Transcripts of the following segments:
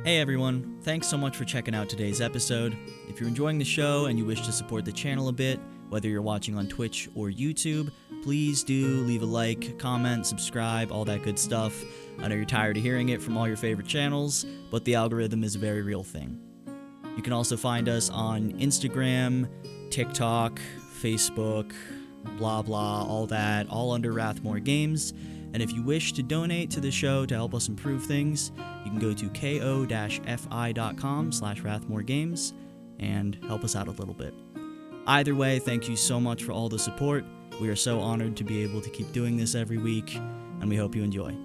Hey everyone, thanks so much for checking out today's episode. If you're enjoying the show and you wish to support the channel a bit, whether you're watching on Twitch or YouTube, please do leave a like, comment, subscribe, all that good stuff. I know you're tired of hearing it from all your favorite channels, but the algorithm is a very real thing. You can also find us on Instagram, TikTok, Facebook, blah blah, all that, all under Rathmore Games. And if you wish to donate to the show to help us improve things, you can go to ko-fi.com/rathmoregames and help us out a little bit. Either way, thank you so much for all the support. We are so honored to be able to keep doing this every week, and we hope you enjoy.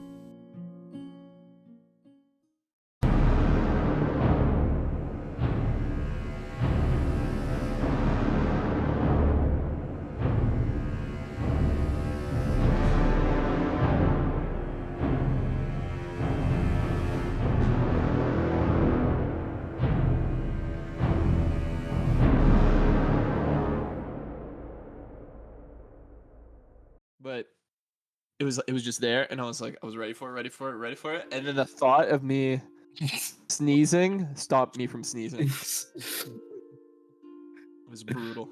But it was just there, and I was like, I was ready for it, and then the thought of me sneezing stopped me from sneezing. It was brutal.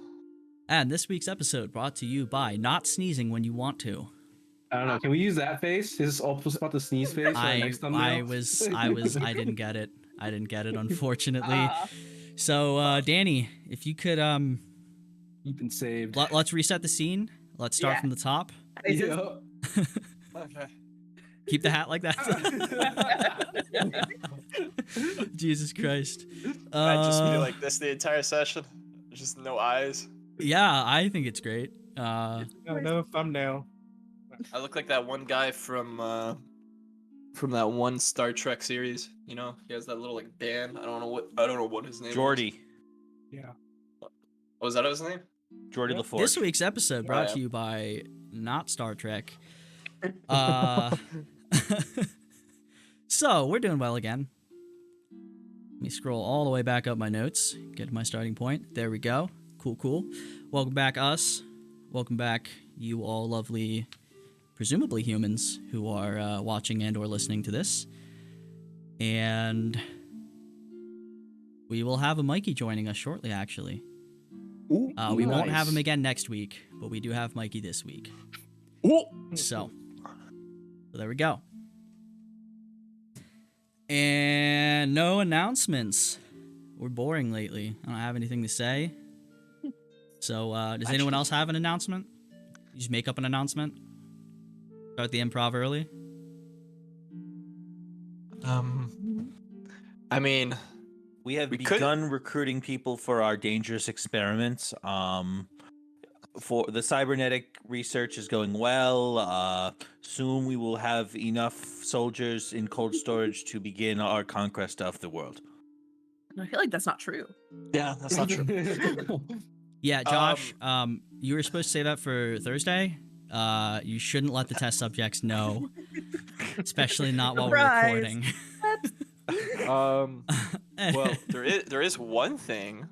And this week's episode brought to you by not sneezing when you want to. I don't know. Can we use that face? Is also about the sneeze face? I didn't get it. I didn't get it, unfortunately. So, Danny, if you could, You've been saved. let's reset the scene. Let's start from the top. Yeah. Okay. Keep the hat like that. Jesus Christ. I just be like this the entire session. There's just no eyes. Yeah, I think it's great. No thumbnail. I look like that one guy from that one Star Trek series. You know, he has that little like band. I don't know what his name is. Jordy. Yeah. Oh, is that his name? Jordy LaForge. This week's episode brought to you by not Star Trek. So, we're doing well again. Let me scroll all the way back up my notes, get to my starting point. There we go. Cool. Welcome back, us. Welcome back, you all lovely, presumably humans, who are watching and or listening to this. And we will have a Mikey joining us shortly, actually. We won't have him again next week, but we do have Mikey this week. So there we go. And no announcements. We're boring lately. I don't have anything to say. So does anyone else have an announcement? You just make up an announcement? Start the improv early? I mean, We have begun recruiting people for our dangerous experiments. For the cybernetic research is going well. Soon we will have enough soldiers in cold storage to begin our conquest of the world. I feel like that's not true. yeah, that's not true. Yeah, Josh, you were supposed to say that for Thursday. You shouldn't let the test subjects know, especially not while we're Surprise. recording. Well, there is one thing.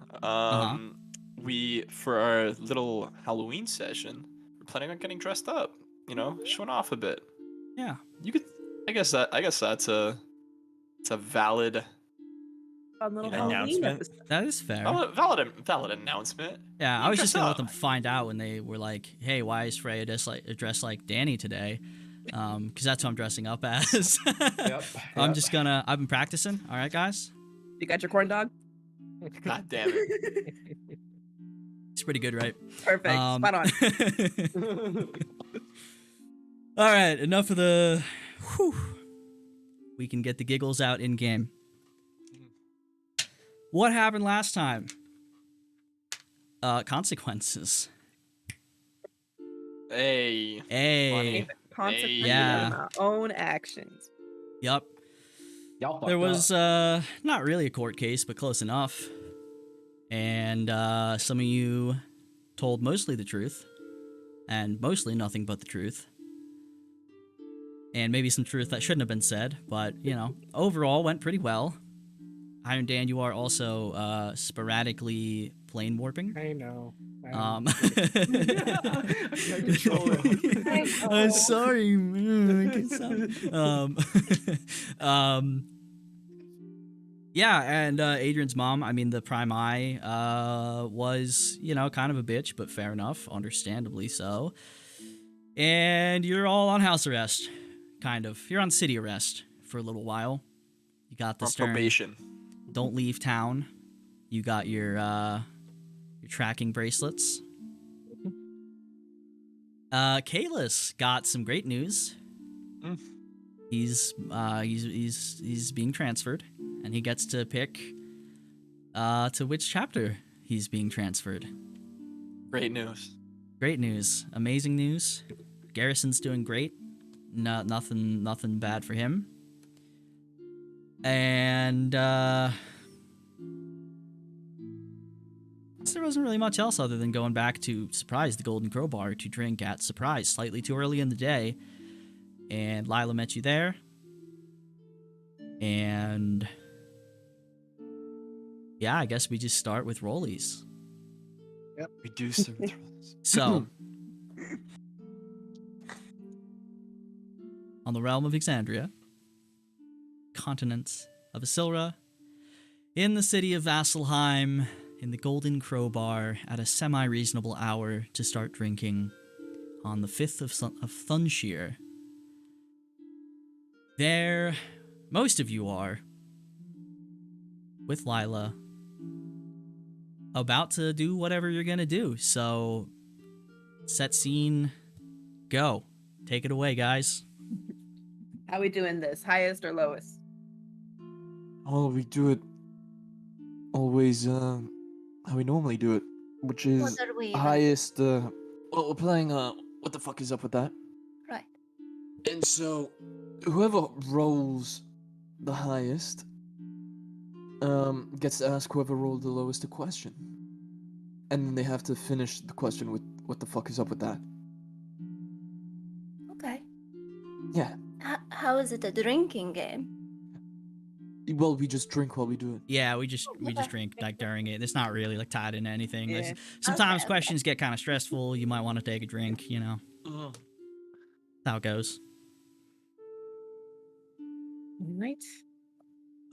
We, for our little Halloween session, we're planning on getting dressed up. You know, showing off a bit. Yeah. You could. I guess that's a valid Fun little You know, Halloween announcement. episode. That is fair. valid announcement. Yeah, I You was just dress gonna let up. them find out when they were like, "Hey, why is Freya dressed like Danny today?" Because that's what I'm dressing up as. I'm just gonna. I've been practicing. All right, guys. You got your corn dog? God damn it. It's pretty good, right? Perfect. Spot on. All right, enough of the. Whew. We can get the giggles out in game. What happened last time? Consequences. Hey. Hey. Consequences Yeah. of our own actions. Yup. There was not really a court case, but close enough. And some of you told mostly the truth, and mostly nothing but the truth. And maybe some truth that shouldn't have been said, but, you know, overall went pretty well. Iron Dan, you are also sporadically plane warping. I know. I'm I'm sorry. Man. Yeah, and Adrian's mom, I mean, the Prime Eye, was, kind of a bitch, but fair enough, understandably so. And you're all on house arrest, kind of. You're on city arrest for a little while. You got the On stern, probation. don't leave town. You got your tracking bracelets. Kalis got some great news. Mm. He's being transferred, and he gets to pick to which chapter he's being transferred. Great news. Great news, amazing news. Garrison's doing great. Nothing bad for him. And there wasn't really much else other than going back to Surprise, the Golden Crowbar, to drink at Surprise slightly too early in the day. And Lila met you there. And yeah, I guess we just start with rollies. We do start with rolls. So, on the realm of Exandria, continent of Asilra, in the city of Vasselheim, in the Golden Crowbar, at a semi-reasonable hour to start drinking on the 5th of Thunshire. There, most of you are, with Lila, about to do whatever you're gonna do. So, set scene, go. Take it away, guys. How we doing this? Highest or lowest? Oh, we do it always how we normally do it, which is What are we? highest. Well, we're playing. What the fuck is up with that? Right. And so, whoever rolls the highest, gets to ask whoever rolled the lowest a question, and then they have to finish the question with "What the fuck is up with that?" Okay. Yeah. How is it a drinking game? Well, we just drink while we do it. Yeah, we just drink like during it. It's not really like tied into anything. Yeah. Sometimes Okay. questions get kind of stressful. You might want to take a drink. Mm. That's how it goes. Right.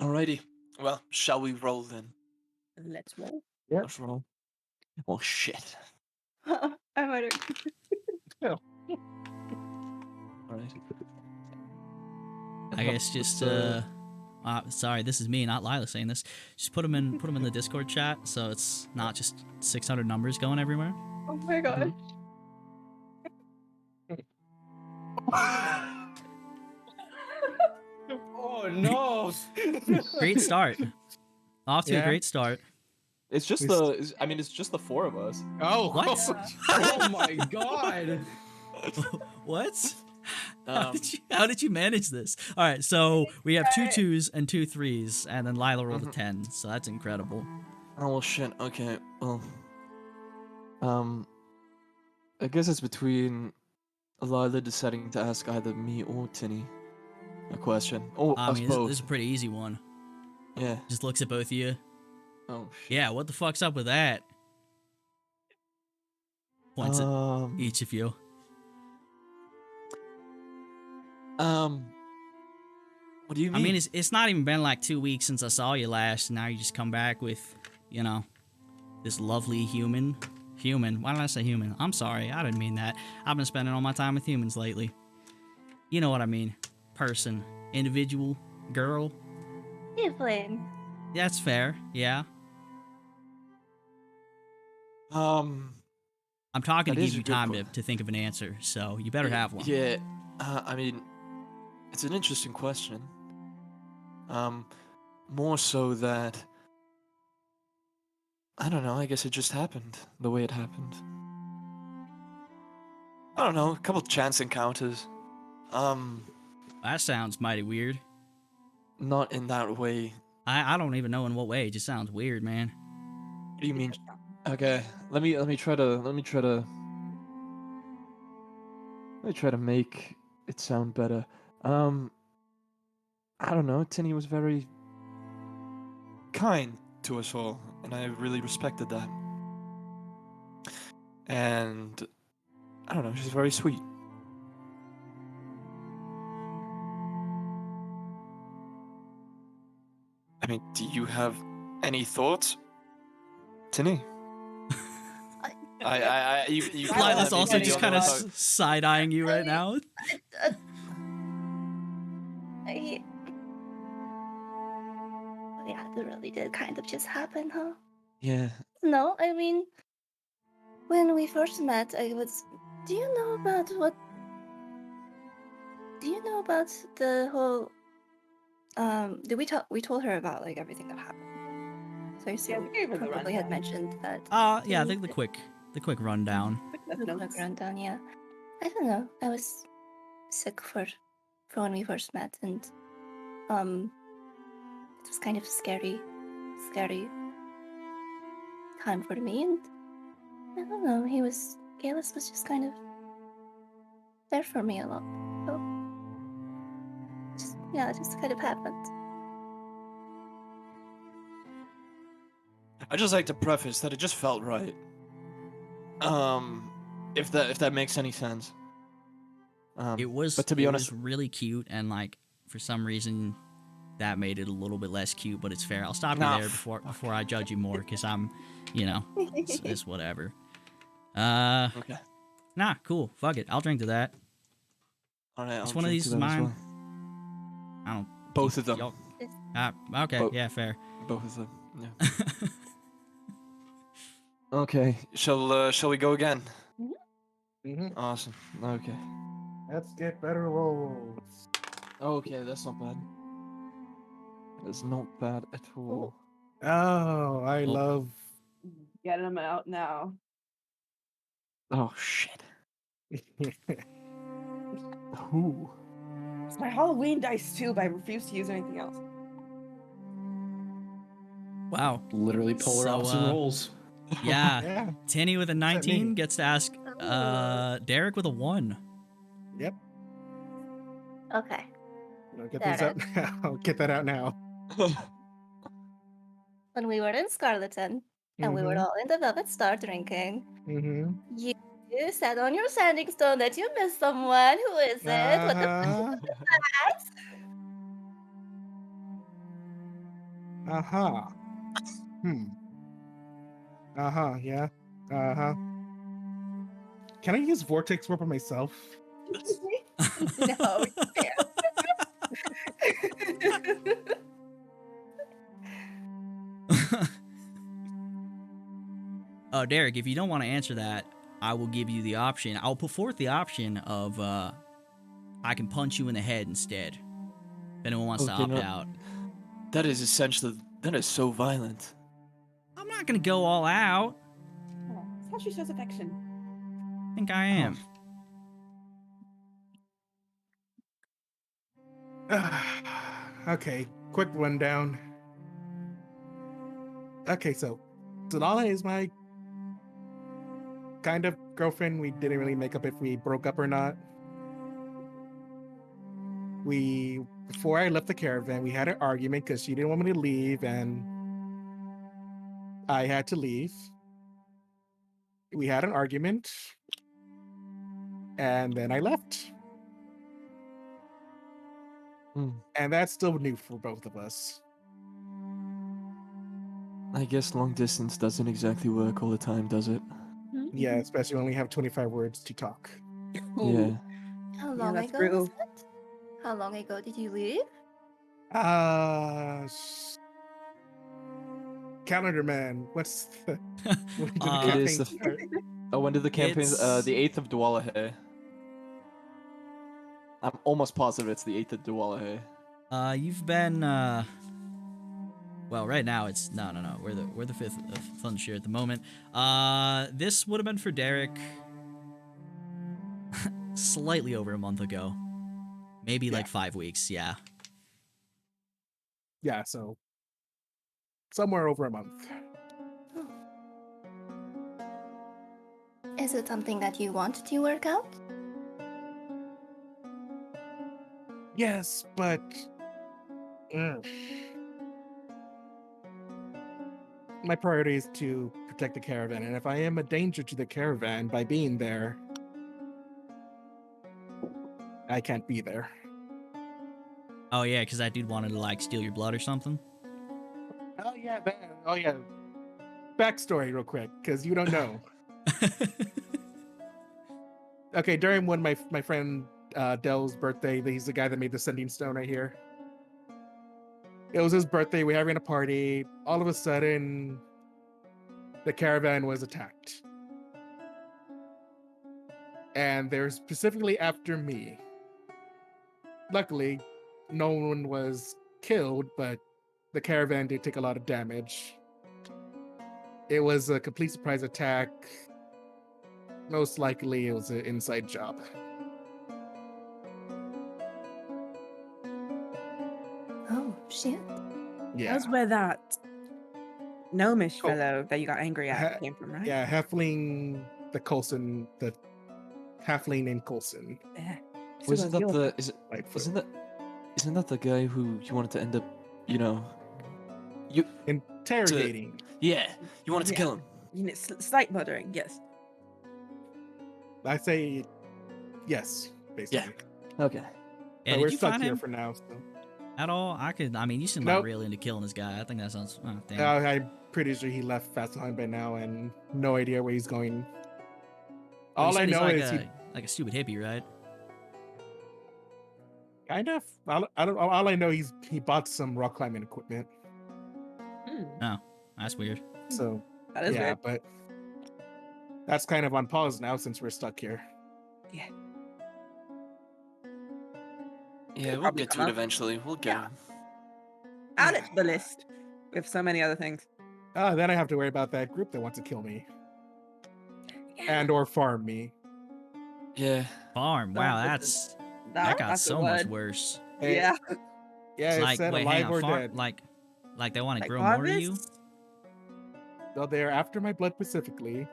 Alrighty. Well, shall we roll then? Let's roll. Let's roll. Oh shit. I might have. Alright. I guess just sorry, this is me, not Lila saying this. Just put them in the Discord chat, so it's not just 600 numbers going everywhere. Oh my god. Oh no! Great start. Off to a Yeah. great start. It's just it's just the four of us. Oh What? Oh my god! What? Um, How did you manage this? All right, so we have 2 Right. 2s and 2 3s, and then Lila rolled a 10, so that's incredible. Oh well, shit. Okay. Well. I guess it's between Lila deciding to ask either me or Tinny a question. Oh, I us mean, both. this is a pretty easy one. Yeah. Just looks at both of you. Oh shit. Yeah, what the fuck's up with that? Points at each of you. What do you mean? I mean, it's not even been like 2 weeks since I saw you last, and now you just come back with, this lovely human. Human. Why did I say human? I'm sorry, I didn't mean that. I've been spending all my time with humans lately. You know what I mean. Person. Individual. Girl. Tiefling. That's fair, yeah. Um. I'm talking to That give is you a good time point. to think of an answer, so you better have one. Yeah. I mean, it's an interesting question. More so that I don't know. I guess it just happened the way it happened. I don't know. A couple chance encounters. That sounds mighty weird. Not in that way. I don't even know in what way. It just sounds weird, man. What do you mean? Okay, let me try to make it sound better. I don't know. Tinny was very kind to us all, and I really respected that. And I don't know, she's very sweet. mean, do you have any thoughts, Tinny? You That Lila's was also funny, just kind of God. side-eyeing you right now. Yeah, it really did kind of just happen, huh? Yeah. No, I mean, when we first met, I was. Do you know about what? Do you know about the whole? Did we talk? We told her about like everything that happened. So Yeah, we gave her the probably had rundown. mentioned that. Yeah, I to think the quick rundown. Cliff the quick notes. rundown. Yeah, I don't know. I was sick for when we first met, and it was kind of scary time for me, and I don't know. Galus was just kind of there for me a lot. So it just kind of happened. I just like to preface that it just felt right. If that makes any sense. It was but to be honest, really cute, and like for some reason that made it a little bit less cute, but it's fair. I'll stop you Nah, there before I judge you more, because I'm, it's whatever. okay. Nah, cool. Fuck it. I'll drink to that. All right, It's I'll one of drink these to is that as mine. well. I don't. Both of them. y'all- Okay. Both. Yeah. Fair. Both of them. Yeah. Okay. Shall we go again? Mhm. Awesome. Okay. Let's get better rolls. Okay, that's not bad. That's not bad at all. Oh, I Oh. love. Get them out now. Oh shit. Who? It's my Halloween dice too, but I refuse to use anything else. Wow. Literally polar So, opposite roles. Yeah. Yeah. Tinny with a 19 gets to ask Derek with a 1. Yep. Okay. Get these out Derek. now. Get that out now. When we were in Scarleton and we were all in the Velvet Star drinking, Mm-hmm. you said on your sanding stone that you missed someone. Who is it? What the Uh-huh. Uh-huh. Uh-huh, yeah. Uh-huh. Can I use Vortex Warp on myself? No, Oh, Derek, if you don't want to answer that, I will give you the option. I'll put forth the option of I can punch you in the head instead. If anyone wants to Okay, opt no. out. That is so violent. I'm not gonna go all out. That's how she shows affection. I think I am. Okay, quick rundown. Okay, so Zanala is my kind of girlfriend. We didn't really make up if we broke up or not. Before I left the caravan, we had an argument because she didn't want me to leave and I had to leave. We had an argument and then I left. And that's still new for both of us. I guess long distance doesn't exactly work all the time, does it? Yeah, especially when we have 25 words to talk. Yeah. How Yeah, long that's ago was true. it? How long ago did you leave? Calendar man, what's the when did the It campaign is the- start? Oh, when did the campaign? It's- The 8th of Dwalahe. I'm almost positive it's the 8th of Dwalahe. You've been well, right now it's no. We're the 5th of Thundershire at the moment. This would have been for Derek slightly over a month ago. Maybe like 5 weeks, yeah. Yeah, so somewhere over a month. Is it something that you want to work out? Yes, but my priority is to protect the caravan, and if I am a danger to the caravan by being there, I can't be there. Oh yeah, because that dude wanted to like steal your blood or something. Oh yeah, oh yeah. Backstory, real quick, because you don't know. Okay, during one my friend Dell's birthday, he's the guy that made the sending stone right here. It was his birthday. We were having a party. All of a sudden, the caravan was attacked, and they're specifically after me. Luckily, no one was killed, but the caravan did take a lot of damage. It was a complete surprise attack. Most likely, it was an inside job. Oh, shit. Yeah. That's where that gnomish Cool. fellow that you got angry at came from, right? Yeah, halfling, the Coulson, the halfling in Coulson. Yeah. Wasn't that the Lightfoot. isn't that the guy who you wanted to end up, you Interrogating. yeah, you wanted to kill him. You know, slight muttering, yes. I say yes, basically. Okay. Yeah, But we're did you stuck find here him for now. So. at all? I mean, you seem Nope. like really into killing this guy. I think that sounds. Oh, damn. I'm pretty sure he left Vasselheim by now, and no idea where he's going. Well, you All I said he's know like is he like a stupid hippie, right? kind of. All I know he bought some rock climbing equipment. Hmm, That's weird. So that is yeah, weird. but that's kind of on pause now since we're stuck here. Yeah, we'll probably get to come it up. eventually. We'll get Yeah. him. Add it to the list with so many other things. Then I have to worry about that group that wants to kill me and or farm me. Yeah. Farm. Wow, Farm that got that's a so much word. worse. Hey, Yeah. Yeah, It's it like, said wait, hang alive on, or farm, dead. like they want to Like grow more of you? harvest? So they're after my blood specifically.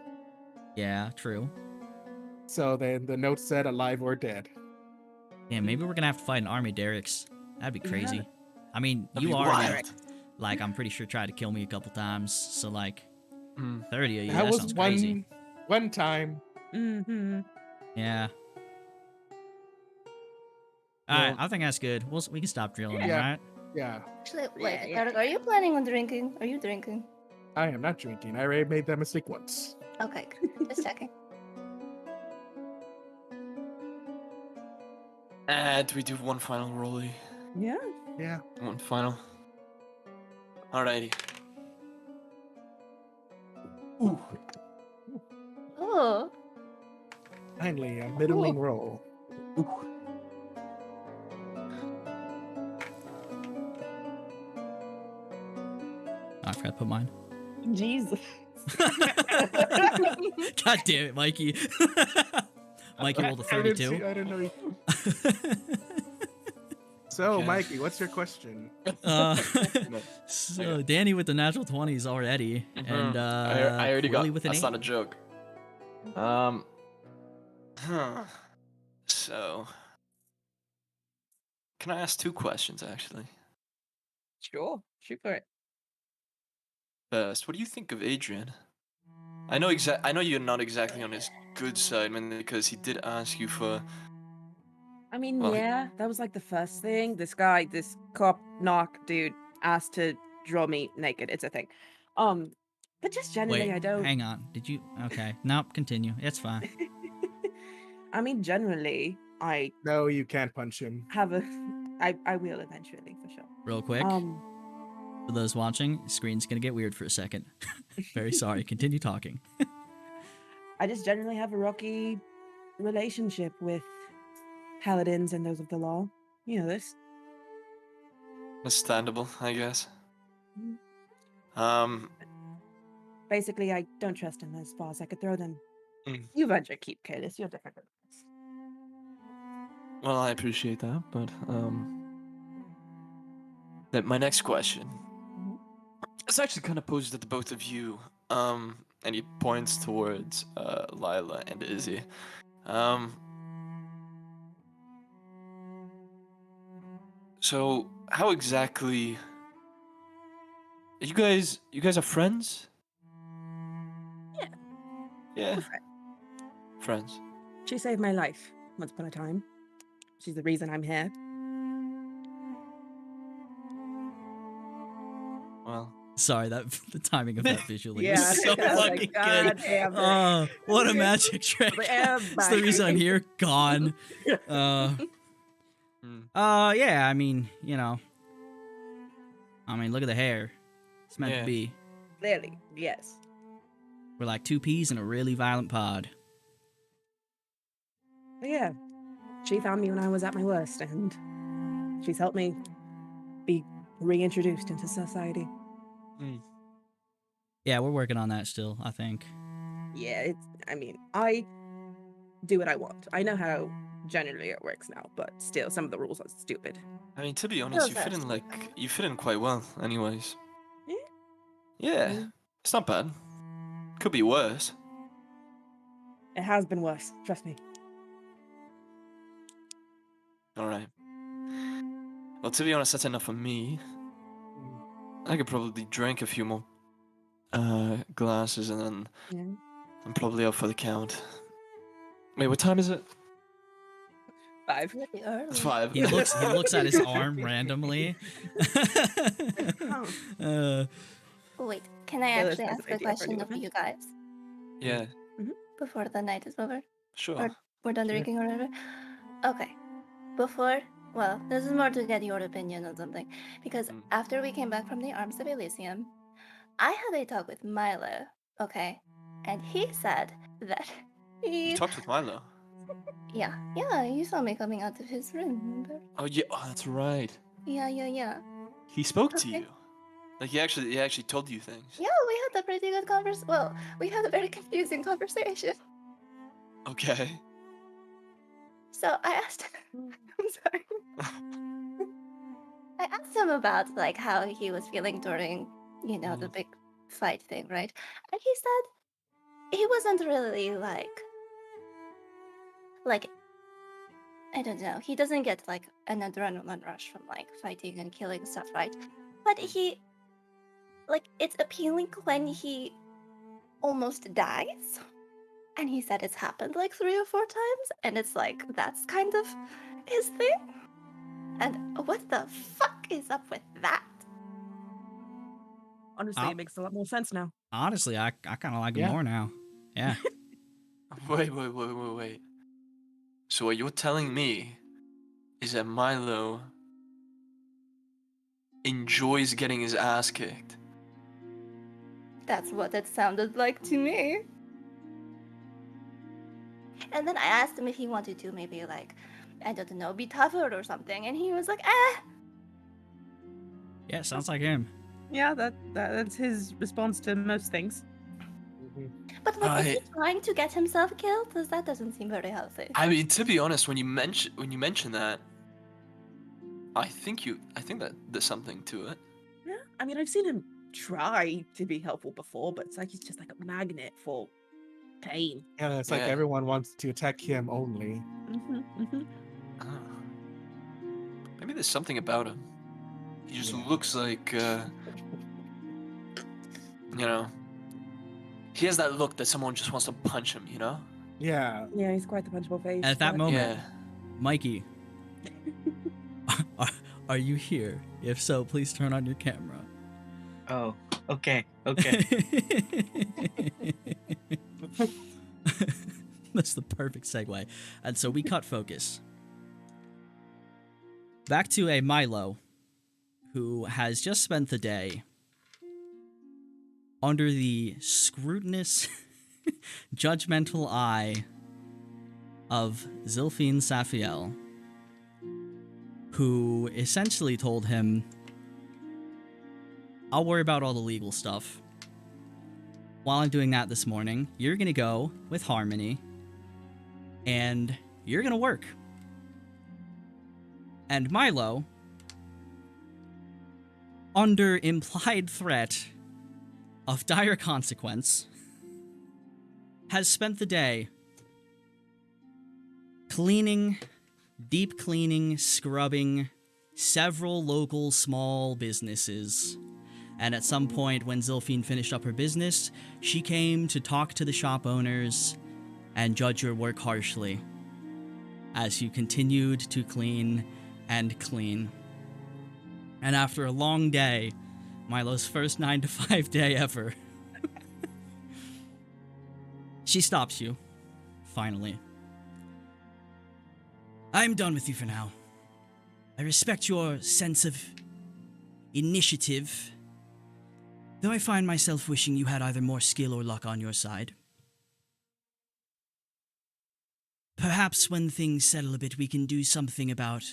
Yeah, true. So then the note said alive or dead. Yeah, maybe we're gonna have to fight an army Derek's. That'd be Yeah. crazy. I mean, That'd you be already, wild. like, I'm pretty sure tried to kill me a couple times. So like, Hmm. 30 of you. That That was sounds crazy. one time. Mm-hmm. Yeah. All right, I think that's good. We can stop drilling, Yeah. right? Yeah, Actually, wait, Yeah. are you planning on drinking? Are you drinking? I am not drinking. I already made that mistake once. Okay, just checking. Do we do one final rollie? Yeah. Yeah. One final. Alrighty. Ooh. Oh, Finally, a middling roll. I forgot to put mine. Jesus. God damn it, Mikey. Mikey rolled a I didn't 32. I didn't know. So, Okay. Mikey, what's your question? So Danny with the natural 20s already, and I already Willie got. with an That's 8. not a joke. So, can I ask 2 questions actually? Sure. Shoot for it. First, what do you think of Adrian? I know you're not exactly on his good side, man, because he did ask you for. I mean, Well, yeah, that was like the first thing. This cop knock dude asked to draw me naked. It's a thing. But just generally, Wait, I don't. hang on. Did you? Okay, nope. Continue. It's fine. I mean, generally, I No, you can't punch him. have a. I will eventually for sure. Real quick, for those watching, screen's gonna get weird for a second. Very sorry. Continue talking. I just generally have a rocky relationship with paladins and those of the law. You know this. understandable, I guess. Mhm. Basically, I don't trust them as far as I could throw them. Mm. You venture keep careless. You're different. than us. Well, I appreciate that, but that my next question. It's actually kind of posed at the both of you. And he points towards Lila and Izzy. So how exactly? You guys are friends? Yeah. Yeah. We're friends. Friends. She saved my life once upon a time. She's the reason I'm here. Well, Sorry, that the timing of that visually Yeah, was so I was like, fucking God good. damn it. Oh, what a magic trick! Yeah, That's the reason I'm here. Gone. Yeah. I mean, look at the hair. It's meant Yeah. to be. Clearly, yes. We're like two peas in a really violent pod. But yeah, she found me when I was at my worst, and she's helped me be reintroduced into society. Yeah, we're working on that still, I think. Yeah, I do what I want. I know how generally it works now, but still, some of the rules are stupid. I mean, to be honest, Those are you fit in quite well, anyways. Yeah. Yeah, Mm. it's not bad. Could be worse. It has been worse, trust me. All right. Well, to be honest, that's enough for me. I could probably drink a few more glasses, and then Yeah. I'm probably up for the count. Wait, what time is it? 5. Really early. It's 5. He looks at his arm randomly. Wait, can I Yeah, that's actually a ask good a idea for question new of you event. guys Yeah, before the night is over? sure. Or we're done Sure. drinking or whatever? Okay. Well, this is more to get your opinion on something. Because Mm. after we came back from the Arms of Elysium, I had a talk with Milo, okay? And he said that You he... talked with Milo. Yeah, you saw me coming out of his room, remember? Oh yeah, that's right. Yeah. He spoke to Okay. you. Like he actually told you things. Yeah, we had a pretty good conversation. Well, we had a very confusing conversation. Okay. So I asked him, I'm sorry. I asked him about like how he was feeling during, the big fight thing, right? And he said he wasn't really like I don't know. He doesn't get like an adrenaline rush from like fighting and killing stuff, right? But he it's appealing when he almost dies. And he said it's happened like 3 or 4 times, and it's like that's kind of his thing. And what the fuck is up with that? Honestly, it makes a lot more sense now. Honestly, I kind of like him Yeah. more now. Yeah. Wait. So what you're telling me is that Milo enjoys getting his ass kicked? That's what it sounded like to me. And then I asked him if he wanted to maybe I don't know, be tougher or something, and he was like, Yeah, sounds like him. Yeah, that's his response to most things. But is he trying to get himself killed? Because that doesn't seem very healthy. I mean, to be honest, when you mention that, I think that there's something to it. Yeah, I mean, I've seen him try to be helpful before, but it's like he's just like a magnet for pain. Yeah, it's like Yeah. everyone wants to attack him only. Ah. Maybe there's something about him. He just Yeah. looks like, he has that look that someone just wants to punch him, you know? Yeah. Yeah, he's quite the punchable face. At that but- moment, Yeah. Mikey, are you here? If so, please turn on your camera. Oh, okay. That's the perfect segue. And so we cut focus. Back to a Milo, who has just spent the day under the scrutinous, judgmental eye of Zilphine Safiel, who essentially told him, I'll worry about all the legal stuff. While I'm doing that this morning, you're gonna go with Harmony, and you're gonna work. And Milo, under implied threat of dire consequence, has spent the day deep cleaning, scrubbing several local small businesses. And at some point, when Zilphine finished up her business, she came to talk to the shop owners and judge your work harshly as you continued to clean and clean. And after a long day Milo's first 9 to 5 day ever. She stops you, finally. I'm done with you for now. I respect your sense of initiative, though I find myself wishing you had either more skill or luck on your side. Perhaps when things settle a bit, we can do something about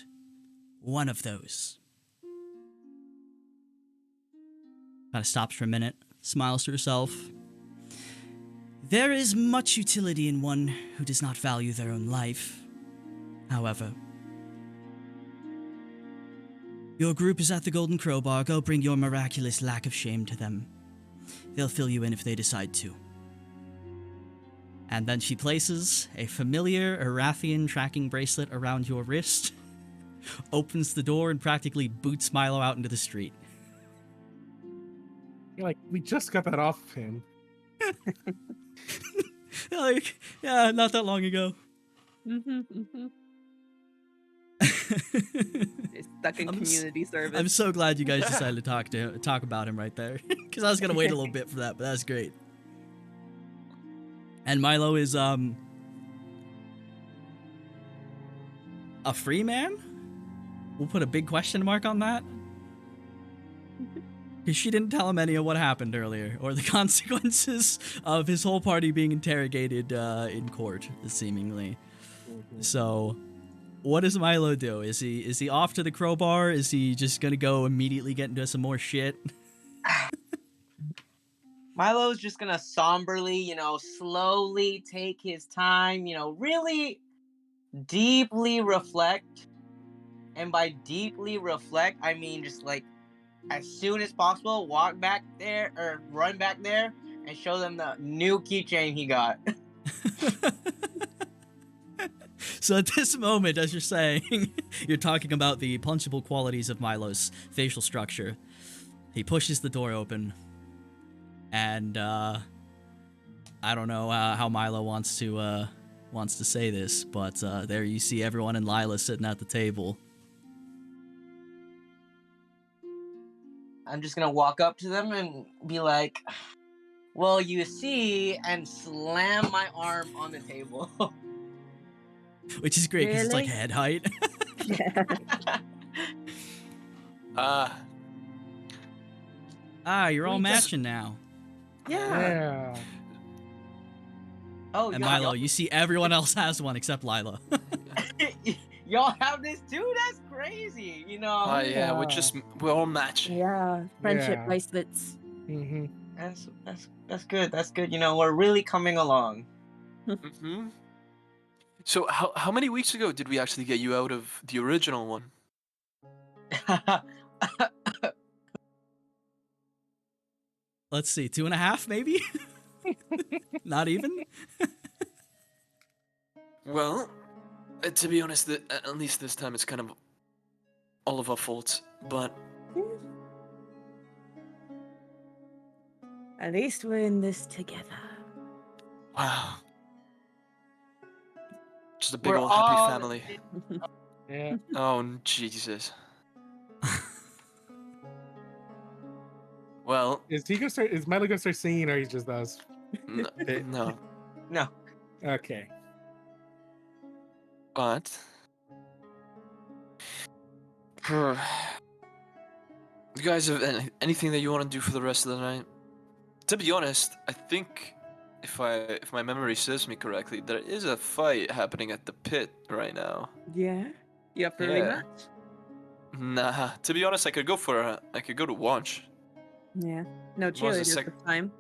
one of those. Kind of stops for a minute, smiles to herself. There is much utility in one who does not value their own life. However, your group is at the Golden Crowbar. Go bring your miraculous lack of shame to them. They'll fill you in if they decide to. And then she places a familiar Arathian tracking bracelet around your wrist, opens the door, and practically boots Milo out into the street. You're like, we just got that off of him. Like, yeah, not that long ago. It's stuck in community service. I'm so glad you guys decided to talk about him right there, because I was gonna wait a little bit for that, but that's great. And Milo is a free man. We'll put a big question mark on that, because she didn't tell him any of what happened earlier or the consequences of his whole party being interrogated in court, seemingly. So, what does Milo do? Is he off to the crowbar? Is he just gonna go immediately get into some more shit? Milo's just gonna somberly, slowly take his time, really deeply reflect. And by deeply reflect, I mean just like as soon as possible, walk back there or run back there and show them the new keychain he got. So at this moment, as you're saying, you're talking about the punchable qualities of Milo's facial structure. He pushes the door open, and I don't know how Milo wants to say this, but there you see everyone and Lila sitting at the table. I'm just gonna walk up to them and be like, well, you see, and slam my arm on the table. Which is great, because it's like Really? head height. You're all We just- matching now. Yeah. Oh, And y'all, Milo, you see everyone else has one except Lila. y'all have this too? That's crazy, Oh yeah, we're all matching. Yeah, friendship Yeah. bracelets. Mm-hmm. That's good. That's good. We're really coming along. Mm-hmm. So how many weeks ago did we actually get you out of the original one? Let's see, 2.5 maybe? Not even? Well, to be honest, at least this time it's kind of all of our faults. But At least we're in this together. wow, just a big We're old happy all- family. Yeah. Oh Jesus. Well, Is Milo gonna start singing, or he just does? no, No. Okay. but you guys have anything that you want to do for the rest of the night? To be honest, I think if my memory serves me correctly, there is a fight happening at the pit right now. Yeah? You up for a Yeah. rematch? Nah, to be honest, I could go to watch. Yeah. No Was the cheerleaders sec- this time.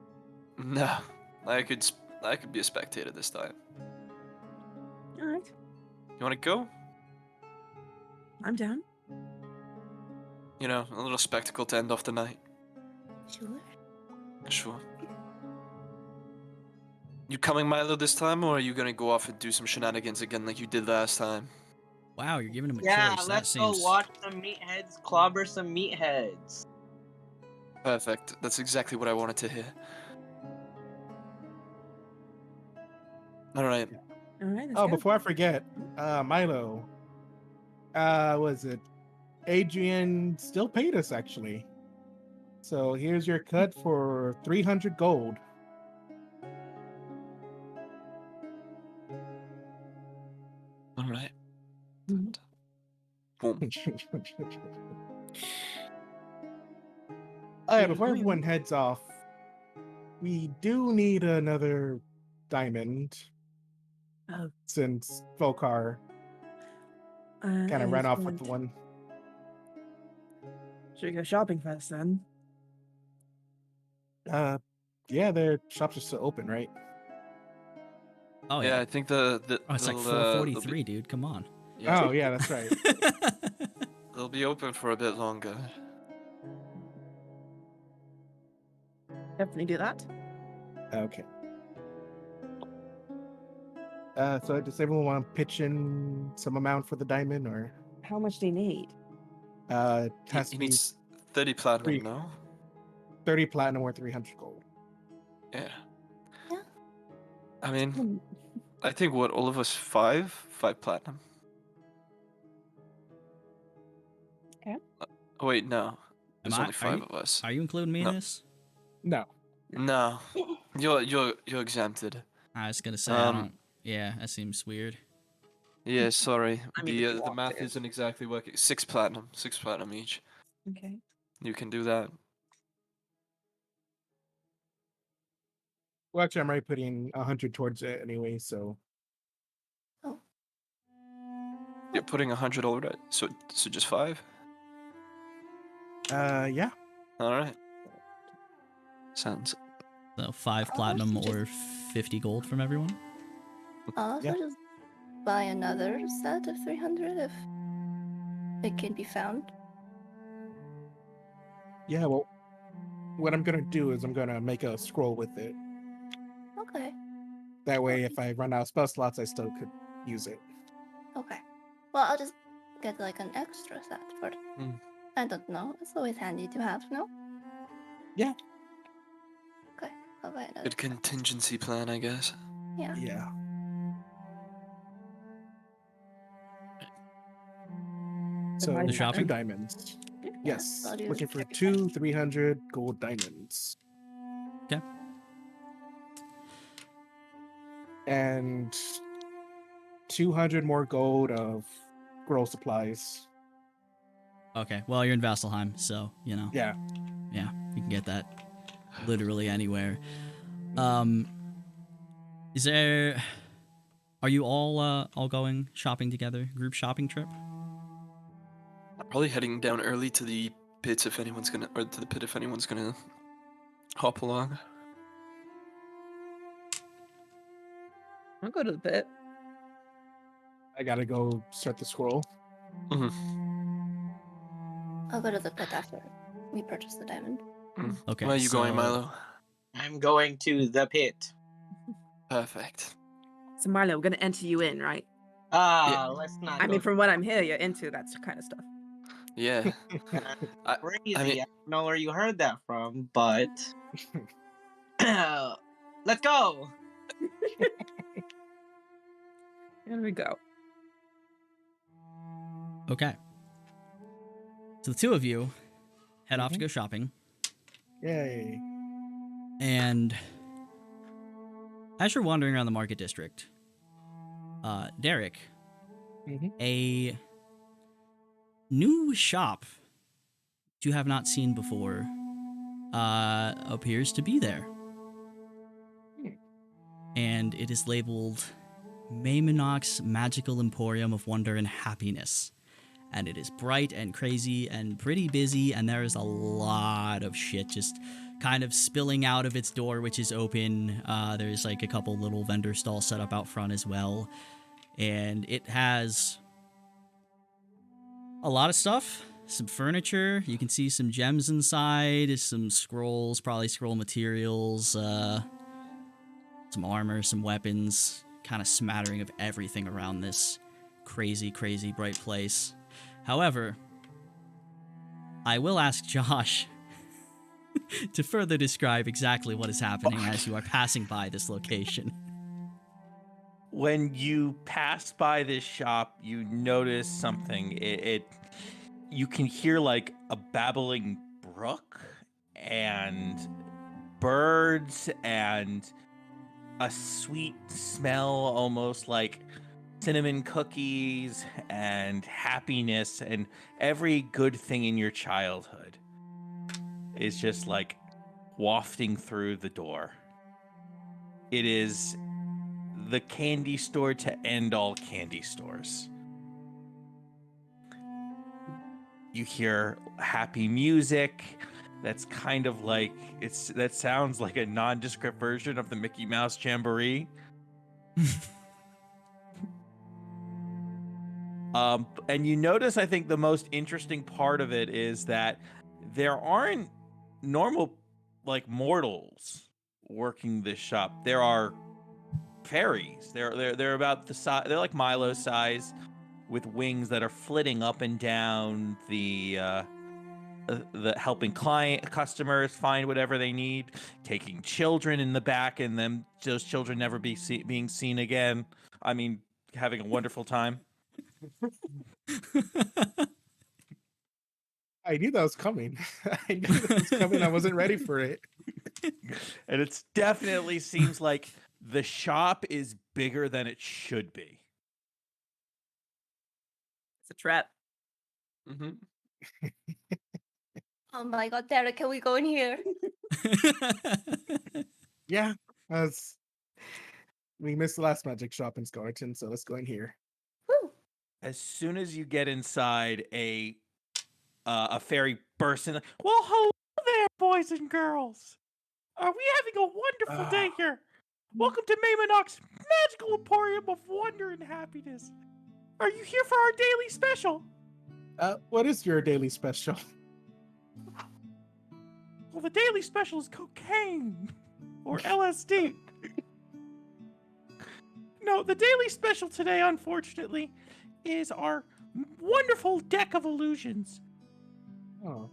No, I could be a spectator this time. Alright. You want to go? I'm down. A little spectacle to end off the night. Sure. Sure. You coming, Milo, this time, or are you gonna go off and do some shenanigans again like you did last time? Wow, you're giving him a Yeah, choice. let's That go seems... watch some meatheads clobber some meatheads. Perfect. That's exactly what I wanted to hear. All right. Alright, let's Oh, go. before I forget, Milo. Was it Adrian still paid us actually? So here's your cut for 300 gold. All right. Mhm. Boom. All right, Yeah, before I everyone mean- heads off, we do need another diamond Oh, since Volkar kind of ran off with the one. Should we go shopping first then? Yeah, their shops are still open, right? Oh Yeah, yeah. I think Oh, it's like they'll 4:43, dude. Come on. Yeah, Oh, yeah, that's right. they'll be open for a bit longer. Definitely do that. Okay. So does everyone want to pitch in some amount for the diamond, or How much do you need? it He, has to he be needs 30 platinum, Three. no? 30 platinum or 300 gold? Yeah. Yeah. I mean, Hmm. I think what all of us five platinum. Okay. Oh wait, no. There's I- only are five you- of us. Are you including me in No. this? No. No, you're exempted. I was gonna say I Um, don't. Yeah, that seems weird. Yeah, sorry. I mean, if you The want math to. isn't exactly working. 6 platinum each. Okay. You can do that. Well, actually, I'm already putting 100 towards it anyway, so You're putting 100 already, so just 5. yeah. All right. Sounds. So 5 I'll platinum also or 50 gold from everyone. I'll also Yeah. just buy another set of 300 if it can be found. Yeah, well, what I'm gonna do is I'm gonna make a scroll with it. Okay. That way, if I run out of spell slots, I still could use it. Okay. Well, I'll just get like an extra set for it. Hmm. I don't know. It's always handy to have, no? Yeah. Okay. I'll buy another. Good contingency plan, I guess. Yeah. Yeah. So buy The shopping? 2 diamonds. Yeah, Yes, I'll do looking for every 2 300 gold diamonds. Okay. And 200 more gold of scroll supplies. Okay. Well, you're in Vasselheim, so you know. Yeah. Yeah, you can get that literally anywhere. Is there? Are you all going shopping together? Group shopping trip? I'm probably heading down early to the pits if anyone's gonna, or to the pit if anyone's gonna hop along. I'll go to the pit. I gotta go start the scroll. I'll go to the pit after we purchase the diamond. Okay. Where are you going, so- Milo? I'm going to the pit. Perfect. So Marlo, we're gonna enter you in, right? Let's not. I go mean, from what I'm hearing, you're into that kind of stuff. Yeah. crazy. I mean- I don't know where you heard that from, but let's go. Here we go. Okay. So the two of you head off to Mhm. go shopping, Yay. and as you're wandering around the market district, Derek, Mhm. a new shop you have not seen before appears to be there. And it is labeled Maymonok's Magical Emporium of Wonder and Happiness. And it is bright and crazy and pretty busy, and there is a lot of shit just kind of spilling out of its door, which is open. There's like a couple little vendor stalls set up out front as well. And it has a lot of stuff, some furniture. You can see some gems inside, some scrolls, probably scroll materials, some armor, some weapons, kind of smattering of everything around this crazy, crazy bright place. However, I will ask Josh to further describe exactly what is happening as you are passing by this location. When you pass by this shop, you notice something. You can hear like a babbling brook, and birds and a sweet smell, almost like cinnamon cookies, and happiness, and every good thing in your childhood is just like wafting through the door. It is the candy store to end all candy stores. You hear happy music that's kind of like that sounds like a nondescript version of the Mickey Mouse Jamboree. And you notice, I think the most interesting part of it is that there aren't normal, like, mortals working this shop. There are fairies. They're about the size. They're like Milo size, with wings that are flitting up and down the helping customers find whatever they need, taking children in the back, and those children never being seen again. I mean, having a wonderful time. I knew that was coming. I knew that was coming. I wasn't ready for it. And it definitely seems like the shop is bigger than it should be. It's a trap. Mm-hmm. Oh my god, Derek, can we go in here? Yeah, we missed the last magic shop in Scarleton, so let's go in here. Woo! As soon as you get inside, a fairy bursts in. Well, hello there, boys and girls. Are we having a wonderful day here? Welcome to Maymonok's magical emporium of wonder and happiness. Are you here for our daily special? What is your daily special? Well, the daily special is cocaine or LSD. No, the daily special today, unfortunately, is our wonderful deck of illusions. Oh.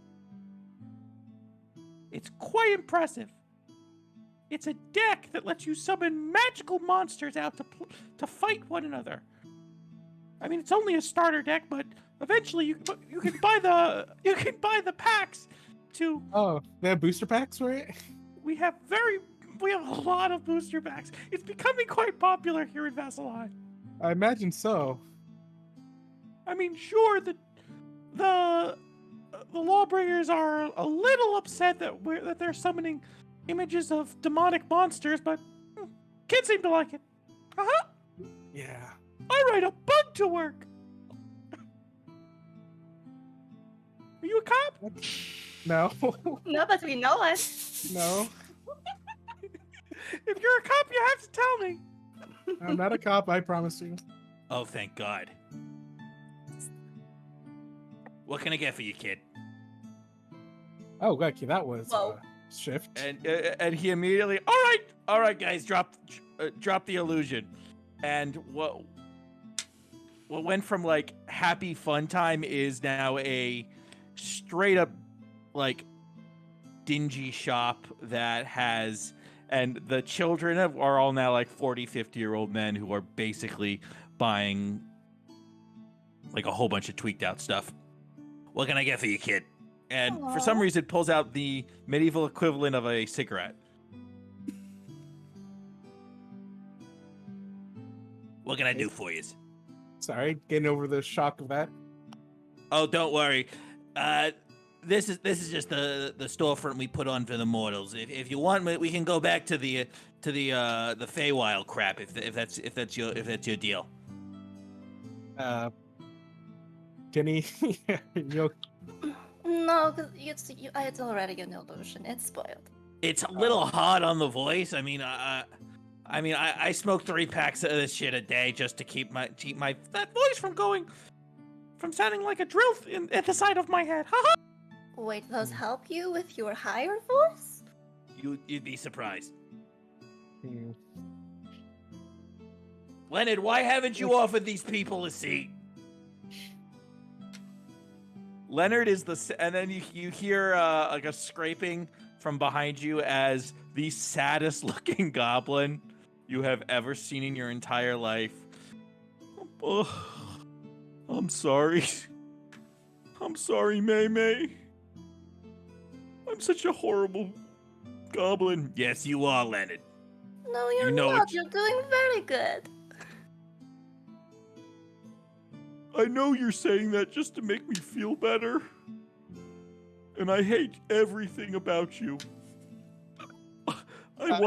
It's quite impressive. It's a deck that lets you summon magical monsters out to fight one another. I mean, it's only a starter deck, but eventually you can buy the packs to. Oh, they have booster packs for it? We have a lot of booster packs. It's becoming quite popular here in Vasselheim. I imagine so. I mean, sure, the lawbringers are a little upset that they're summoning images of demonic monsters, but kids seem to like it. Uh-huh. Yeah. I ride a bug to work. Are you a cop? No. No, but we know it. No. If you're a cop, you have to tell me. I'm not a cop, I promise you. Oh, thank God. What can I get for you, kid? Oh, okay, that was Whoa. shift. And he immediately, all right, guys, drop the illusion. And what went from like happy fun time is now a straight up like dingy shop that has, and the children are all now like 40, 50-year-old men who are basically buying like a whole bunch of tweaked out stuff. What can I get for you, kid? And for some Aw. reason pulls out the medieval equivalent of a cigarette. What can I do for you? Sorry, getting over the shock of that. Oh, don't worry. This is just the storefront we put on for the mortals. If you want, we can go back to the Feywild crap if that's your deal. Tinny, you No, because it's already an illusion. It's spoiled. It's a little hard on the voice. I mean, I smoke 3 packs of this shit a day just to keep that voice from sounding like a drill at the side of my head. Haha. Wait, those help you with your higher voice? You'd be surprised. Hmm. Leonard, why haven't you offered these people a seat? Leonard is and then you hear like a scraping from behind you as the saddest looking goblin you have ever seen in your entire life. Oh, I'm sorry. I'm sorry, May May. I'm such a horrible goblin. Yes, you are, Leonard. No, you're know not. it. You're doing very good. I know you're saying that just to make me feel better. And I hate everything about you. I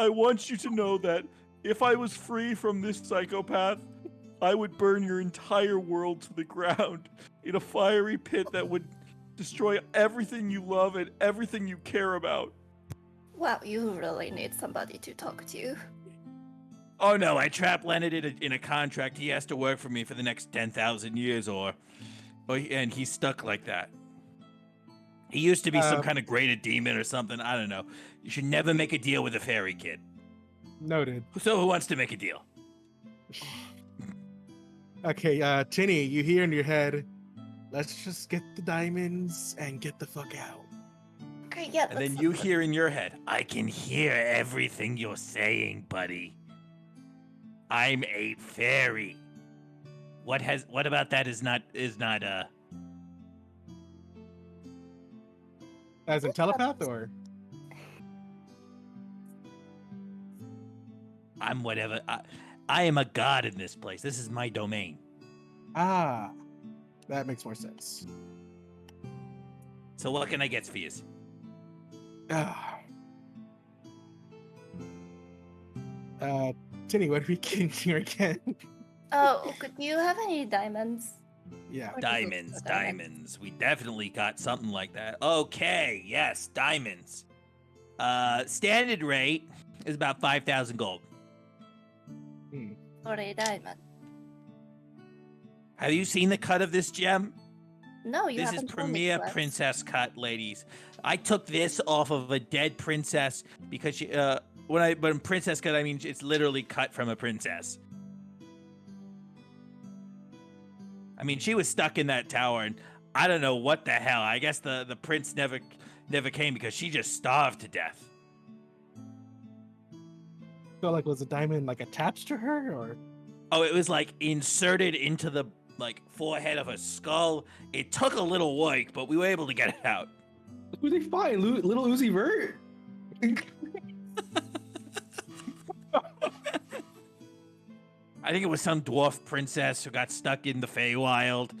want you to know that if I was free from this psychopath, I would burn your entire world to the ground in a fiery pit that would destroy everything you love and everything you care about. Wow, you really need somebody to talk to. Oh no, I trapped Leonard in a contract. He has to work for me for the next 10,000 years and he's stuck like that. He used to be some kind of graded demon or something. I don't know. You should never make a deal with a fairy kid. Noted. So who wants to make a deal? Okay, Tinny, you hear in your head, let's just get the diamonds and get the fuck out. Okay, yeah. And then you hear in your head, I can hear everything you're saying, buddy. I'm a fairy. What about that is not As in telepath or? I'm whatever. I am a god in this place. This is my domain. Ah, that makes more sense. So what can I get for you? Ah. Tinny, what are we getting here again? Oh, could you have any diamonds? Yeah. Or Diamonds, diamonds? diamonds. We definitely got something like that. Okay, yes, diamonds. Standard rate is about 5,000 gold. For a diamond. Have you seen the cut of this gem? No, you This is haven't told me premier twice. princess cut, ladies. I took this off of a dead princess because she, when princess cut, I mean it's literally cut from a princess. I mean, she was stuck in that tower, and I don't know what the hell. I guess the prince never came because she just starved to death. So, like, was the diamond like attached to her, or? Oh, it was like inserted into the forehead of her skull. It took a little work, but we were able to get it out. Who they find? Little Uzi Vert? I think it was some dwarf princess who got stuck in the Feywild.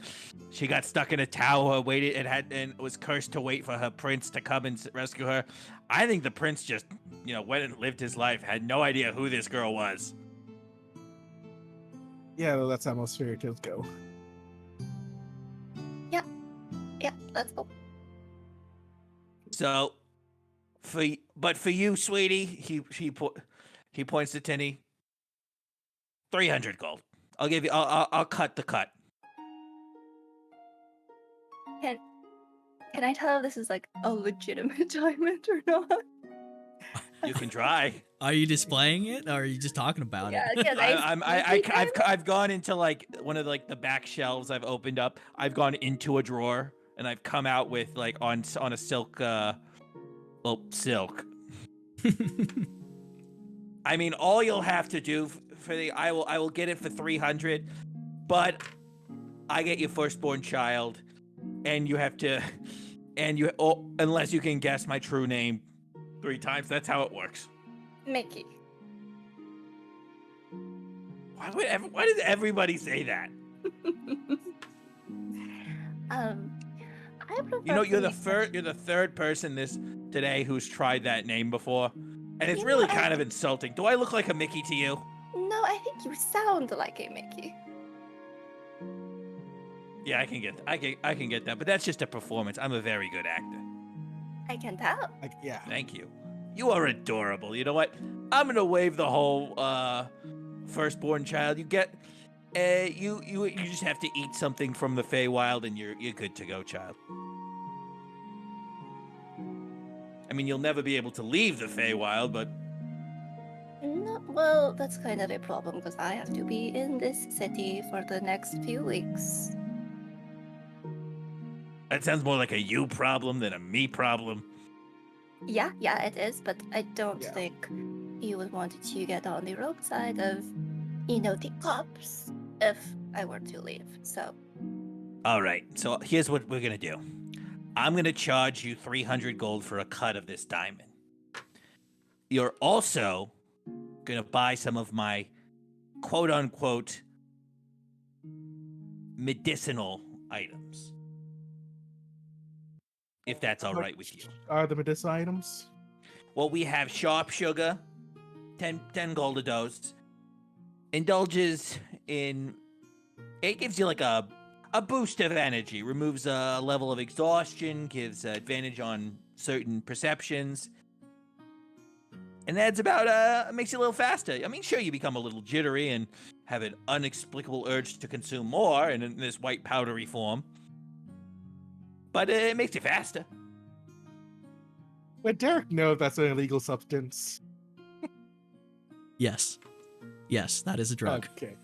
She got stuck in a tower, and was cursed to wait for her prince to come and rescue her. I think the prince just, went and lived his life, had no idea who this girl was. Yeah, well, that's how most fairy tales go. Yeah, let's go. So, for you, sweetie, he points to Tinny. 300 gold. I'll give you. I'll cut the cut. Can I tell if this is like a legitimate diamond or not? You can try. Are you displaying it, or are you just talking about Yeah, it? yeah. I've gone into one of the back shelves I've opened up. I've gone into a drawer and I've come out with on a silk silk. I mean, all you'll have to do I will get it for 300, but I get your firstborn child, and you have to, unless you can guess my true name 3 times. That's how it works. Mickey. Why does everybody say that? I prefer You're to be- the third person today who's tried that name before, and it's really kind of insulting. Do I look like a Mickey to you? No, I think you sound like a Mickey. Yeah, I can get that, but that's just a performance. I'm a very good actor. I can tell. Yeah. Thank you. You are adorable. You know what? I'm gonna waive the whole firstborn child. You get you just have to eat something from the Feywild, and you're good to go, child. I mean, you'll never be able to leave the Feywild, but No, well, that's kind of a problem because I have to be in this city for the next few weeks. that sounds more like a you problem than a me problem. Yeah, it is, but I don't Yeah. think you would want to get on the wrong side of, the cops if I were to leave. So, All right, so here's what we're gonna do. I'm going to charge you 300 gold for a cut of this diamond. You're also going to buy some of my quote-unquote medicinal items. If that's all right with you. Are the medicinal items? Well, we have sharp sugar, 10 gold a dose. Indulges in... It gives you like a boost of energy. Removes a level of exhaustion. Gives advantage on certain perceptions. And adds about... makes you a little faster. I mean, sure, you become a little jittery and have an inexplicable urge to consume more in this white powdery form. But it makes you faster. Would Derek know that's an illegal substance? Yes. Yes, that is a drug. Okay.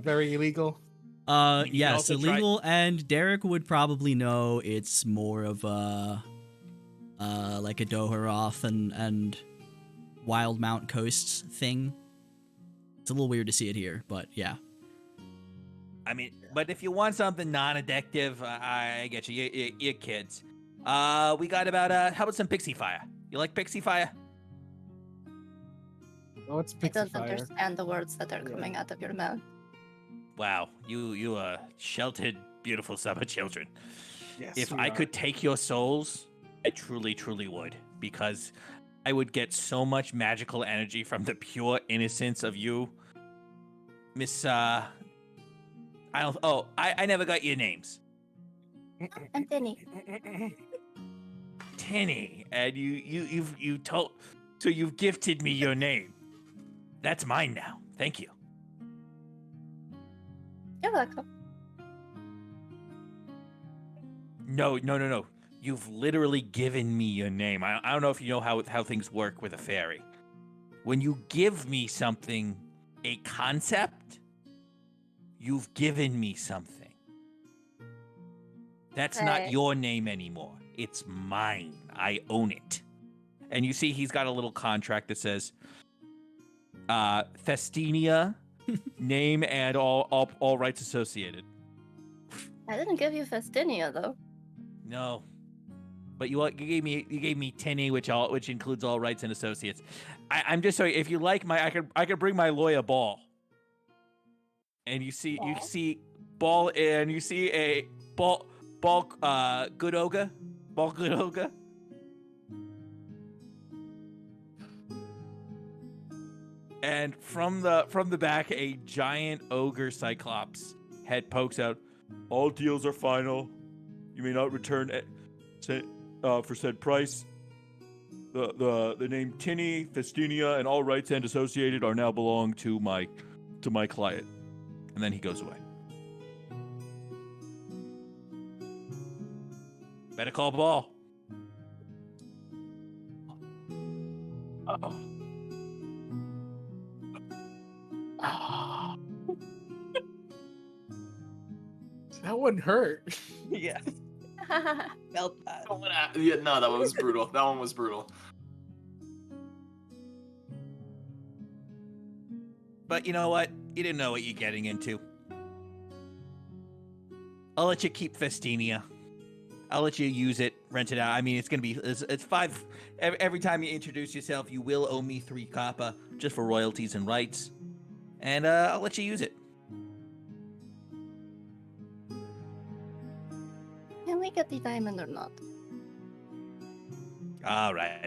Very illegal. You can Yes, also try- illegal, and Derek would probably know it's more of a like a Doharoth and Wild Mount Coasts thing. It's a little weird to see it here, but yeah. I mean, but if you want something non-addictive, I get you. You're kids. We got about how about some pixie fire? You like pixie fire? Oh, it's I pixie don't fire. understand the words that are coming out of your mouth. Wow, you are sheltered, beautiful summer children. Yes, If we I are. could take your souls, I truly would, because I would get so much magical energy from the pure innocence of you, Miss. I never got your names. I'm Tinny. Tinny, and you've told, so you've gifted me your name. That's mine now. Thank you. You're welcome. No. You've literally given me your name. I don't know if you know how things work with a fairy. When you give me something, a concept, you've given me something. That's not Okay. your name anymore. It's mine. I own it. And you see he's got a little contract that says Festinia, name and all rights associated. I didn't give you Festinia though. No. But you gave me Tinny, which includes all rights and associates. I'm just sorry. If you like I could bring my lawyer Ball. And you see Ball, and you see a Ball Good Ogre. Ball Good Ogre. And from the back, a giant ogre cyclops head pokes out. All deals are final. You may not return for said price. The name Tinny, Festinia, and all rights and associated are now belong to my client. And then he goes away. Better call Ball. That wouldn't hurt. Yeah. Felt that. Yeah, no, that was brutal. That one was brutal. But you know what? You didn't know what you're getting into. I'll let you keep Festinia. I'll let you use it, rent it out. I mean, it's 5. Every time you introduce yourself, you will owe me 3 copper just for royalties and rights. And I'll let you use it. Can we get the diamond or not? All right.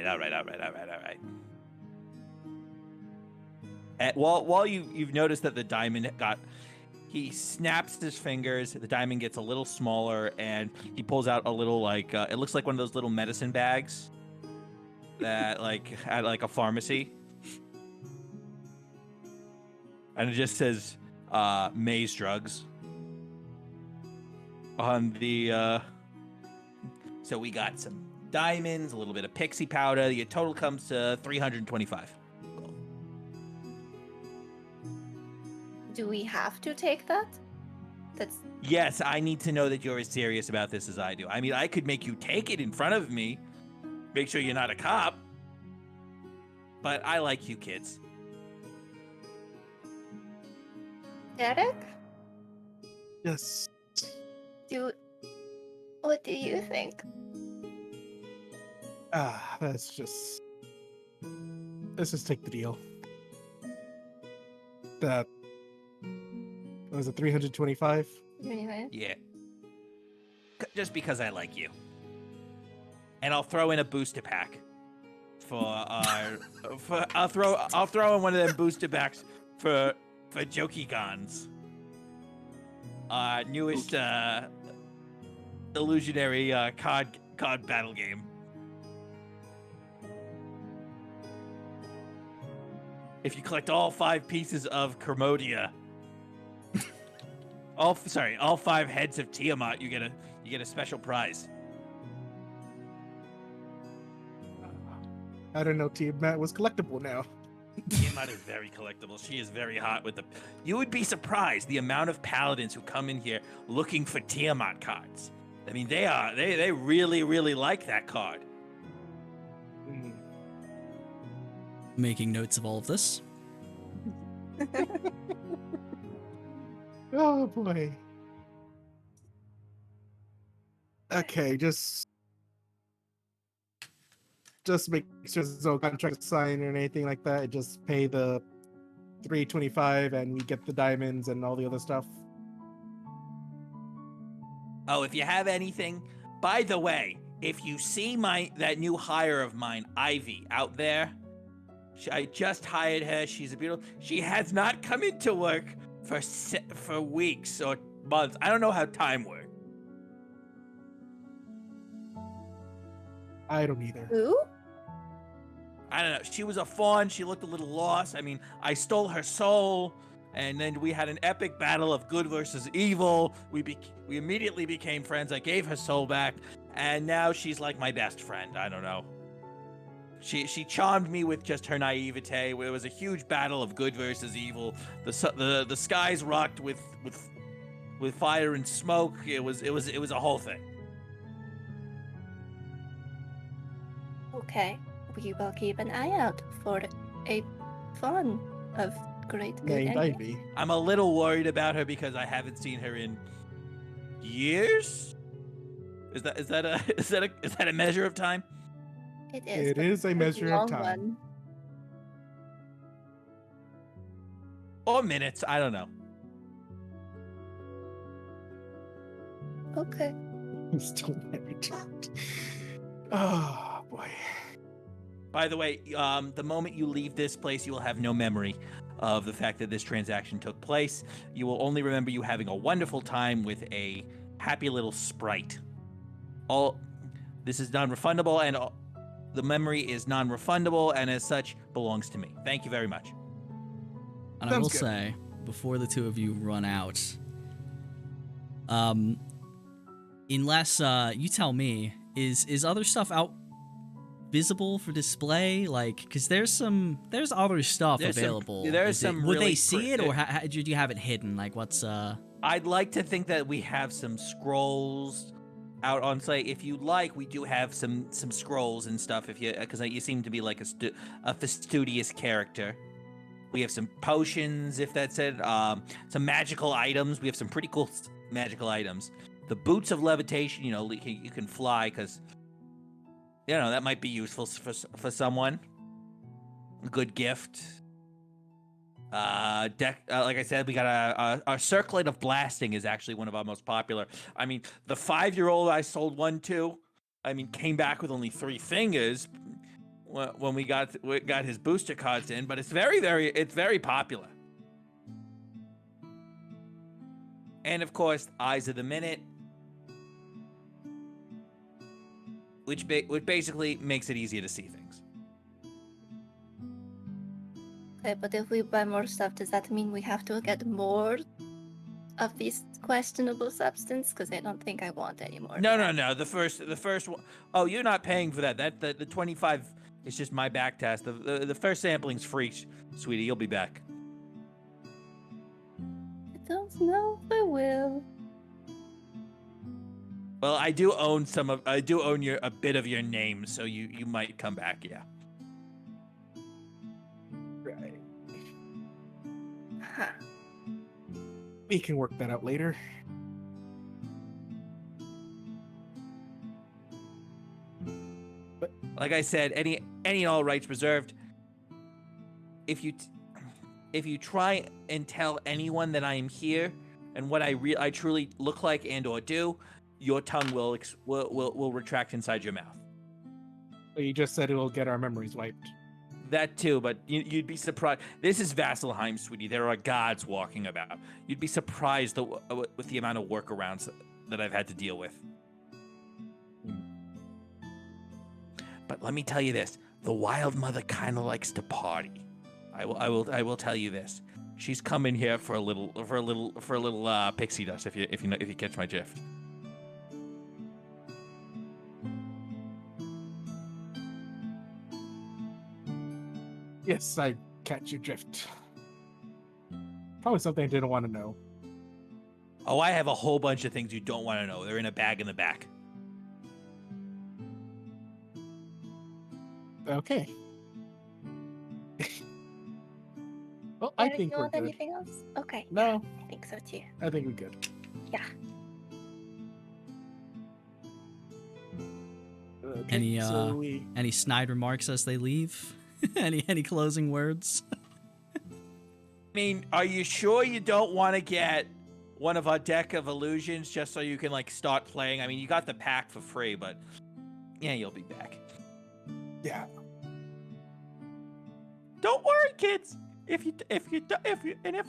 While you've noticed that the diamond he snaps his fingers, the diamond gets a little smaller, and he pulls out a little it looks like one of those little medicine bags that at a pharmacy, and it just says Maze Drugs on the. So we got some diamonds, a little bit of pixie powder. Your total comes to 325. Do we have to take that? That's Yes, I need to know that you're as serious about this as I do. I mean, I could make you take it in front of me, make sure you're not a cop, but I like you kids. Derek. Yes. What do you think? Let's just take the deal. That was it, 325. Anyway. Yeah. Just because I like you. And I'll throw in a booster pack for our. I'll throw in one of them booster packs for Jokigons. Our newest illusionary card battle game. If you collect all 5 pieces of Kermodia, all 5 heads of Tiamat, you get a special prize. I don't know. Tiamat was collectible now. Tiamat is very collectible. She is very hot with the. You would be surprised the amount of paladins who come in here looking for Tiamat cards. I mean, they really really like that card. Making notes of all of this. Oh boy. Okay, just make sure there's no contract signed or anything like that. Just pay the 325 and we get the diamonds and all the other stuff. Oh, if you have anything, by the way, if you see that new hire of mine, Ivy, out there, I just hired her. She's a beautiful. She has not come into work for weeks or months. I don't know how time works. I don't either. Who? I don't know. She was a fawn. She looked a little lost. I mean, I stole her soul, and then we had an epic battle of good versus evil. We immediately became friends. I gave her soul back, and now she's like my best friend. I don't know. She charmed me with just her naivete. It was a huge battle of good versus evil. The skies rocked with fire and smoke. It was a whole thing. Okay, we will keep an eye out for a fawn of great good. Named and- Ivy. I'm a little worried about her because I haven't seen her in years. Is that a measure of time? It is. It but is a it's measure of long time. one. Or minutes? I don't know. Okay. I'm still married. Oh boy. By the way, the moment you leave this place, you will have no memory of the fact that this transaction took place. You will only remember you having a wonderful time with a happy little sprite. This is non-refundable, and the memory is non-refundable, and as such, belongs to me. Thank you very much. And I Sounds will good. say, before the two of you run out, unless you tell me, is other stuff out visible for display? Like, because there's other stuff There's some- available. there's some Would they really see it, or did you have it hidden? Like, what's I'd like to think that we have some scrolls out on site. If you like, we do have some scrolls and stuff. Because you seem to be like a fastidious character. We have some potions, if that's it. Some magical items. We have some pretty cool magical items. The boots of levitation. You can fly because that might be useful for someone. A good gift. Like I said, we got our circlet of blasting is actually one of our most popular. I mean, the 5-year-old I sold one to, came back with only 3 fingers when we got his booster cards in, but it's very popular. And of course, Eyes of the Minute, which basically makes it easier to see things. Okay, but if we buy more stuff, does that mean we have to get more of these questionable substance? Because I don't think I want any more. No. The first one. Oh, you're not paying for that. The 25 is just my back test. The first sampling's free, sweetie. You'll be back. I don't know if I will. Well, I do own a bit of your name, so you might come back. Yeah. Right. Huh. We can work that out later. Like I said, any and all rights reserved. If you try and tell anyone that I am here and what I truly look like and or do, your tongue will retract inside your mouth. Well, you just said it will get our memories wiped. That too, but you'd be surprised. This is Vasselheim, sweetie. There are gods walking about. You'd be surprised with the amount of workarounds that I've had to deal with. But let me tell you this: the Wild Mother kind of likes to party. I will tell you this: she's coming here for a little pixie dust. If you catch my drift. Yes, I catch your drift. Probably something I didn't want to know. Oh, I have a whole bunch of things you don't want to know. They're in a bag in the back. Okay. Well, I think we're good. Anything else? Okay. No, I think so too. I think we're good. Yeah. Okay, Any snide remarks as they leave? any closing words? I mean, are you sure you don't want to get one of our deck of illusions just so you can like start playing? I mean, you got the pack for free, but yeah, you'll be back. Yeah. Don't worry, kids. If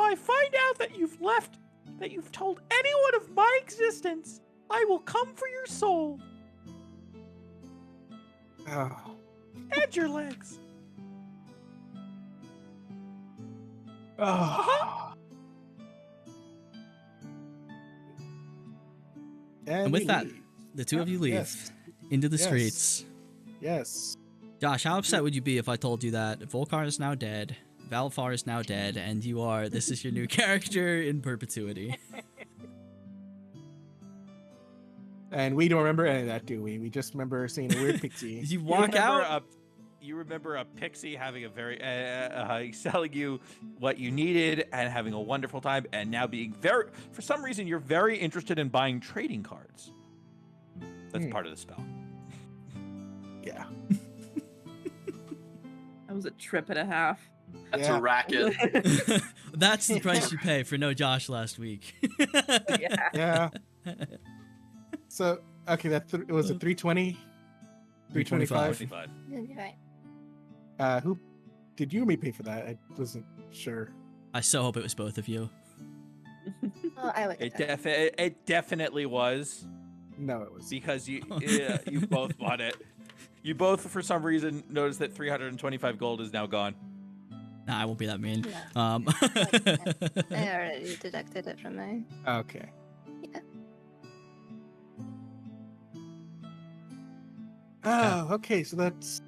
I find out that you've told anyone of my existence, I will come for your soul Oh. and your legs. Oh. And with we that, leave. the two of you leave Yes. into the Yes. streets. Yes. Josh, how upset would you be if I told you that Volkar is now dead, Valfar is now dead, and this is your new character in perpetuity? And we don't remember any of that, do we? We just remember seeing a weird pixie. You walk out. You remember a pixie having a very selling you what you needed and having a wonderful time, and now being for some reason you're very interested in buying trading cards. That's part of the spell. Yeah. That was a trip and a half. That's Yeah. a racket. That's the price you pay for no Josh last week. Yeah. Yeah. So, okay, it was a 320? 325? 25. You'll be right. Who did you or me pay for that? I wasn't sure. I so hope it was both of you. Oh, I would. It definitely was No, it was. because you both bought it. You both, for some reason, noticed that 325 gold is now gone. Nah, I won't be that mean. Yeah. I already deducted it from my. Okay. Yeah. Oh, okay, so that's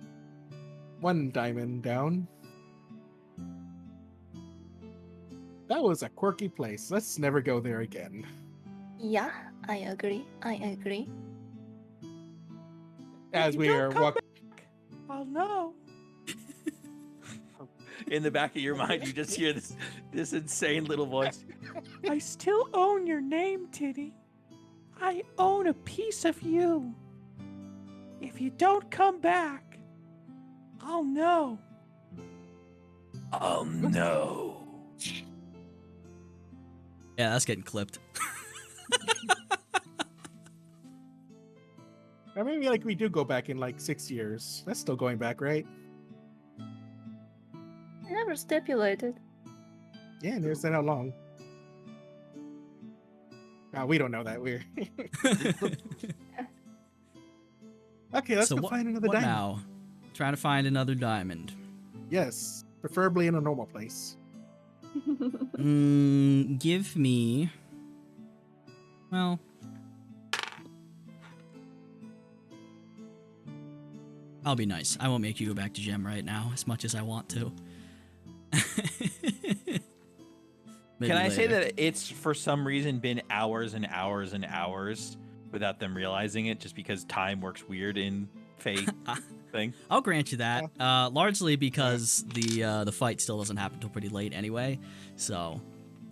one diamond down. That was a quirky place. Let's never go there again. Yeah, I agree. I agree. As we are walking. Oh no. In the back of your mind, you just hear this insane little voice. I still own your name, Tinny. I own a piece of you. If you don't come back, I'll know. I'll know. Yeah, that's getting clipped. Or maybe we do go back in 6 years. That's still going back, right? I never stipulated. Yeah, never said how long. We don't know that. We're okay. Let's So go find another what diamond. now? Trying to find another diamond. Yes, preferably in a normal place. Give me. Well. I'll be nice. I won't make you go back to Gem right now, as much as I want to. Maybe Can I say later. that it's for some reason been hours and hours and hours without them realizing it, just because time works weird in Fate thing? I'll grant you that. Largely because the fight still doesn't happen until pretty late anyway. So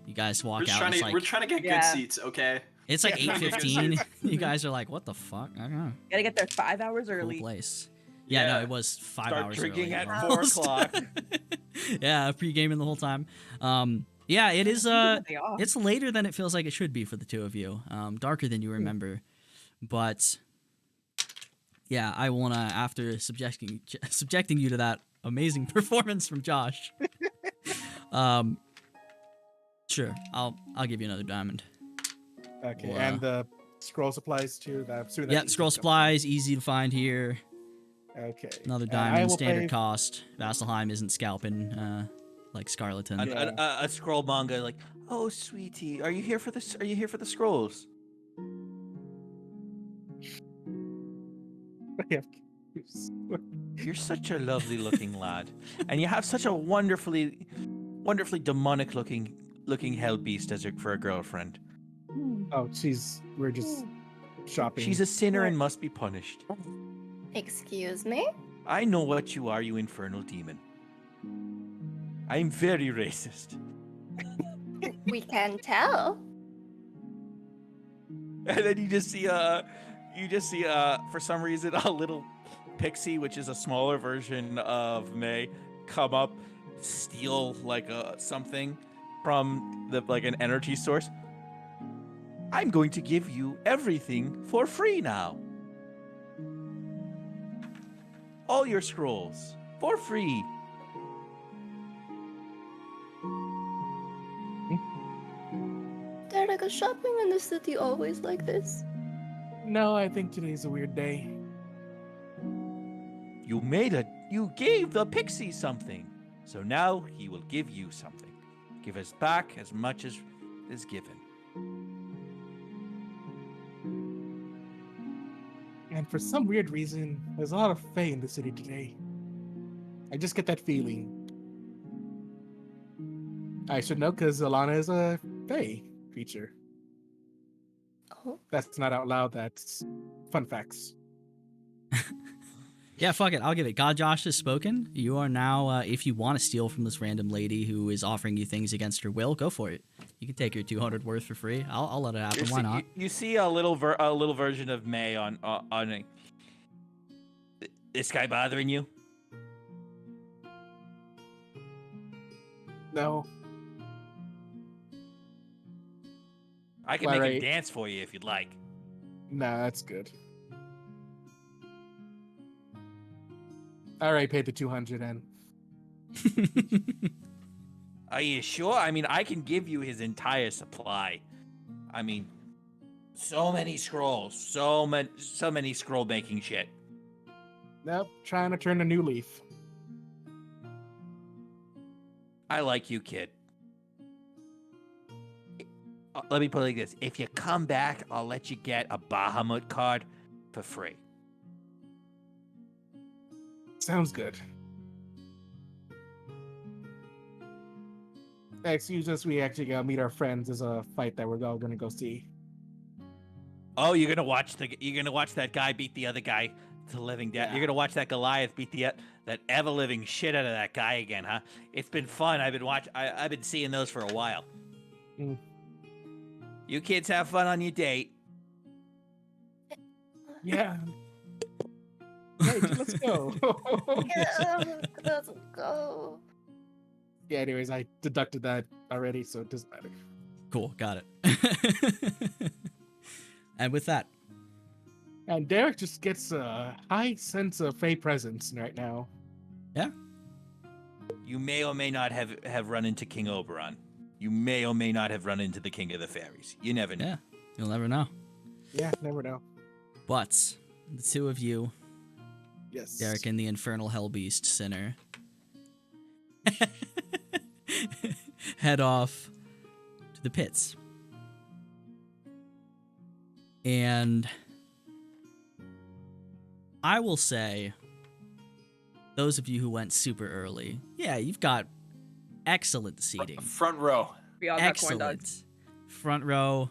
you guys walk We're just out. trying to get good Yeah. seats, okay? It's like Yeah. 8:15. You guys are like, what the fuck? I don't know. Gotta get there 5 hours Cool early. place. Yeah, no, Yeah. it was 5 Start hours drinking early, at almost. 4 o'clock. Yeah, pre-gaming the whole time. Yeah, it is. It's later than it feels like it should be for the two of you. Darker than you remember, but yeah, I wanna after subjecting you to that amazing performance from Josh. Sure, I'll give you another diamond. Okay, Well, and the scroll supplies too. I'm assuming Yeah, that's easy scroll to come supplies easy to find here. by. Okay. Another and I diamond, will standard pay- cost. Vasselheim isn't scalping like Scarleton. A scroll manga like, oh sweetie, are you here for this? Are you here for the scrolls? You're such a lovely looking lad, and you have such a wonderfully demonic looking hell beast for a girlfriend. Oh, we're just shopping. She's a sinner and must be punished. Excuse me? I know what you are, you infernal demon. I'm very racist. We can tell. And then you just see for some reason a little pixie, which is a smaller version of May, come up, steal like something from an energy source. I'm going to give you everything for free now. All your scrolls for free. Derek, is shopping in the city always like this? No, I think today's a weird day. You gave the pixie something, so now he will give you something. Give us back as much as is given. And for some weird reason, there's a lot of Fae in the city today. I just get that feeling. I should know because Alana is a Fae creature. Oh. That's not out loud, that's fun facts. Yeah, fuck it. I'll give it. God Josh has spoken. You are now, if you want to steal from this random lady who is offering you things against her will, go for it. You can take your 200 worth for free. I'll let it happen. Why not? You see a little version of May on this guy bothering you? No. I can All make right. him dance for you if you'd like. Nah, that's good. Alright, pay the 200 and Are you sure? I mean, I can give you his entire supply. I mean, so many scrolls, so many scroll making shit. nope, trying to turn a new leaf. I like you, kid. Let me put it like this. If you come back, I'll let you get a Bahamut card for free. Sounds good. Excuse us, we actually gotta meet our friends. There's a fight that we're all gonna go see. Oh, you're gonna watch that guy beat the other guy to living death. Yeah. You're gonna watch that Goliath beat that ever living shit out of that guy again, huh? It's been fun. I've been seeing those for a while. Mm. You kids have fun on your date. Yeah. Hey, let's go. Yeah, let's go. Yeah, anyways, I deducted that already, so it doesn't matter. Cool, got it. And with that, And Derek just gets a high sense of Fae presence right now. yeah, You may or may not have run into King Oberon. You may or may not have run into the King of the Fairies. You never know. yeah, you'll never know. Yeah, never know. But the two of you, Yes. Derek and the infernal hellbeast sinner, head off to the pits. And I will say, those of you who went super early, yeah, you've got excellent seating. Front row. We all got corn dogs. Excellent. Front row,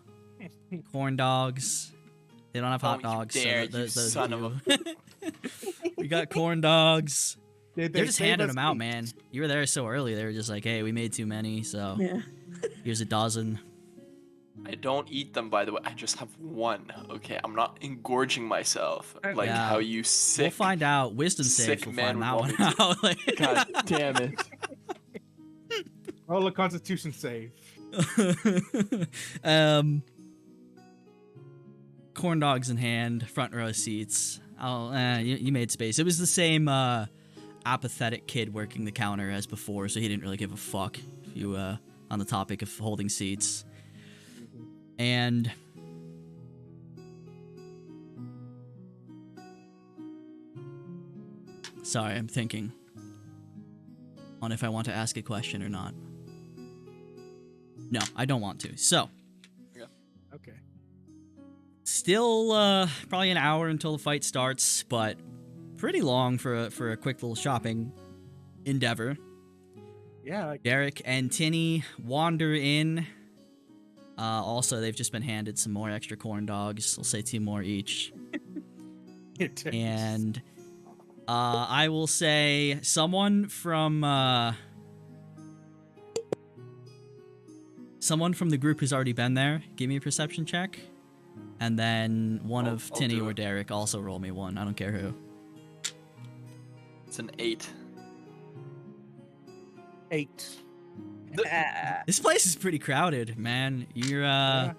corn dogs. They don't have hot Don't you dogs. dare, so you son of We got corn dogs. They They're just save handing us them out, meat. man. You were there so early. They were just like, hey, we made too many, so Yeah. here's a dozen. I don't eat them, by the way. I just have one. Okay, I'm not engorging myself like Yeah. how you sick. We'll find out. Wisdom save. sick We'll man find would that want one me to. out. Like- God damn it. Roll a Constitution save. Corn dogs in hand, front row seats. Oh, you made space. It was the same apathetic kid working the counter as before, so he didn't really give a fuck. If you on the topic of holding seats, and sorry, I'm thinking on if I want to ask a question or not. No, I don't want to. So. Okay. Still, probably an hour until the fight starts, but pretty long for a quick little shopping endeavor. Yeah. Like, Derek and Tinny wander in. Also, they've just been handed some more extra corn dogs. I'll say 2 more each. And I will say someone from the group who's already been there, give me a perception check. And then one of I'll Tinny do or it. Derek also roll me one. I don't care who. It's an 8. 8. This place is pretty crowded, man. You're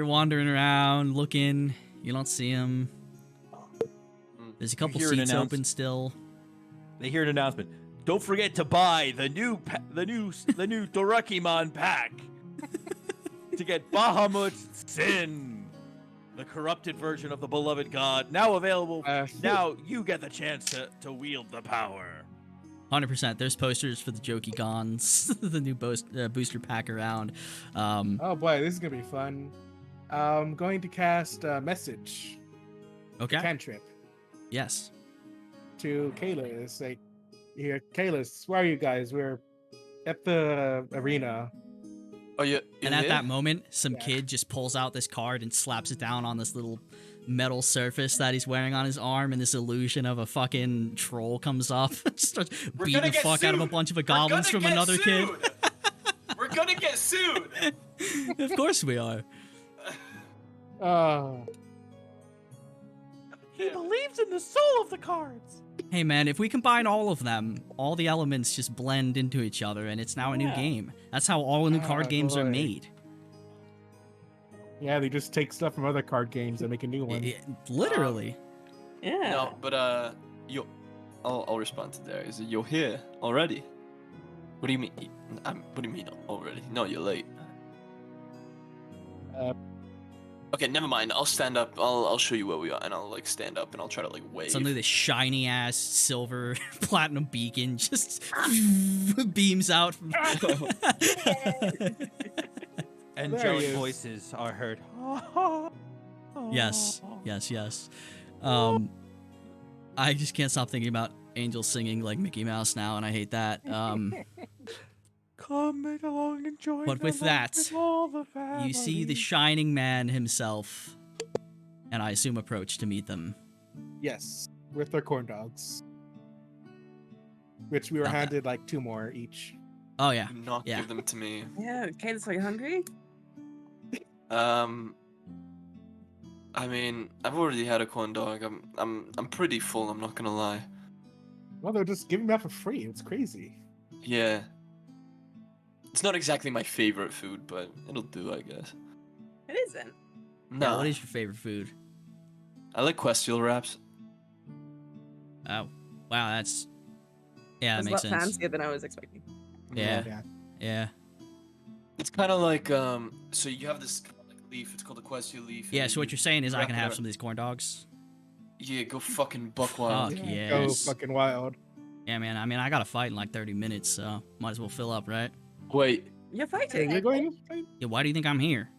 wandering around, looking. You don't see him. There's a couple hear an seats announce- open still. They hear an announcement. Don't forget to buy the new Dorakimon pack to get Bahamut's Sin, the corrupted version of the beloved god, now available. Now you get the chance to wield the power. 100%. There's posters for the Jokey Gons, the new booster pack around. Oh boy, this is gonna be fun. I'm going to cast a message. Okay. Cantrip Yes. to Kalis. Like, here, Kalis, where are you guys? We're at the arena. Oh, yeah. And at that moment, some kid just pulls out this card and slaps it down on this little metal surface that he's wearing on his arm, and this illusion of a fucking troll comes up. Starts beating the fuck out of a bunch of goblins from another kid. We're gonna get sued. Of course we are. He believes in the soul of the cards. Hey man, if we combine all of them, all the elements just blend into each other, and it's now a new game. That's how all new card games are boy. made. Yeah, they just take stuff from other card games and make a new one. Literally. Yeah. No, but I'll respond to there. Is that you're here already? What do you mean? What do you mean already? No, you're late. Okay, never mind. I'll stand up. I'll show you where we are, and I'll like stand up and I'll try to like wave. Suddenly, this shiny ass silver platinum beacon just beams out. Angelic voices are heard. Yes. I just can't stop thinking about angels singing like Mickey Mouse now, and I hate that. Come along and join. But with that, you see the Shining Man himself, and I assume approach to meet them. Yes, with their corn dogs, which we were Not bad. handed like 2 more each. Oh yeah, Do not yeah. give them to me. Yeah, Kayla's like hungry. I mean, I've already had a corn dog. I'm pretty full. I'm not gonna lie. Well, they're just giving them out for free. It's crazy. Yeah. It's not exactly my favorite food, but it'll do, I guess. It isn't. Yeah, No, what is your favorite food? I like Questial wraps. Oh, wow, that's that That's makes a lot sense. fancier than I was expecting. Yeah. It's kind of like so you have this kind of like leaf. It's called a Questial leaf. Yeah, and so what you you're saying is I wrap can it have around- some of these corn dogs? Yeah, go fucking buck wild. Fuck Go yes. fucking wild. Yeah, man, I mean, I got to fight in like 30 minutes, so might as well fill up, right? Wait, You're Hey, fighting. you're going to fight? Yeah, why do you think I'm here?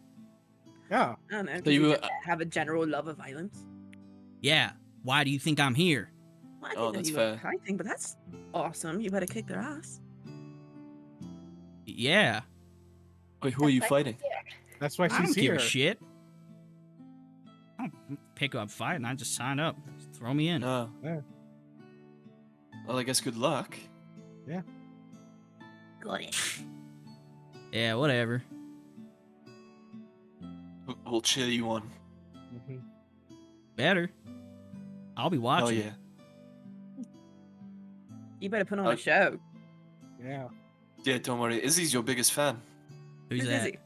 Yeah. I don't know. 'cause So you, you just have a general love of violence. Yeah, why do you think I'm here? Well, I Oh, didn't know that's you were fair. fighting, but that's awesome. You better kick their ass. Yeah, wait, who are you fighting? That's why I don't she's give here. a shit. I don't pick up fighting, I just sign up. Just throw me in. No. Yeah. Well, I guess good luck. Got it. Yeah, whatever. we'll cheer you on. Mhm. Better. I'll be Oh watching. yeah. You better put on Uh, a show. Yeah. Yeah, don't worry. Izzy's your biggest fan. Who's Who's that? Izzy?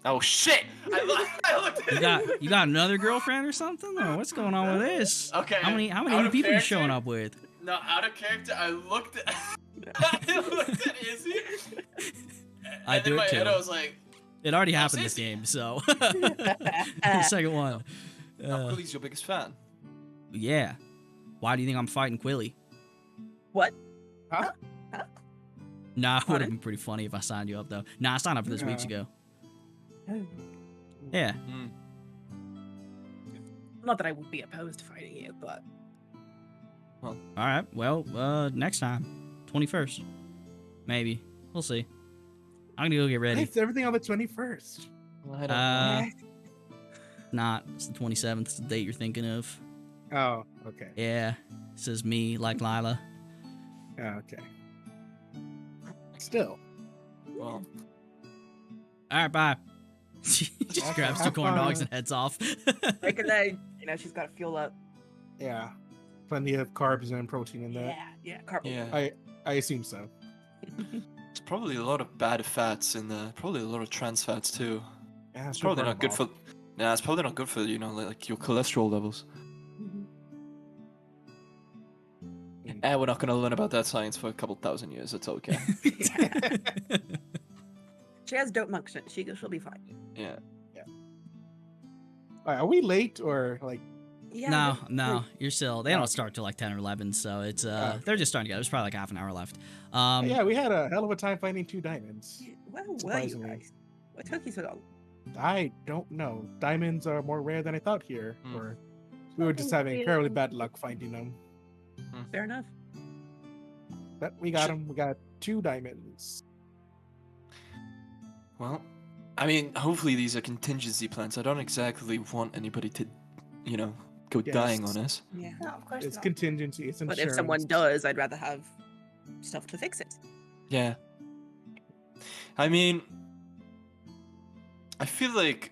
Oh shit! I looked at You got another girlfriend or something? Or what's going on with this? Okay. How many out new of people you character- showing up with? No, out of character, I looked at I looked at Izzy. I And do in it my too. head I was like, It already Oh, happened this Izzy. game, so the second one. no, Quilly's your biggest fan. Yeah. Why do you think I'm fighting Quilly? What? Huh? Nah, it would have Pardon? been pretty funny if I signed you up though. Nah, I signed up for this weeks Yeah. ago. Yeah. Hmm. Not that I would be opposed to fighting you, but All right. Well, next time, 21st, maybe. We'll see. I'm gonna go get ready. It's everything on the 21st. I don't know. Not. It's the 27th. It's the date you're thinking of. Oh, okay. Yeah. It says me like Lila. Oh, okay. Still. Well, All right. Bye. She just Okay, grabs 2 have corn dogs fun. and heads off. break a leg. You know, she's got to fuel up. Yeah. Plenty of carbs and protein in that. Yeah, carb. yeah. I assume so. There's probably a lot of bad fats in there. Probably a lot of trans fats too. Yeah, It's probably burn not good them for. Nah, it's probably not good for like your cholesterol levels. And we're not gonna learn about that science for a couple thousand years. It's okay. She has dope function. She'll be fine. Yeah. All right, are we late or like? Yeah. No, you're still. They Oh. don't start till like 10 or 11, so it's Oh. they're just starting to go. There's probably like half an hour left. Yeah, we had a hell of a time finding 2 diamonds. Where were you Surprisingly. guys? What took you so long? I don't know. Diamonds are more rare than I thought here. Hmm. Or we were just having incredibly bad luck finding them. Fair enough. But we got them. We got 2 diamonds. Well, I mean, hopefully these are contingency plans. I don't exactly want anybody to, go Yes. dying on us. Yeah. No, of course It's not. contingency. It's But insurance. if someone does, I'd rather have stuff to fix it. Yeah. I mean, I feel like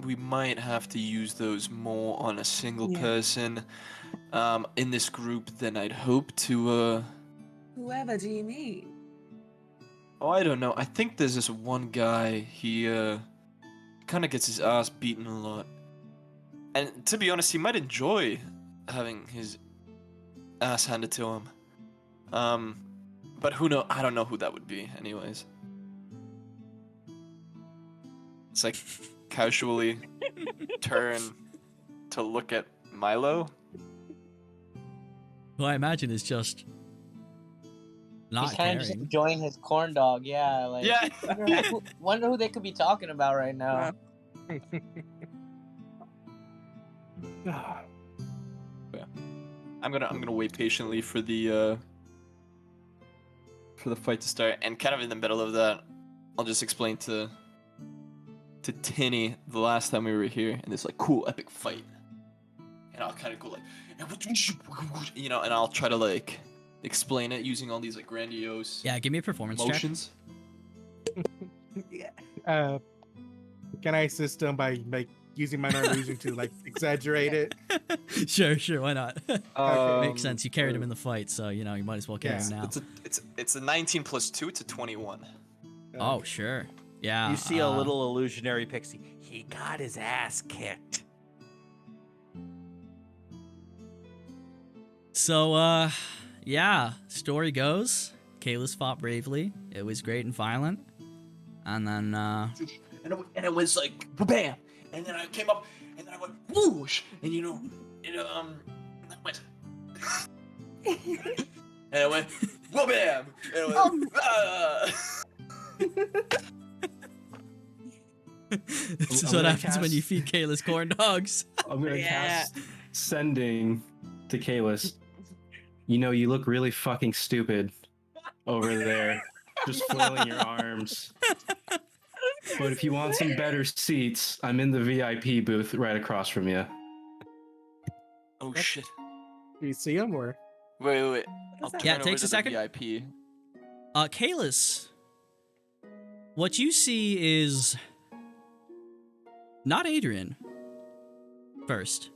we might have to use those more on a single Yeah. person in this group than I'd hope to. Whoever do you mean? Oh, I don't know. I think there's this one guy. He kind of gets his ass beaten a lot. And to be honest, he might enjoy having his ass handed to him. But who know? I don't know who that would be. Anyways, it's like casually turn to look at Milo. Who I imagine is just not He's kind of just caring. enjoying his corn dog. Yeah, like Yeah. wonder who they could be talking about right now. Ah, I'm gonna wait patiently for the fight to start, and kind of in the middle of that, I'll just explain to Tinny the last time we were here in this like cool epic fight, and I'll kind of go like, and I'll try to like explain it using all these like grandiose Yeah, give me a performance check. motions. uh, can I assist them by like using minor illusion to like exaggerate it? Sure, why not? Makes sense. You carried him in the fight, so you might as well carry him now. It's a 19 plus 2. It's a 21. Oh, sure. Yeah. You see a little illusionary pixie. He got his ass kicked. So, yeah, story goes, Kalis fought bravely. It was great and violent. And then, And it was like bam, and then I came up, and then I went whoosh, and I went, and I went whoa bam, and it went, this is I'm what gonna happens when you feed Kalis corn dogs. I'm gonna Yeah. cast sending to Kalis. You look really fucking stupid over there, just flailing your arms. But if you want some better seats, I'm in the VIP booth right across from you. oh shit, Do you see them or? wait, I'll that? turn Yeah, it over takes to a second. the VIP. Kalis, what you see is not Adrian first,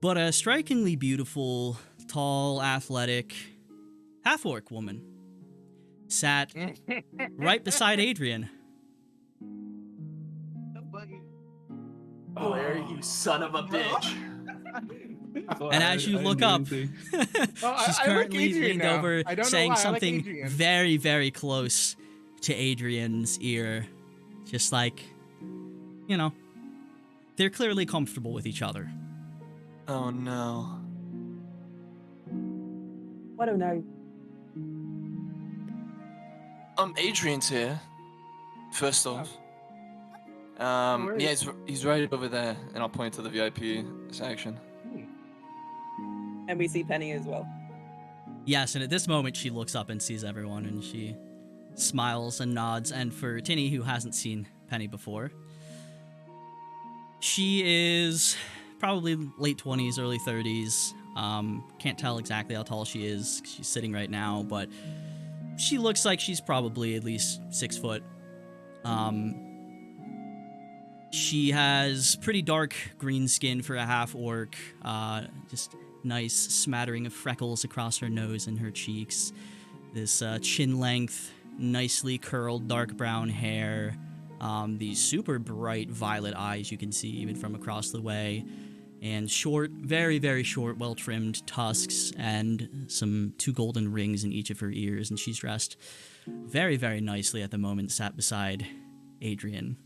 but a strikingly beautiful, tall, athletic, half-orc woman sat right beside Adrian. Blair, you son of a bitch. And as you look up, she's I like currently Adrian leaned now. over, I don't know saying why, I like something Adrian. very, very close to Adrian's ear. Just like, you know, they're clearly comfortable with each other. Oh no. What a no. Adrian's here. First off. where Yeah, is he's right over there, and I'll point to the VIP section. And we see Penny as well. Yes, and at this moment she looks up and sees everyone, and she smiles and nods. And for Tinny, who hasn't seen Penny before, she is probably late 20s, early 30s. Can't tell exactly how tall she is. She's sitting right now, but she looks like she's probably at least 6 foot. She has pretty dark green skin for a half-orc, just nice smattering of freckles across her nose and her cheeks, this chin-length, nicely curled dark brown hair, these super bright violet eyes you can see even from across the way, and short, very, very short, well-trimmed tusks, and 2 golden rings in each of her ears, and she's dressed very, very nicely at the moment, sat beside Adrian.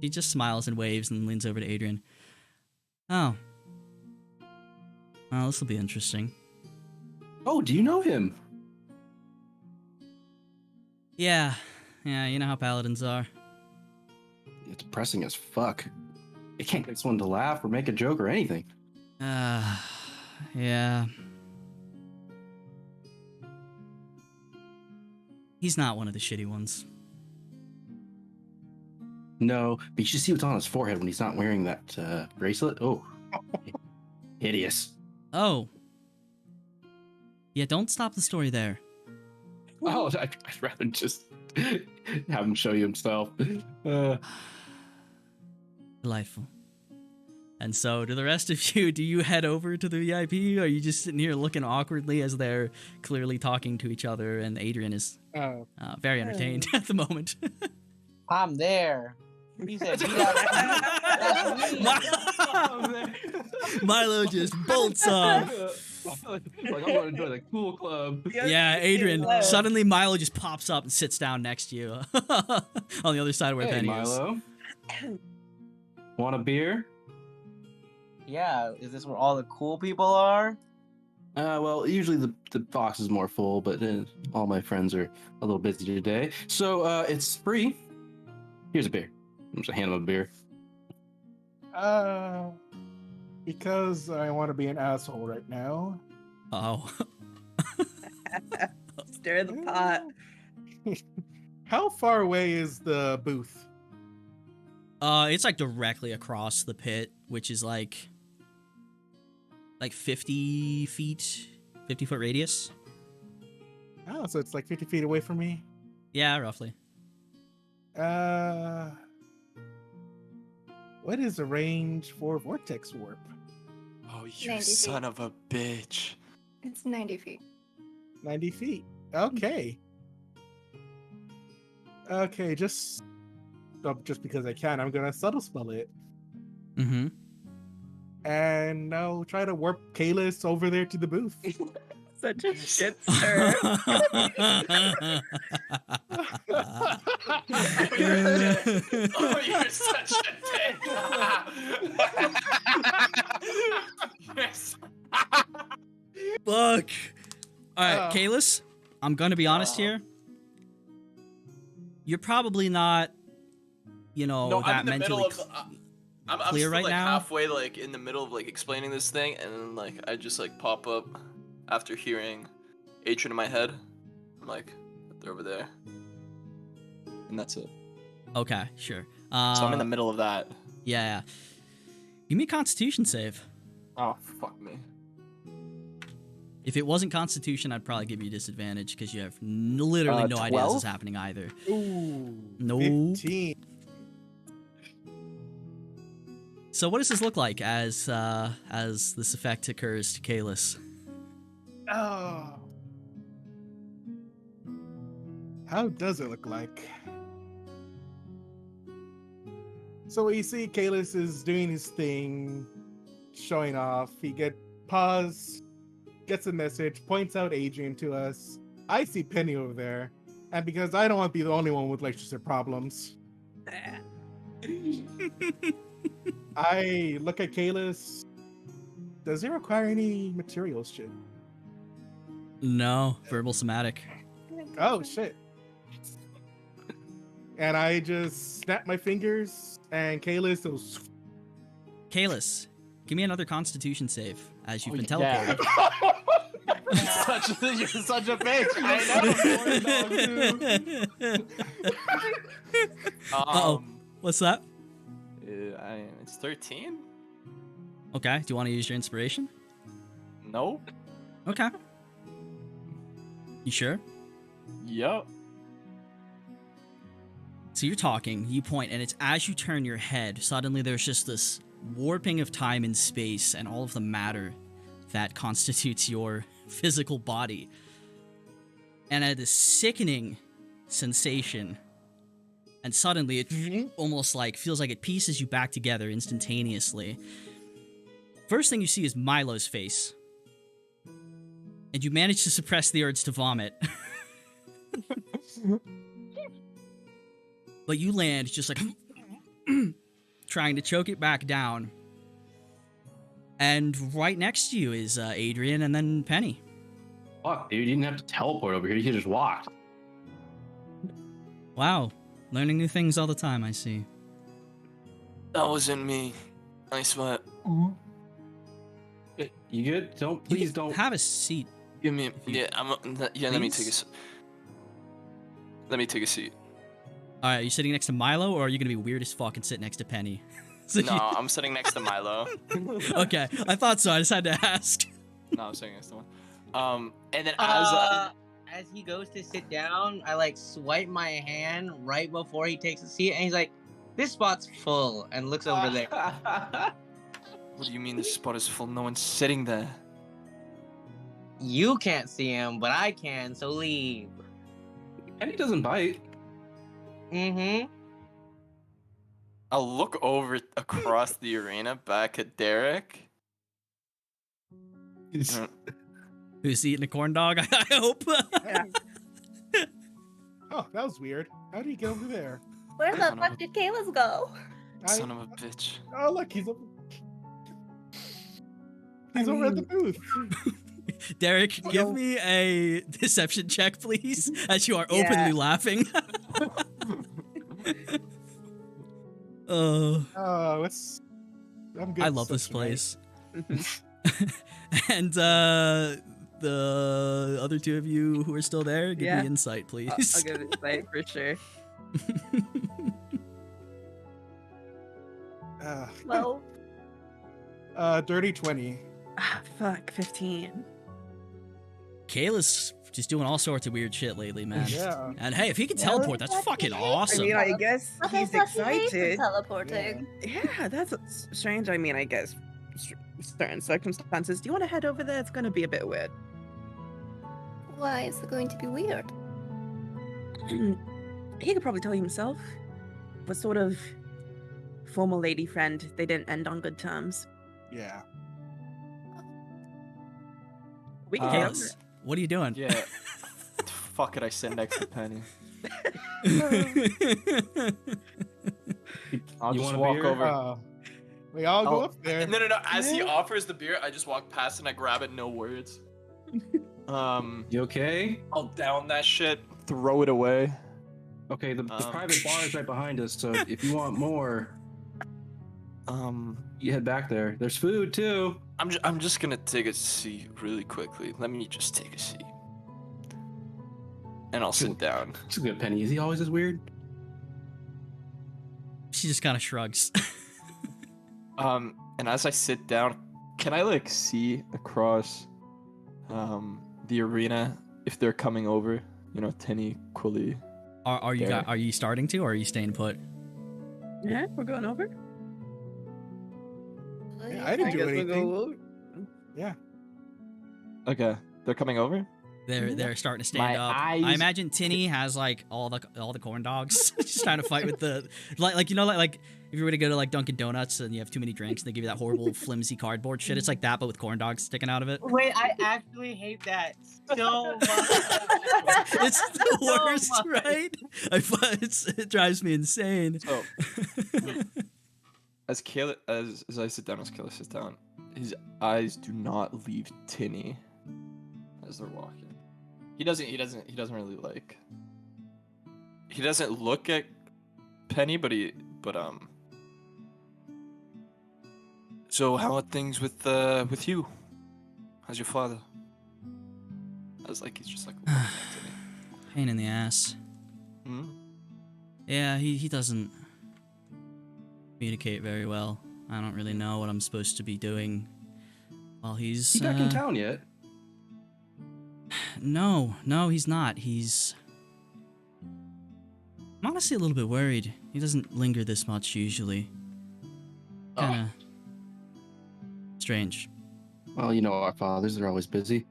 She just smiles and waves and leans over to Adrian. Oh. Well, this will be interesting. Oh, do you know him? Yeah, you know how paladins are. It's depressing as fuck. It can't get someone to laugh or make a joke or anything. Yeah. He's not one of the shitty ones. No, but you should see what's on his forehead when he's not wearing that bracelet. Oh, hideous. Oh. Yeah, don't stop the story there. Oh, I'd rather just have him show you himself. Delightful. And so, to the rest of you, do you head over to the VIP? Or are you just sitting here looking awkwardly as they're clearly talking to each other, and Adrian is very entertained at the moment? I'm there. He said, "Beat out." That's me. Milo just bolts off. Like, I'm going to join the cool club. Yeah, Adrian. Suddenly, Milo just pops up and sits down next to you on the other side where Hey, Penny Milo. Want a beer? Yeah, is this where all the cool people are? Well, usually the box is more full, but all my friends are a little busy today. So, it's free. Here's a beer. I'm just hand him a beer. Because I want to be an asshole right now. Oh. Stir the pot. How far away is the booth? It's like directly across the pit, which is like 50 feet, 50-foot radius. Oh, so it's like 50 feet away from me? Yeah, roughly. What is the range for Vortex Warp? Oh, you 90 feet. son of a bitch. It's 90 feet. 90 feet. Okay. Okay, just because I can, I'm gonna subtle spell it. Mm-hmm. And I'll try to warp Kalis over there to the booth. Such a shit stir. Oh, you're such a dick. Yes. Fuck. Alright, Kalis, I'm gonna be honest here. You're probably not, No, that I'm in the mentally middle of. I'm clear still right like now. halfway, like in the middle of like explaining this thing, and then like I just like pop up after hearing Adrian in my head. I'm like, they're over there, and that's it. Okay, sure. So I'm in the middle of that. Yeah. Give me a Constitution save. Oh fuck me. If it wasn't Constitution, I'd probably give you disadvantage because you have literally no idea this is 12? happening either. Ooh. No. 15. So what does this look like as this effect occurs to Kalis? Oh. How does it look like? So you see Kalis is doing his thing, showing off. He pause, gets a message, points out Adrian to us. I see Penny over there. And because I don't want to be the only one with relationship problems, I look at Kalis. Does he require any materials, shit? No, verbal somatic. Oh, shit. And I just snap my fingers, and Kalis goes. Kalis, give me another Constitution save as you've been Yeah. teleported. You're such a bitch. I know. Uh-oh. What's that? It's 13? Okay, do you want to use your inspiration? No? Okay. You sure? Yup. So you're talking, you point, and it's as you turn your head, suddenly there's just this warping of time and space and all of the matter that constitutes your physical body. And at this sickening sensation, and suddenly it almost like feels like it pieces you back together instantaneously. First thing you see is Milo's face. And you manage to suppress the urge to vomit. But you land just like trying to choke it back down. And right next to you is Adrian and then Penny. Fuck, dude, you didn't have to teleport over here. You could just walk. Wow, learning new things all the time, I see. That wasn't me. I swear. You good? Please don't. Have a seat. Give me. Yeah, let me take Please? Let me take a seat. All right, are you sitting next to Milo, or are you gonna be weird as fuck and sit next to Penny? So No, I'm sitting next to Milo. Okay, I thought so. I just had to ask. No, I'm sitting next to one. And then As he goes to sit down, I like swipe my hand right before he takes a seat, and he's like, "This spot's full," and looks over there. What do you mean the spot is full? No one's sitting there. You can't see him, but I can, so leave. And he doesn't bite. Mm-hmm. I'll look over across the arena back at Derek. Who's eating a corn dog? I hope. Oh, that was weird. How did he get over there? Where the fuck did Kalis go? Son of a bitch. Oh, look, he's over. He's over at the booth. Derek, give me a deception check, please, as you are openly laughing. I'm good. I love this place. And the other two of you who are still there, give me insight, please. I'll give insight for sure. Well, Dirty 20. Ah, fuck, 15. Kayla's just doing all sorts of weird shit lately, man. Yeah. And hey, if he can teleport, that's fucking awesome. I mean, I guess I he's thought he hated excited. teleporting. Yeah, that's strange. I mean, I guess certain circumstances. Do you want to head over there? It's going to be a bit weird. Why is it going to be weird? He could probably tell you himself. What sort of former lady friend? They didn't end on good terms. Yeah. We can Kayla, what are you doing? Yeah. Fuck it, I sit next to Penny. I'll You just want a walk beer? over. We all go up there. No. As he offers the beer, I just walk past and I grab it, no words. You okay? I'll down that shit, throw it away. Okay, the private bar is right behind us, so if you want more, you head back there. There's food too. I'm just gonna take a seat really quickly. Let me just take a seat. And I'll sit down. It's a good Penny. Is he always this weird? She just kind of shrugs. And as I sit down, can I like see across the arena if they're coming over. You know, Tinny, Quilly. Are you There. are you starting to, or are you staying put? Yeah, we're going over. Yeah, I didn't do anything. Yeah. Okay, they're coming over. They're starting to stand My up. I eyes- imagine Tinny has like all the corn dogs. She's trying to fight with the like you know like if you were to go to like Dunkin' Donuts and you have too many drinks and they give you that horrible flimsy cardboard shit. It's like that, but with corn dogs sticking out of it. Wait, I actually hate that so much. It's the So worst, much. right? It drives me insane. So, as I sit down, as Kayla sits down, his eyes do not leave Tinny as they're walking. He doesn't really like. He doesn't look at Penny, but So how are things with you? How's your father? I was like, he's just like looking at Tinny. Pain in the ass. Hmm? Yeah, he doesn't communicate very well. I don't really know what I'm supposed to be doing while he's. He back in town yet? No, he's not. He's. I'm honestly a little bit worried. He doesn't linger this much usually. Kinda strange. Well, you know our fathers, they're always busy.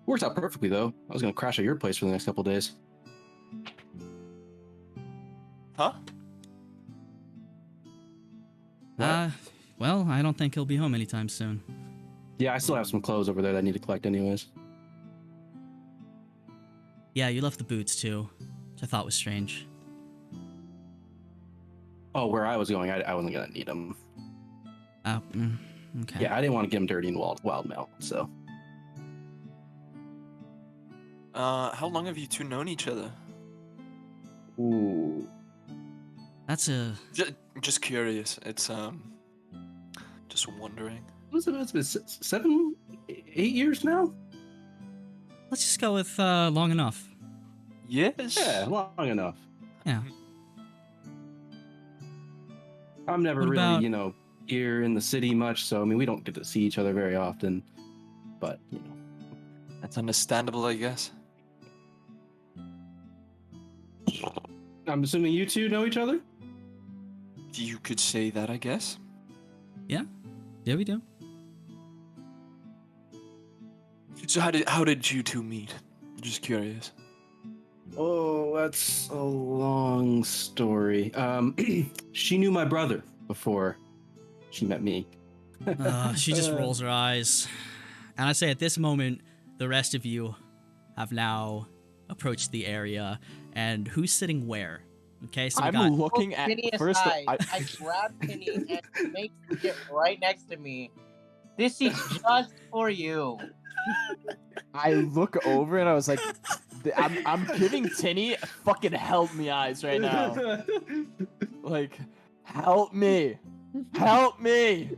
Works out perfectly, though. I was gonna crash at your place for the next couple days. Huh? Well, I don't think he'll be home anytime soon. Yeah, I still have some clothes over there that I need to collect anyways. Yeah, you left the boots too, which I thought was strange. Oh, where I was going, I wasn't gonna need them. Oh, okay. Yeah, I didn't want to get them dirty in wild milk, so. How long have you two known each other? Ooh. That's a. Just curious. It's just wondering. What's it? It's been 7, 8 years now? Let's just go with long enough. Yes. Yeah, long enough. Yeah. I'm never What really, about- here in the city much, so I mean, we don't get to see each other very often. But, That's understandable, I guess. I'm assuming you two know each other? You could say that, I guess. Yeah, we do. So how did you two meet? Just curious. Oh, that's a long story. She knew my brother before she met me. She just rolls her eyes. And I say at this moment, the rest of you have now approached the area. And who's sitting where? Okay, so we I'm got. looking at Tinny first. aside, I grab Tinny and make her sit right next to me. This is just for you. I look over and I was like, I'm giving Tinny fucking help me eyes right now. Like, help me, help me.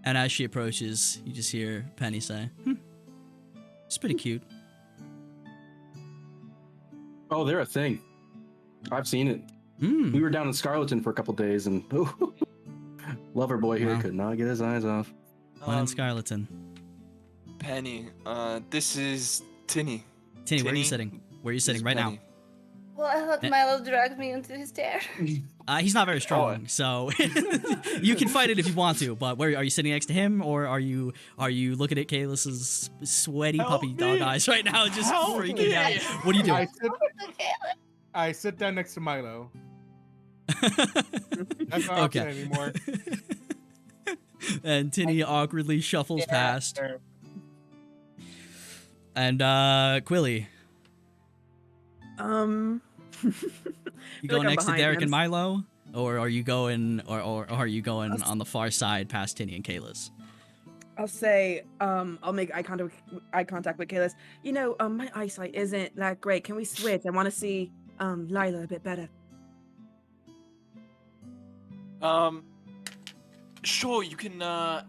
And as she approaches, you just hear Penny say, it's pretty cute. Oh, they're a thing. I've seen it. We were down in Scarleton for a couple days, and lover boy here Wow. could not get his eyes off. One in Scarleton. Penny, this is Tinny. Tinny, where are you Tinny, sitting? Where are you this sitting is right Penny. Well, I thought Eh. Milo dragged me into his chair. He's not very strong, so you can fight it if you want to. But where are you sitting next to him, or are you looking at Kalis's sweaty Help puppy dog me! eyes right now, just Help freaking me! out? What are you doing? I sit down next to Milo. That's not Okay. option anymore. And Tinny awkwardly shuffles Yeah, past. sure. And Quilly, Um, you feel going like I'm next to behind Derek him. and Milo, or are you going, or are you going on the far side past Tinny and Kalis? I'll say, I'll make eye contact with Kalis. My eyesight isn't that great. Can we switch? I want to see Lila a bit better. Sure, you can, yeah,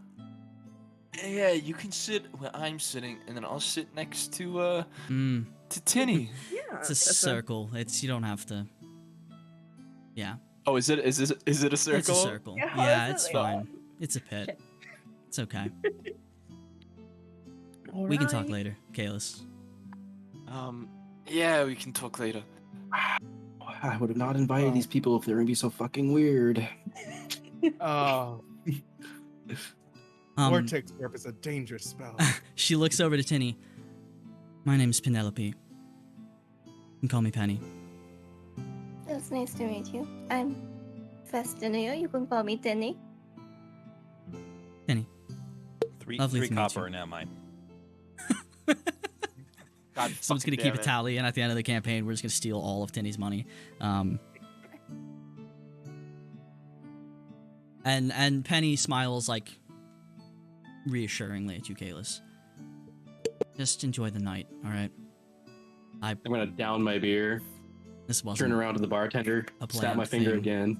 you can sit where I'm sitting, and then I'll sit next to Tinny. Yeah, It's a circle. You don't have to. Yeah, Oh, is it a circle? it's a circle. Yeah, Yeah, how it's is it? fine. It's a pit. Shit. It's okay. We can talk later, Kalis. Yeah, we can talk later. I would have not invited these people if they were gonna be so fucking weird. Oh, Um, Vortex Warp is a dangerous spell. she looks over to Tinny. My name's Penelope. You can call me Penny. It's nice to meet you. I'm Vasselheim. You can call me Tinny. Tinny. Three Lovely to meet copper you. and now mine. God, Someone's gonna keep a tally, and at the end of the campaign, we're just gonna steal all of Tinny's money. And Penny smiles like reassuringly at you, Kalis. Just enjoy the night, all right? I'm gonna down my beer, This wasn't turn around to the bartender, a snap planned my finger thing. again.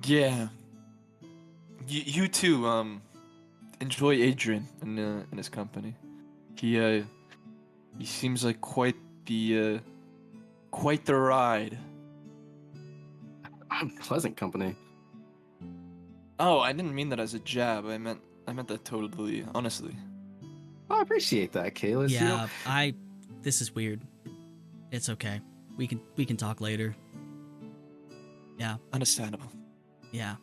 Yeah. You too, enjoy Adrian in his company. He seems like quite the ride. I'm pleasant company. Oh, I didn't mean that as a jab. I meant that totally honestly. Oh, I appreciate that, Kalis. Yeah, this is weird. It's okay. We can talk later. Yeah, Understandable. yeah.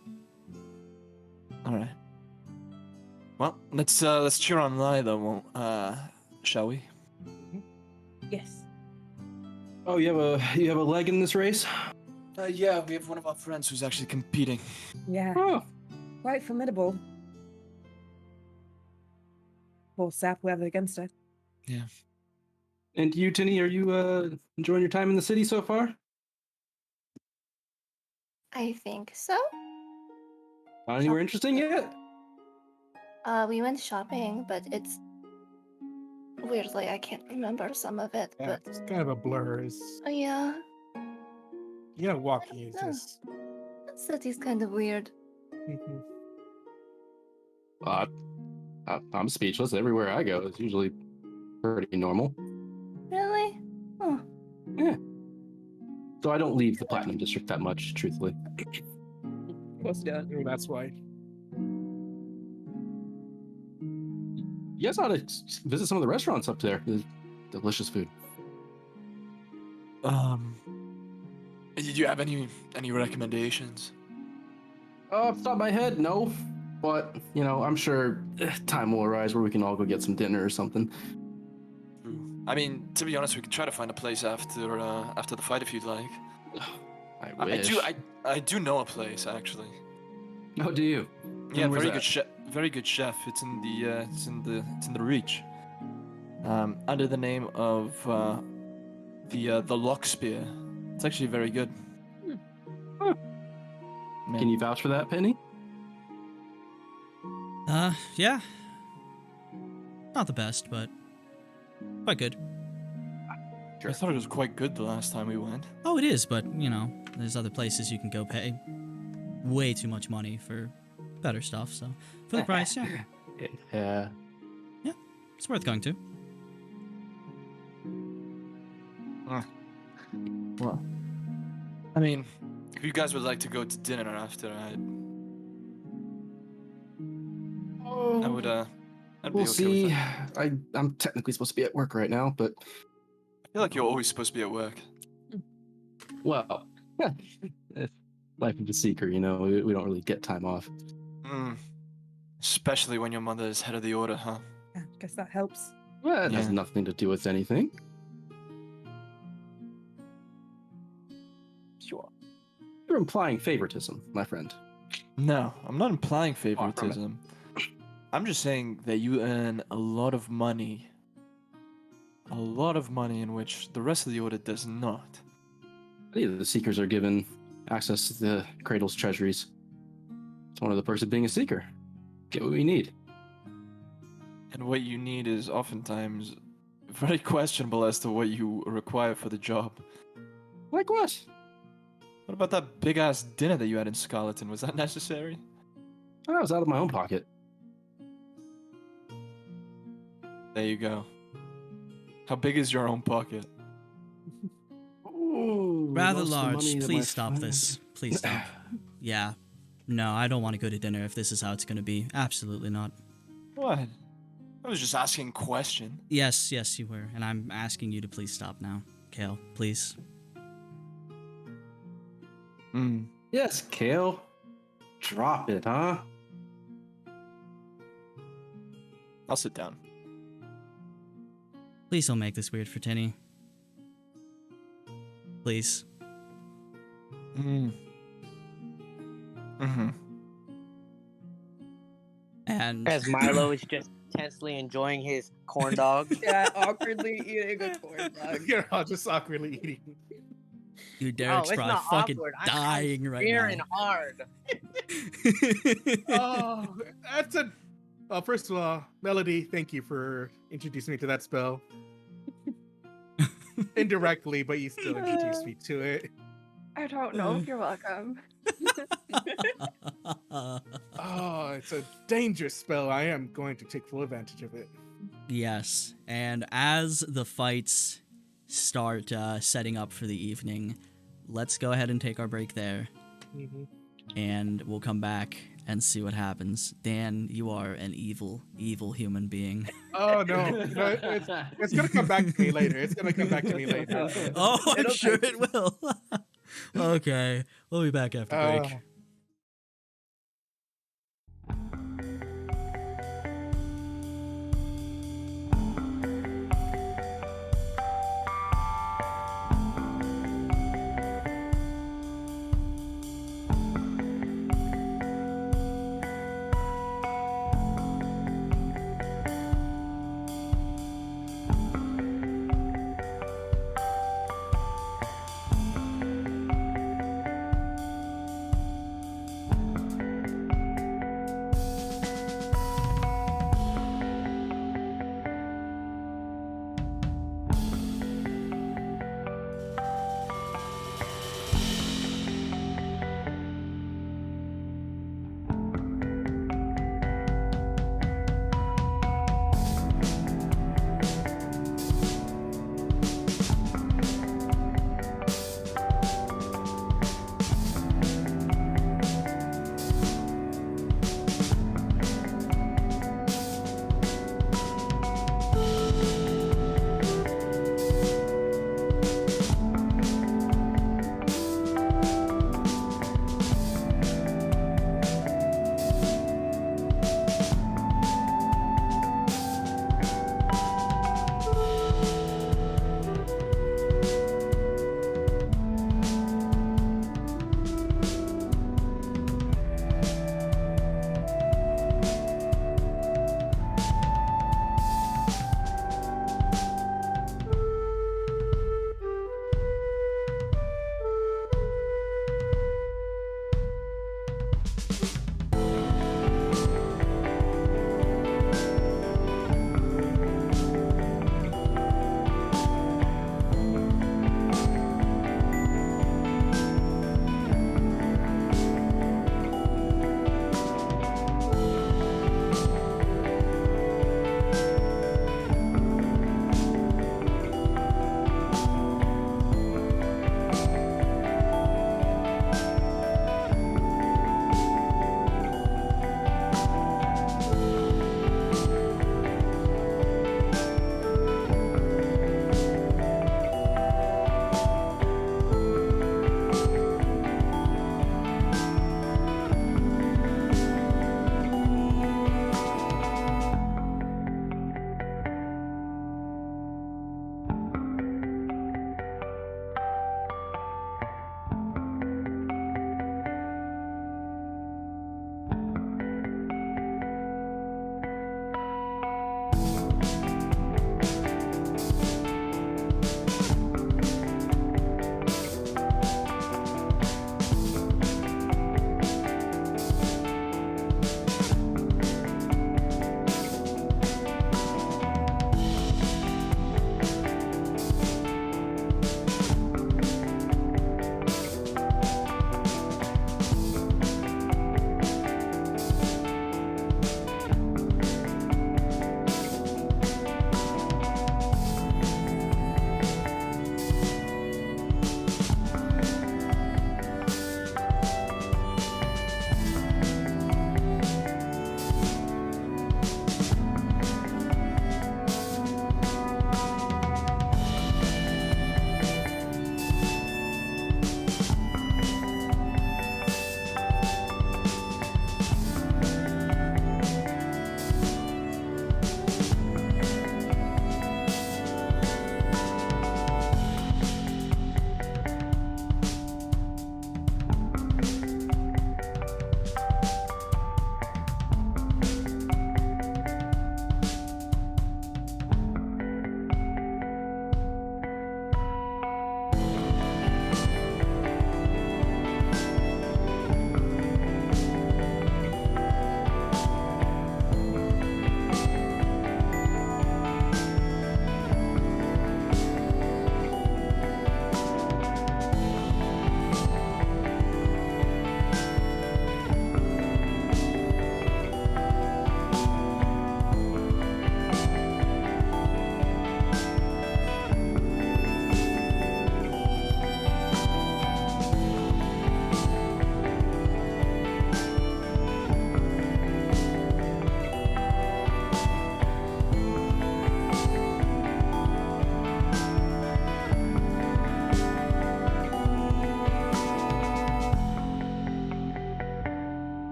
All right. Well, let's cheer on Lila, shall we? Yes. Oh, you have a leg in this race? Yeah, we have one of our friends who's actually competing. Yeah. Oh, Quite formidable. Poor sap whoever against her. Yeah. and you, Tinny, are you enjoying your time in the city so far? I think so. Not anywhere interesting yet? We went shopping, but it's weirdly I can't remember some of it. Yeah, But it's kind of a blur. Is yeah, walking is know. just. that city's kind of weird. Mhm. I'm speechless. Everywhere I go, it's usually pretty normal. Really? Oh, Yeah. So I don't leave the Platinum District that much, truthfully. What's done? Oh, that's why. You guys ought to visit some of the restaurants up there. There's delicious food. Did you have any recommendations? Off the top of my head, no. But, I'm sure time will arise where we can all go get some dinner or something. I mean, to be honest, we could try to find a place after the fight if you'd like. I wish. I do know a place actually. Oh, do you? Yeah, And where's very that? good chef. Very good chef. It's in the Reach. Under the name of the Lock Spear. It's actually very good. Huh. Yeah. Can you vouch for that, Penny? Yeah. Not the best, but quite good. I thought it was quite good the last time we went. Oh, it is, but there's other places you can go pay way too much money for better stuff. So for the price, yeah, Yeah. it's worth going to. Well, I mean, if you guys would like to go to dinner after, I would I'd be We'll okay see. with that. I'm technically supposed to be at work right now, but I feel like you're always supposed to be at work. well, life of a seeker, we don't really get time off. Especially when your mother is head of the order, huh? Yeah, guess that helps. Well, it has Yeah. nothing to do with anything. Sure. You're implying favoritism, my friend. No, I'm not implying from it. favoritism. I'm just saying that you earn a lot of money. A lot of money in which the rest of the order does not. The Seekers are given access to the Cradle's treasuries. It's one of the perks of being a Seeker. Get what we need. And what you need is oftentimes very questionable as to what you require for the job. Like what? What about that big ass dinner that you had in Scarleton? Was that necessary? I was out of my own pocket. There you go. How big is your own pocket? Ooh, Rather most of the large. money that my Please stop friend- this. Please stop. Yeah. No, I don't want to go to dinner if this is how it's going to be. Absolutely not. What? I was just asking a question. Yes, you were. And I'm asking you to please stop now. Kale, please. Yes, Kale. Drop it, huh? I'll sit down. Please don't make this weird for Tinny. Please. And As Milo is just intensely enjoying his corn dog. Yeah, awkwardly eating a corn dog. You're all just awkwardly eating. dude, Derek's it's probably not fucking awkward. dying I'm right staring now. hard. Oh, that's a. First of all, Melody, thank you for introducing me to that spell. Indirectly, but you still introduced me to it. I don't know. You're welcome. Oh, it's a dangerous spell. I am going to take full advantage of it. Yes, and as the fights start setting up for the evening, let's go ahead and take our break there, and we'll come back and see what happens. Dan, you are an evil, evil human being. Oh no, it's gonna come back to me later. It's gonna come back to me later. Oh, I'm sure it will. Okay, we'll be back after break.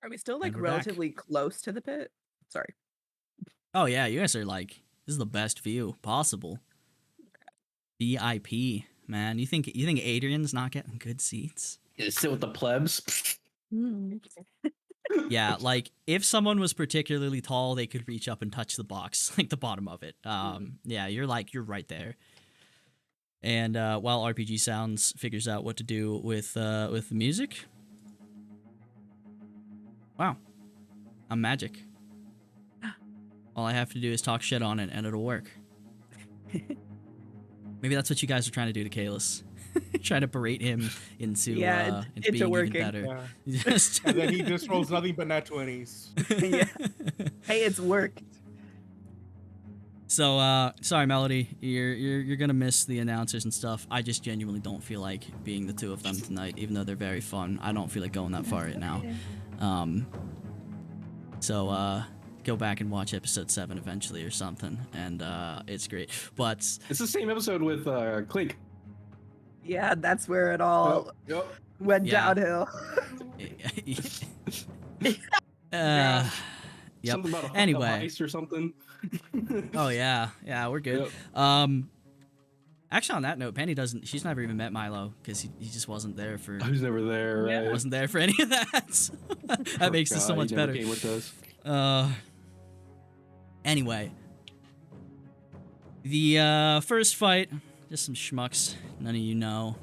Are we still And like we're back. relatively close to the pit? Sorry. Oh yeah, you guys are like, this is the best view possible. VIP, man. You think Adrian's not getting good seats? Yeah, sit with the plebs. Yeah, like if someone was particularly tall, they could reach up and touch the box, like the bottom of it. Yeah, you're right there. And while RPG Sounds figures out what to do with the music, wow, I'm magic. All I have to do is talk shit on it, and it'll work. Maybe that's what you guys are trying to do to Kalis. Trying to berate him into into being working. even better. Yeah. Just- And then he just rolls nothing but nat 20s. Yeah. Hey, it's worked. So, sorry, Melody, you're gonna miss the announcers and stuff. I just genuinely don't feel like being the two of them tonight, even though they're very fun. I don't feel like going that far right now. So, go back and watch episode 7 eventually or something, and it's great. But It's the same episode with Clink. Yeah, that's where it all Yep. went Yeah. downhill. Yep. Something about a Anyway. ice or something. Oh yeah, we're good. Yep. Actually, on that note, Penny she's never even met Milo because he just wasn't there for. I was never there. Right? Wasn't there for any of that. That makes it so much he never better. came with us. Anyway, the first fight, just some schmucks none of you know,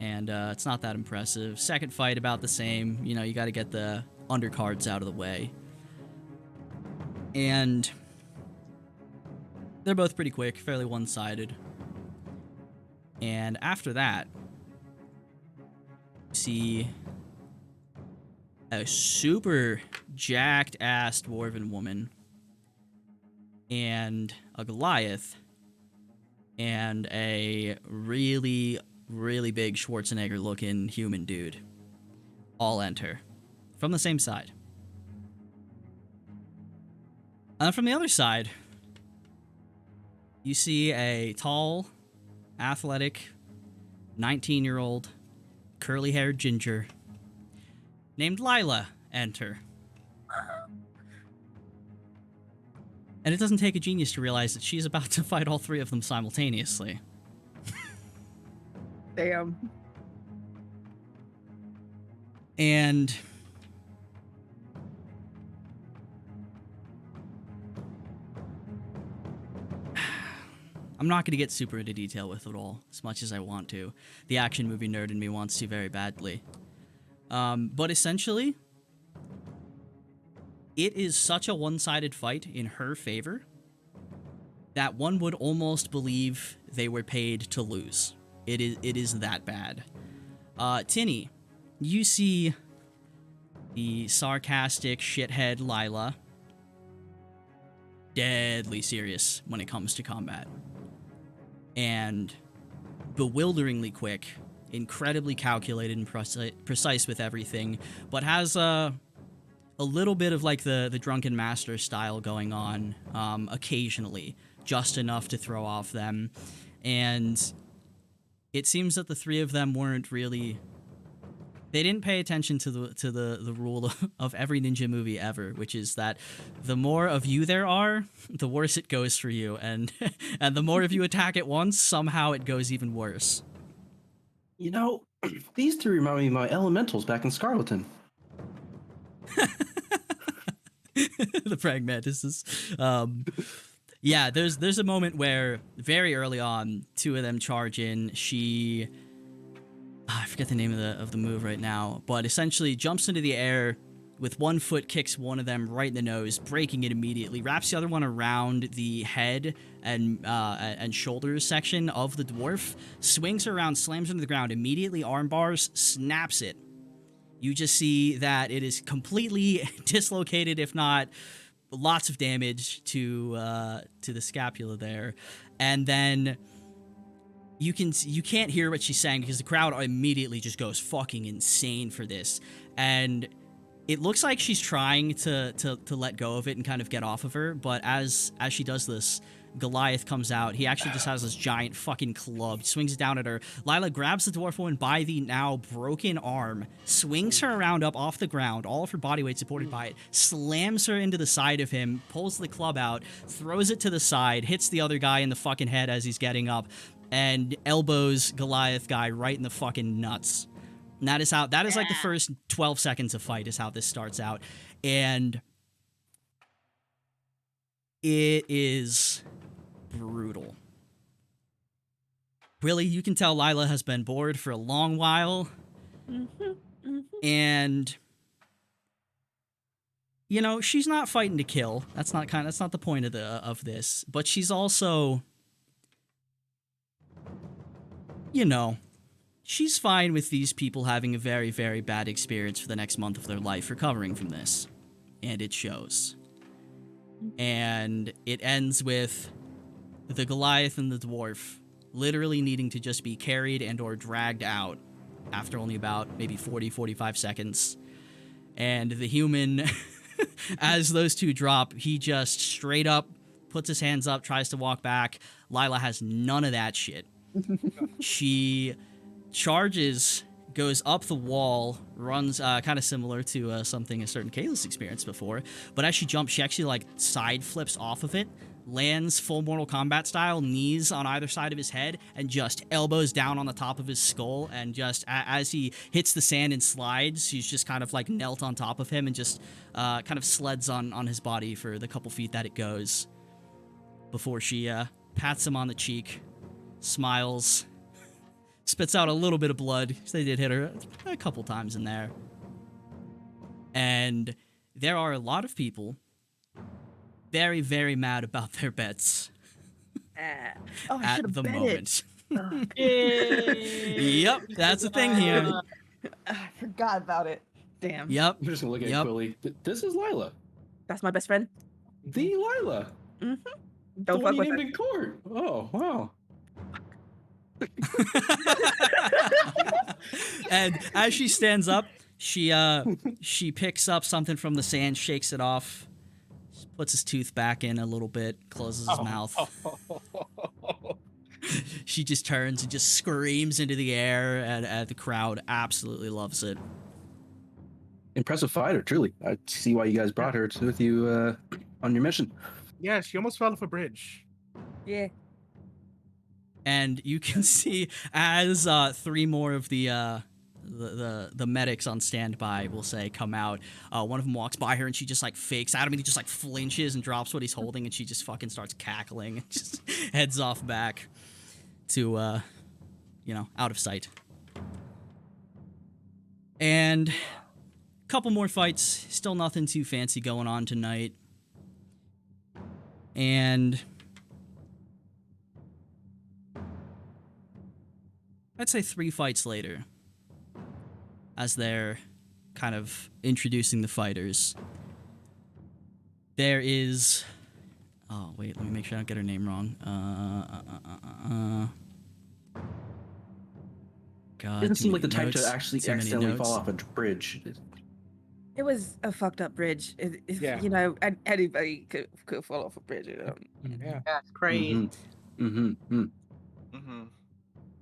and it's not that impressive. Second fight, about the same. You know, you got to get the undercards out of the way, and they're both pretty quick, fairly one-sided. And after that, you see a super jacked-ass dwarven woman and a Goliath and a really, really big Schwarzenegger-looking human dude all enter from the same side. And from the other side, you see a tall, athletic, 19-year-old, curly-haired ginger named Lila enter. And it doesn't take a genius to realize that she's about to fight all three of them simultaneously. Damn. And I'm not going to get super into detail with it all, as much as I want to. The action movie nerd in me wants to very badly. But essentially, it is such a one-sided fight in her favor that one would almost believe they were paid to lose. It is that bad. Tinny, you see the sarcastic shithead Lila deadly serious when it comes to combat. And bewilderingly quick, incredibly calculated and precise with everything, but has a little bit of like the drunken master style going on occasionally, just enough to throw off them. And it seems that the three of them weren't really. They didn't pay attention to the rule of every ninja movie ever, which is that the more of you there are, the worse it goes for you, and the more of you attack at once, somehow it goes even worse. You know, these two remind me of my elementals back in Scarleton. The pragmatists. Yeah, there's a moment where very early on, two of them charge in. She. I forget the name of the move right now, but essentially jumps into the air with one foot, kicks one of them right in the nose, breaking it immediately, wraps the other one around the head and shoulders section of the dwarf, swings her around, slams her to the ground, immediately arm bars, snaps it. You just see that it is completely dislocated, if not lots of damage to the scapula there, and then. You can't hear what she's saying because the crowd immediately just goes fucking insane for this. And it looks like she's trying to let go of it and kind of get off of her, but as she does this, Goliath comes out. He actually just has this giant fucking club, swings it down at her. Lila grabs the dwarf woman by the now broken arm, swings her around up off the ground, all of her body weight supported by it, slams her into the side of him, pulls the club out, throws it to the side, hits the other guy in the fucking head as he's getting up, and elbows Goliath guy right in the fucking nuts. And that is like the first 12 seconds of fight is how this starts out. And it is brutal. Really, you can tell Lila has been bored for a long while. And you know, she's not fighting to kill. That's not the point of this. But she's also, you know, she's fine with these people having a very, very bad experience for the next month of their life recovering from this. And it shows. And it ends with the Goliath and the dwarf literally needing to just be carried and or dragged out after only about maybe 40-45 seconds. And the human, as those two drop, he just straight up puts his hands up, tries to walk back. Lila has none of that shit. She charges, goes up the wall, runs kind of similar to something a certain Kayla's experienced before, but as she jumps, she actually like side flips off of it, lands full Mortal Kombat style, knees on either side of his head, and just elbows down on the top of his skull, and just as he hits the sand and slides, she's just kind of like knelt on top of him and just kind of sleds on his body for the couple feet that it goes before she pats him on the cheek, smiles, spits out a little bit of blood. They did hit her a couple times in there. And there are a lot of people very, very mad about their bets I at the moment. Yay. Yep, that's the thing here. I forgot about it. Damn. Yep. I'm just gonna look at Quilly. This is Lila. That's my best friend. The Lila. Mm-hmm. The Don't one fuck you with named her. in court. Oh, wow. And as she stands up, she picks up something from the sand, shakes it off, puts his tooth back in a little bit, closes his mouth. She just turns and just screams into the air, and the crowd absolutely loves it. Impressive fighter, truly. I see why you guys brought her with you on your mission. Yeah, she almost fell off a bridge. Yeah. And you can see as three more of the medics on standby, we'll say, come out. One of them walks by her and she just like fakes at him, and he just like flinches and drops what he's holding, and she just fucking starts cackling and just heads off back to out of sight. And a couple more fights, still nothing too fancy going on tonight. And I'd say 3 fights later, as they're kind of introducing the fighters, there is... Oh, wait, let me make sure I don't get her name wrong. God, Doesn't too seem like many the type notes, to actually too many accidentally notes. fall off a bridge. It was a fucked up bridge. Yeah. You know, anybody could fall off a bridge. You know? Yeah. That's crazy.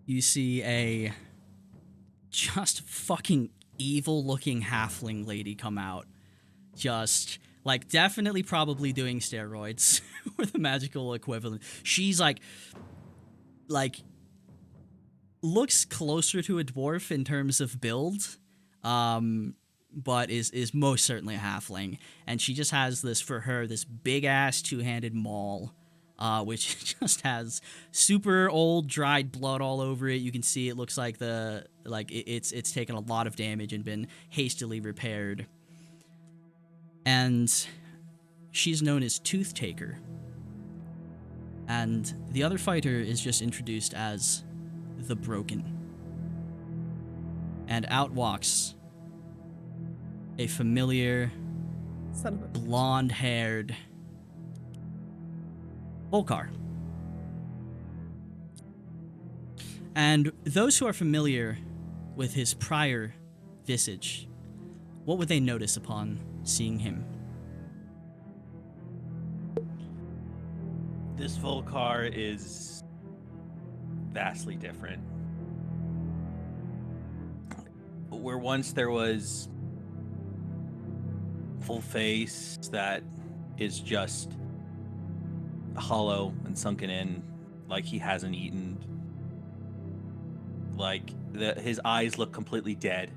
You see a just fucking evil-looking halfling lady come out. Just, like, definitely probably doing steroids, or the magical equivalent. She's, like, looks closer to a dwarf in terms of build, but is most certainly a halfling. And she just has this big-ass two-handed maul, which just has super old dried blood all over it. You can see it looks like it's taken a lot of damage and been hastily repaired. And she's known as Tooth Taker. And the other fighter is just introduced as the Broken. And out walks a familiar Son of a bitch. blonde-haired Volcar. And those who are familiar with his prior visage, what would they notice upon seeing him? The This Volcar is vastly different. Where once there was full face that is just hollow and sunken in, like he hasn't eaten. Like his eyes look completely dead.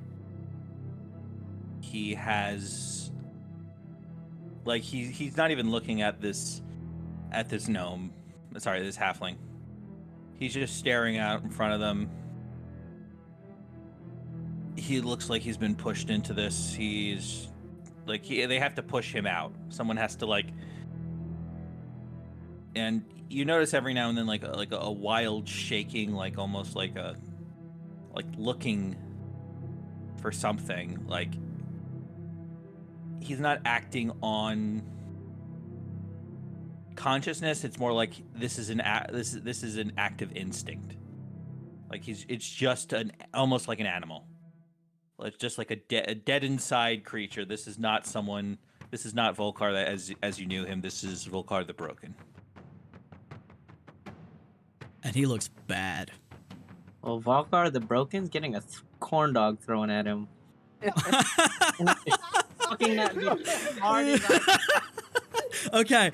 He has, like he's not even looking at this gnome. Sorry, this halfling. He's just staring out in front of them. He looks like he's been pushed into this. He's like they have to push him out. Someone has to like. And you notice every now and then like a wild shaking, like almost like looking for something. Like he's not acting on consciousness. It's more like this is an active instinct. Like it's just almost like an animal. It's just like a dead inside creature. This is not someone. This is not Volcar as you knew him. This is Volcar the Broken. And he looks bad. Well, Volcar the Broken's getting a corn dog thrown at him. Fucking at me hard as I- Okay,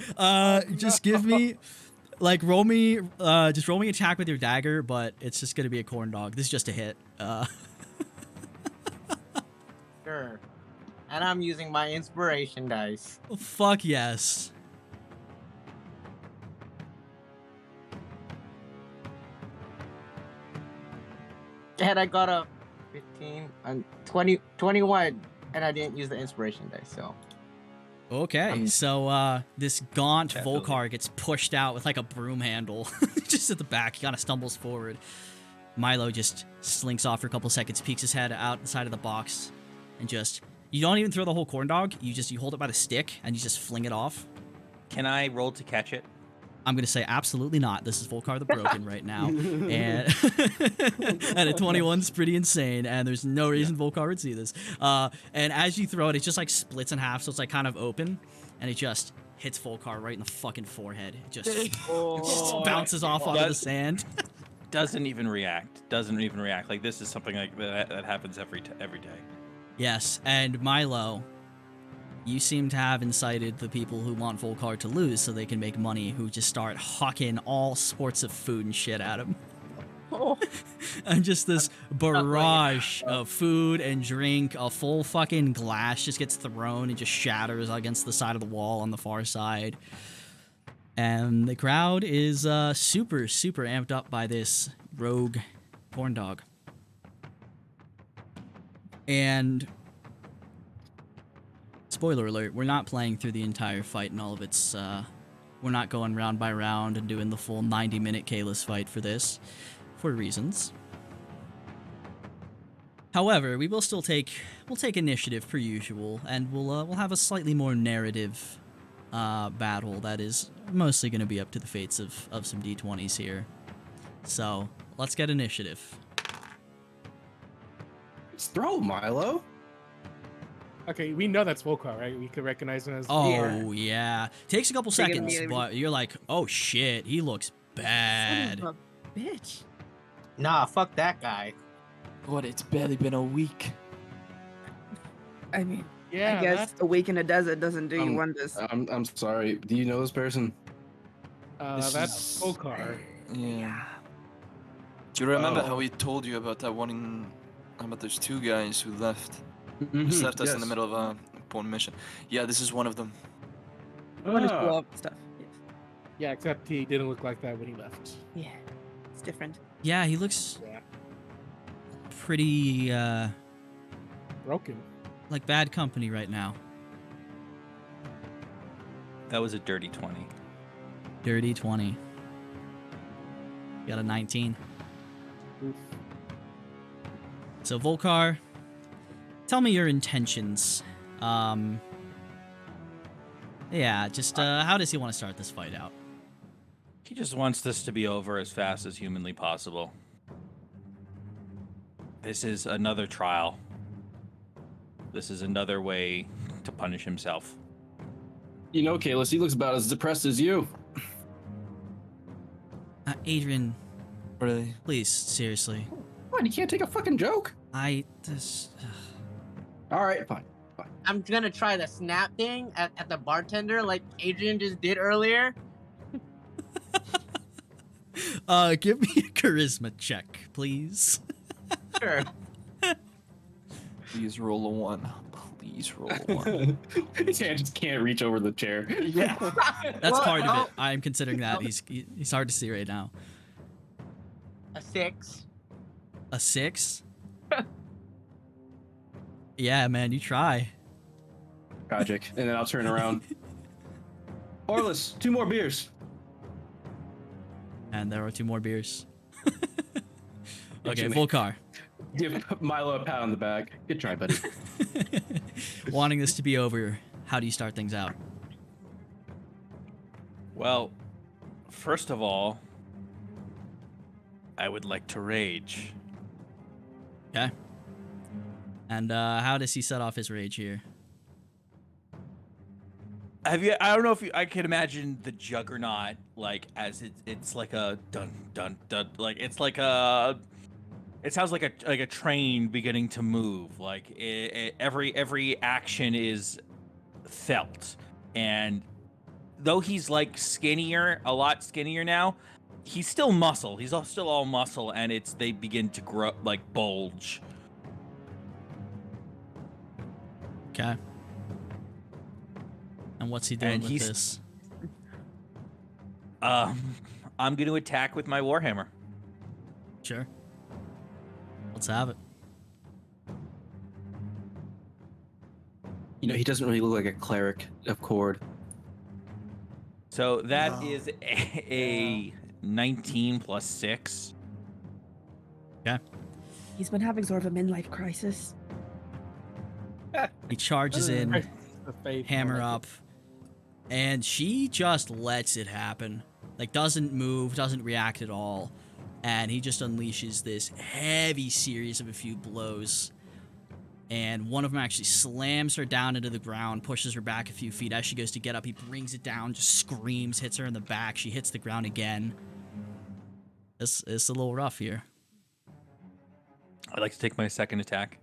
just give me, like, roll me attack with your dagger, but it's just gonna be a corn dog. This is just a hit. Sure. And I'm using my inspiration dice. Fuck yes. And I got a 15 and 21, and I didn't use the inspiration dice, so. Okay, so this gaunt Definitely. Volcar gets pushed out with like a broom handle, just at the back. He kind of stumbles forward. Milo just slinks off for a couple seconds, peeks his head out the side of the box, and just you don't even throw the whole corn dog. You hold it by the stick and you just fling it off. Can I roll to catch it? I'm gonna say absolutely not. This is Volcar the Broken right now, and and a 21's pretty insane. And there's no reason Volcar would see this. And as you throw it, it just like splits in half, so it's like kind of open, and it just hits Volcar right in the fucking forehead. It just, just bounces off onto the sand. Doesn't even react. Like this is something like that happens every day. Yes, and Milo, you seem to have incited the people who want Volcar to lose so they can make money, who just start hawking all sorts of food and shit at him. And just this barrage of food and drink, a full fucking glass just gets thrown and just shatters against the side of the wall on the far side. And the crowd is super, super amped up by this rogue corn dog. And spoiler alert, we're not playing through the entire fight and all of its, we're not going round by round and doing the full 90-minute Kalis fight for this, for reasons. However, we will still we'll take initiative per usual, and we'll have a slightly more narrative battle that is mostly going to be up to the fates of some D20s here. So, let's get initiative. Just throw Milo. Okay, we know that's Volcar, right? We could recognize him as. Oh, yeah. Takes a couple Take it seconds, immediately. but you're like, oh shit, he looks bad. Son of a bitch. Nah, fuck that guy. What? It's barely been a week. I mean, Yeah, I guess a week in a desert doesn't do you Um, wonders. I'm sorry. Do you know this person? This that's is- Volcar. Yeah. Do you remember Oh. how we told you about that one about those two guys who left? Mhm, Just left us in the yes. middle of a important mission. Yeah, this is one of them. Wonderful stuff. Yes. Yeah, except he didn't look like that when he left. Yeah, it's different. Yeah, he looks Yeah, pretty, broken. like bad company right now. That was a dirty 20. Dirty 20. Got a 19. Oof. So, Volcar, tell me your intentions. Yeah, just, how does he want to start this fight out? He just wants this to be over as fast as humanly possible. This is another trial. This is another way to punish himself. You know, Kalis, he looks about as depressed as you. Adrian, Really? please, seriously. What? You can't take a fucking joke? This. All right, fine. I'm gonna try the snap thing at the bartender like Adrian just did earlier. Give me a charisma check, please. Sure. Please roll a 1. Please roll a 1. His hand just can't reach over the chair. Yeah. That's Well, part of oh. it. I'm considering that. He's hard to see right now. A 6. A 6? Yeah, man, you try. Tragic. And then I'll turn around. Orlis, 2 more beers. And there are 2 more beers. Yeah, Okay, Jimmy. full car. Give Milo a pat on the back. Good try, buddy. Wanting this to be over, how do you start things out? Well, first of all, I would like to rage. Okay. And how does he set off his rage here? Have you? I don't know if you, I can imagine the Juggernaut like as it's like a dun dun dun, like it's like a. It sounds like a train beginning to move. Like every action is felt, and though he's like skinnier, a lot skinnier now, he's still muscle. He's still all muscle, and they begin to grow, like bulge. Okay. And what's he doing And with he's- this? I'm going to attack with my Warhammer. Sure. Let's have it. You know, he doesn't really look like a cleric of Cord. So that is a 19 plus 6. He's been having sort of a midlife crisis. He charges in, The faith, hammer like, up, and she just lets it happen. Like, doesn't move, doesn't react at all. And he just unleashes this heavy series of a few blows. And one of them actually slams her down into the ground, pushes her back a few feet. As she goes to get up, he brings it down, just screams, hits her in the back. She hits the ground again. It's a little rough here. I'd like to take my second attack.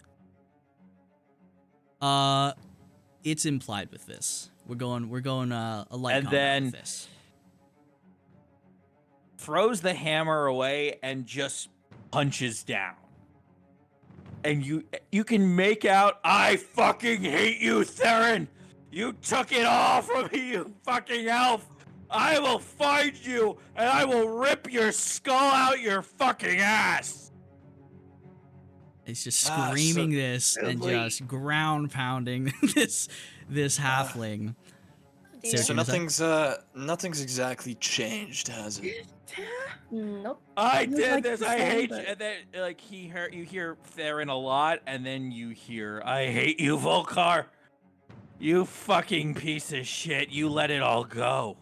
It's implied with this. We're going a light And combat then- with this. Throws the hammer away and just punches down. And you can make out, I fucking hate you, Theron! You took it all from me, you fucking elf! I will find you, and I will rip your skull out your fucking ass! He's just Ah, screaming so this and silly. just ground pounding this halfling. Dear. So So nothing's exactly changed, has it? Nope. I You'd did like this. to I say hate you. that- And then, like you hear Theron a lot, and then you hear, "I hate you, Volkar. You fucking piece of shit. You let it all go.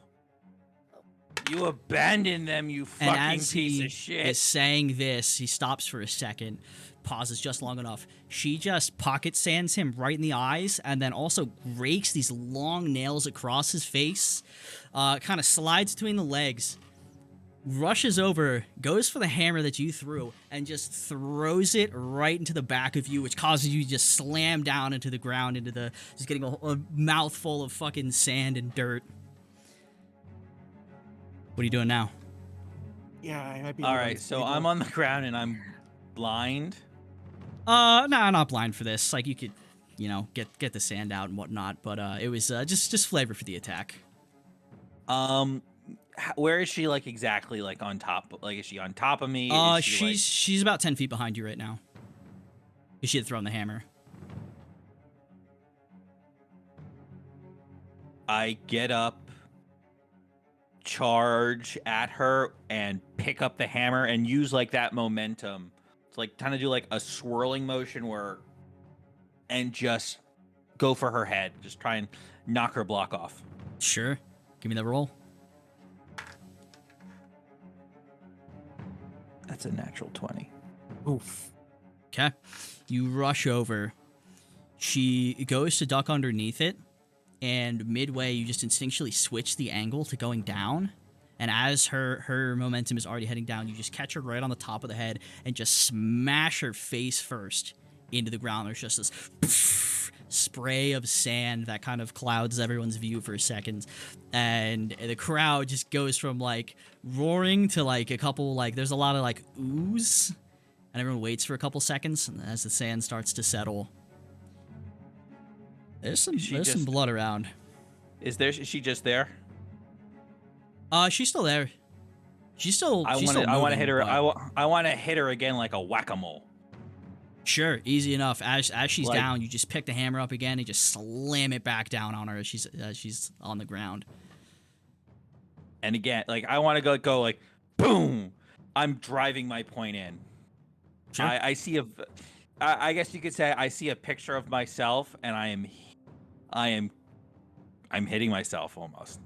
You abandoned them. You And fucking as piece he of shit." is saying this, he stops for a second, pauses just long enough. She just pocket sands him right in the eyes, and then also rakes these long nails across his face, kind of slides between the legs, rushes over, goes for the hammer that you threw, and just throws it right into the back of you, which causes you to just slam down into the ground, just getting a mouthful of fucking sand and dirt. What are you doing now? Yeah, I might be. All right, so I'm on the ground and I'm blind. No, not blind for this. Like, you could, get the sand out and whatnot, but it was just flavor for the attack. Where is she, like, exactly, like, on top? Like, is she on top of me? Is she, like- She's about 10 feet behind you right now. She had thrown the hammer. I get up, charge at her, and pick up the hammer and use, like, that momentum to, like, kind of do, like, a swirling motion and just go for her head. Just try and knock her block off. Sure. Give me the roll. That's a natural 20. Oof. Okay. You rush over. She goes to duck underneath it, and midway, you just instinctually switch the angle to going down, And as her momentum is already heading down, you just catch her right on the top of the head and just smash her face first into the ground. There's just this spray of sand that kind of clouds everyone's view for a second, and the crowd just goes from like roaring to like a couple, like there's a lot of like oohs, and everyone waits for a couple seconds, and as the sand starts to settle, there's some blood around. Is she just there? She's still there. She's still. I want to hit her. I want to hit her again like a whack-a-mole. Sure, easy enough. As she's down, you just pick the hammer up again and just slam it back down on her as she's on the ground. And again, like I want to go like boom. I'm driving my point in. Sure. I see I guess you could say I see a picture of myself, and I'm hitting myself almost.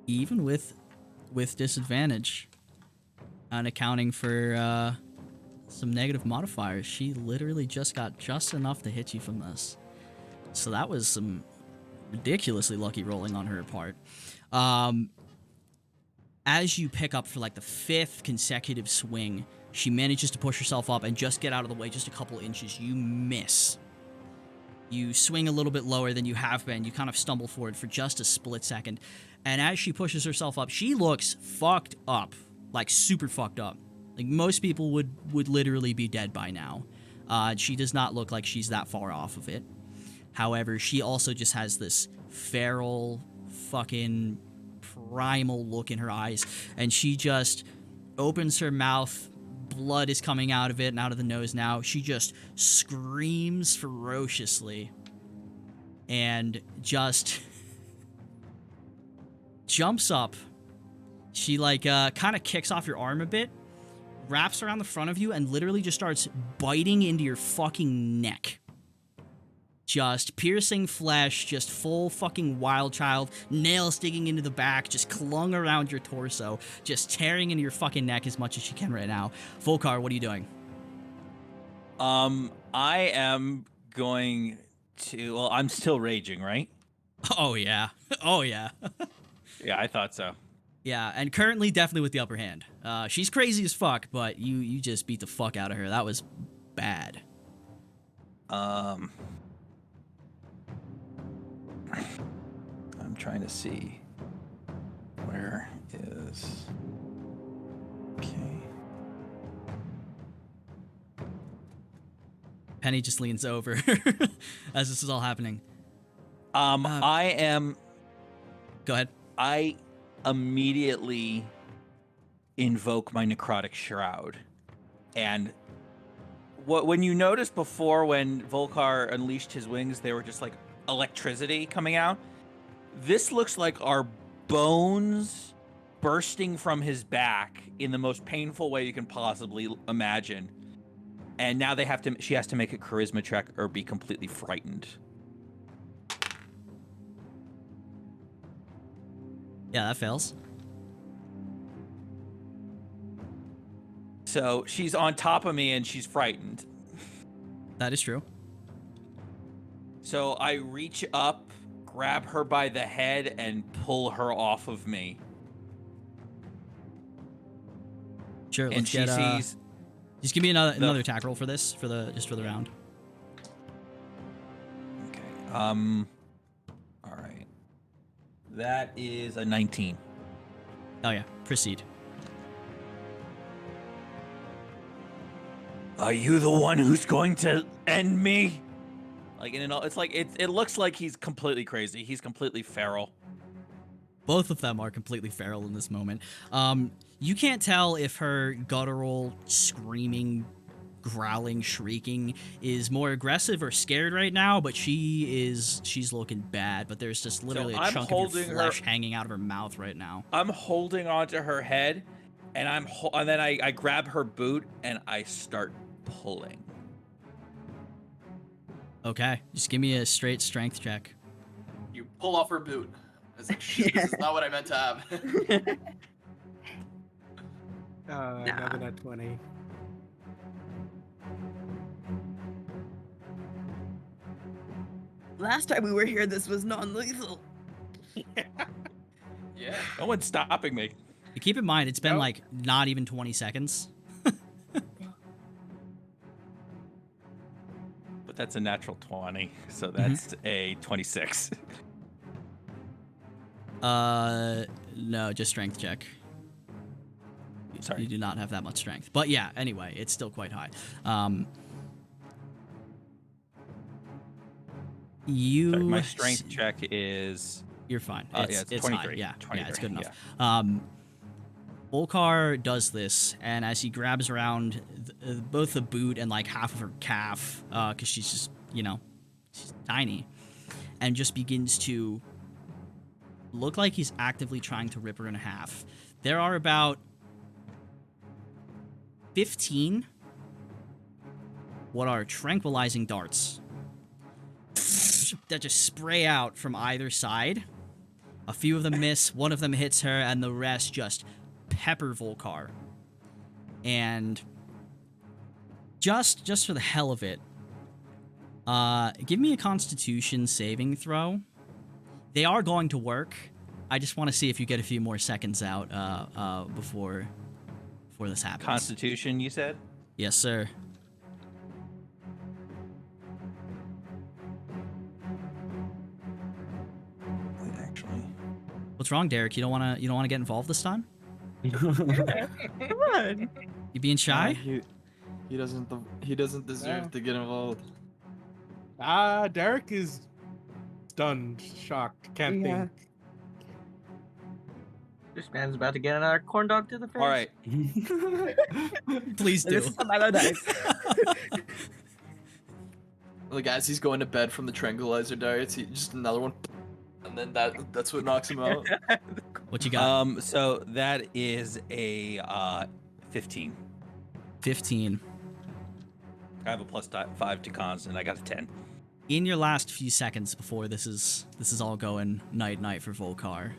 Even with disadvantage, and accounting for some negative modifiers, she literally just got just enough to hit you from this. So that was some ridiculously lucky rolling on her part. As you pick up for like the 5th consecutive swing, she manages to push herself up and just get out of the way just a couple inches. You miss. You swing a little bit lower than you have been. You kind of stumble forward for just a split second. And as she pushes herself up, she looks fucked up. Like, super fucked up. Like, most people would literally be dead by now. She does not look like she's that far off of it. However, she also just has this feral, fucking primal look in her eyes. And she just opens her mouth. Blood is coming out of it and out of the nose now. She just screams ferociously. And just jumps up. She kind of kicks off your arm a bit, wraps around the front of you, and literally just starts biting into your fucking neck. Just piercing flesh, just full fucking wild child, nails digging into the back, just clung around your torso, just tearing into your fucking neck as much as she can right now. Volkar, what are you doing? I am going to. Well, I'm still raging, right? Oh yeah, oh yeah. Yeah, I thought so. Yeah, and currently definitely with the upper hand. She's crazy as fuck, but you just beat the fuck out of her. That was bad. I'm trying to see where is. Okay. Penny just leans over as this is all happening. I am. Go ahead. I immediately invoke my necrotic shroud, and when you noticed before when Volkar unleashed his wings, they were just like electricity coming out. This looks like our bones bursting from his back in the most painful way you can possibly imagine. And now she has to make a charisma check or be completely frightened. Yeah, that fails. So she's on top of me and she's frightened. That is true. So I reach up, grab her by the head, and pull her off of me. Sure, and let's she get, sees. Just give me another attack roll for this, for the round. Okay. All right. That is a 19. Oh yeah, proceed. Are you the one who's going to end me? Like, it's like it looks like he's completely crazy. He's completely feral. Both of them are completely feral in this moment. You can't tell if her guttural, screaming, growling, shrieking is more aggressive or scared right now, but she's looking bad. But there's just literally a chunk of your flesh hanging out of her mouth right now. I'm holding onto her head, and then I grab her boot and I start pulling. Okay, just give me a straight strength check. You pull off her boot. It's like, shit, this is not what I meant to have. Another nat 20. Last time we were here, this was non-lethal. Yeah. No one's stopping me. Keep in mind, it's been Nope. like not even 20 seconds. But that's a natural 20, so that's a 26. No, just strength check. Sorry. You do not have that much strength. But yeah, anyway, it's still quite high. You. Sorry, my strength check is. You're fine. Yeah, It's it's high. 23. Yeah, yeah, it's 23, good enough. Volkar does this, and as he grabs around both the boot and like half of her calf, because she's just, she's tiny, and just begins to look like he's actively trying to rip her in half. There are about 15 what are tranquilizing darts that just spray out from either side. A few of them miss, one of them hits her, and the rest just pepper Volkar. And just for the hell of it, give me a Constitution saving throw. They are going to work. I just want to see if you get a few more seconds out before this happens. Constitution, you said? Yes, sir. Wait, actually. What's wrong, Derek? You don't wanna get involved this time? Come on. You being shy? He doesn't deserve No. to get involved. Derek is stunned, shocked, can't Yeah. think. This man's about to get another corn dog to the face. All right. Please do. This is how Milo dies. Like as he's going to bed from the tranquilizer darts, he just another one, and then that's what knocks him out. What you got? So that is a 15. 15. I have a plus 5 to cons, and I got a 10. In your last few seconds before this is all going night for Volkar,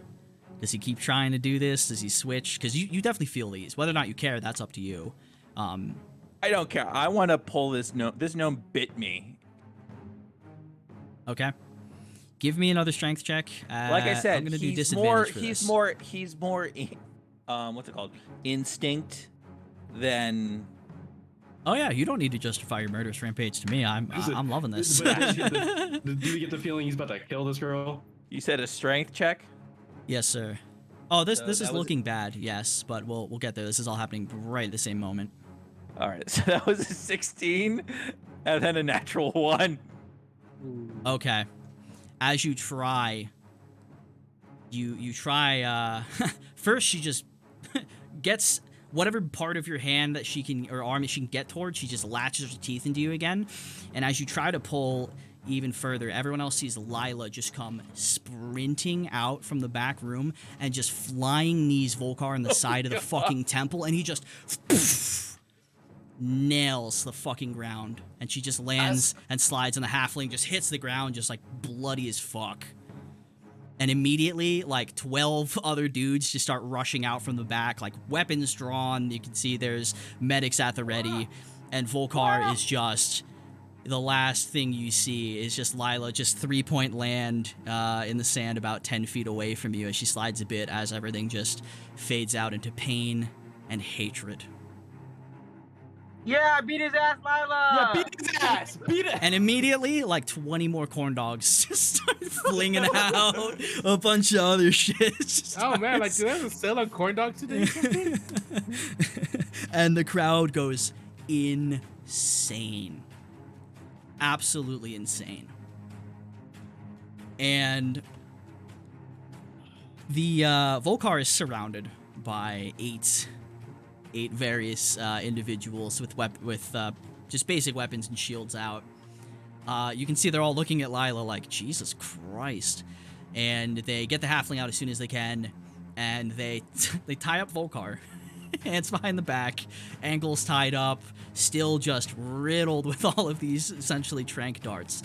does he keep trying to do this? Does he switch? Because you definitely feel these. Whether or not you care, that's up to you. I don't care. I want to pull this gnome. This gnome bit me. Okay. Give me another strength check. Like I said, I'm gonna do he's disadvantage for this. he's more what's it called? Instinct than. Oh yeah, you don't need to justify your murderous rampage to me. I'm loving this. But do we get the feeling he's about to kill this girl? You said a strength check? Yes, sir. Oh, this So is that was- looking bad. Yes, but we'll get there. This is all happening right at the same moment. All right, so that was a 16, and then a natural 1. Okay. As you try, you try. First, she just gets whatever part of your hand that she can or arm that she can get towards. She just latches her teeth into you again, and as you try to pull even further, everyone else sees Lila just come sprinting out from the back room and just flying knees Volkar in the side of the fucking temple, and he just nails the fucking ground, and she just lands and slides, and the halfling just hits the ground just like bloody as fuck. And immediately, like 12 other dudes just start rushing out from the back, like weapons drawn. You can see there's medics at the ready, and Volkar is just the last thing you see is just Lila just 3-point land in the sand about 10 feet away from you as she slides a bit as everything just fades out into pain and hatred. Yeah, beat his ass, Lila. Yeah, beat his ass. Beat it. And immediately, like 20 more corn dogs just start flinging out a bunch of other shit. Just Oh man, like starts- do they have a sale on corn dogs today? or something? And the crowd goes insane. Absolutely insane. And the Volkar is surrounded by eight various individuals with just basic weapons and shields out. You can see they're all looking at Lila like, Jesus Christ. And they get the halfling out as soon as they can, and they tie up Volkar. Hands behind the back, ankles tied up, still just riddled with all of these essentially trank darts.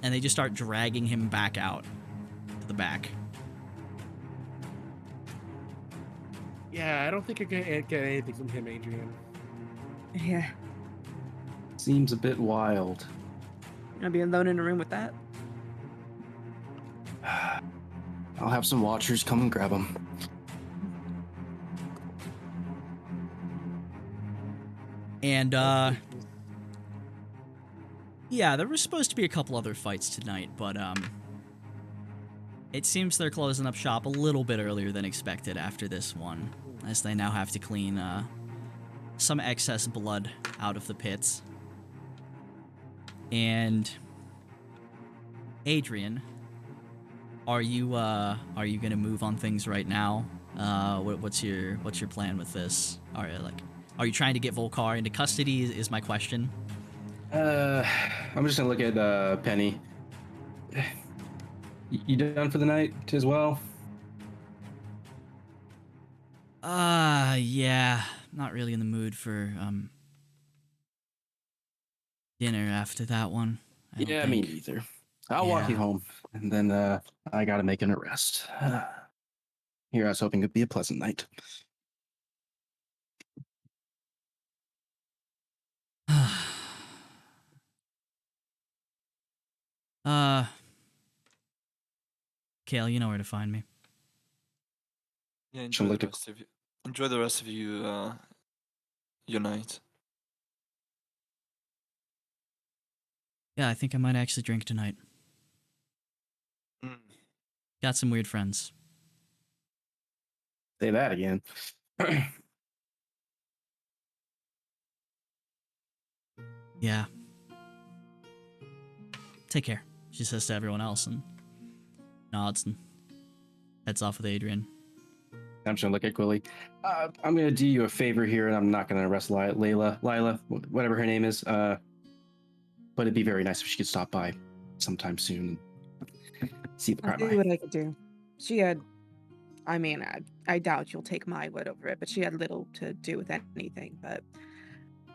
And they just start dragging him back out to the back. Yeah, I don't think you're gonna get anything from him, Adrian. I'll have some watchers come and grab them. And yeah, there was supposed to be a couple other fights tonight, but it seems they're closing up shop a little bit earlier than expected after this one, as they now have to clean some excess blood out of the pits. And Adrian, are you gonna move on things right now? What's your plan with this? Are you trying to get Volkar into custody? Is my question. I'm just gonna look at Penny. You done for the night as well? Yeah, not really in the mood for dinner after that one. I don't Yeah, think. me neither. I'll walk you Yeah. home, and then I gotta make an arrest. Here, I was hoping it'd be a pleasant night. Kale, you know where to find me. Yeah, Shall enjoy look the to- rest of you. Enjoy the rest of you, your night. Yeah, I think I might actually drink tonight. Mm. Got some weird friends. Say that again. Yeah. Take care, she says to everyone else and nods and heads off with Adrian. I'm just gonna look at Quilly. I'm gonna do you a favor here, and I'm not gonna arrest Lila, whatever her name is. But it'd be very nice if she could stop by sometime soon and see the I'll crime do eye. what I could do. She had, I mean, I doubt you'll take my word over it, but she had little to do with anything, but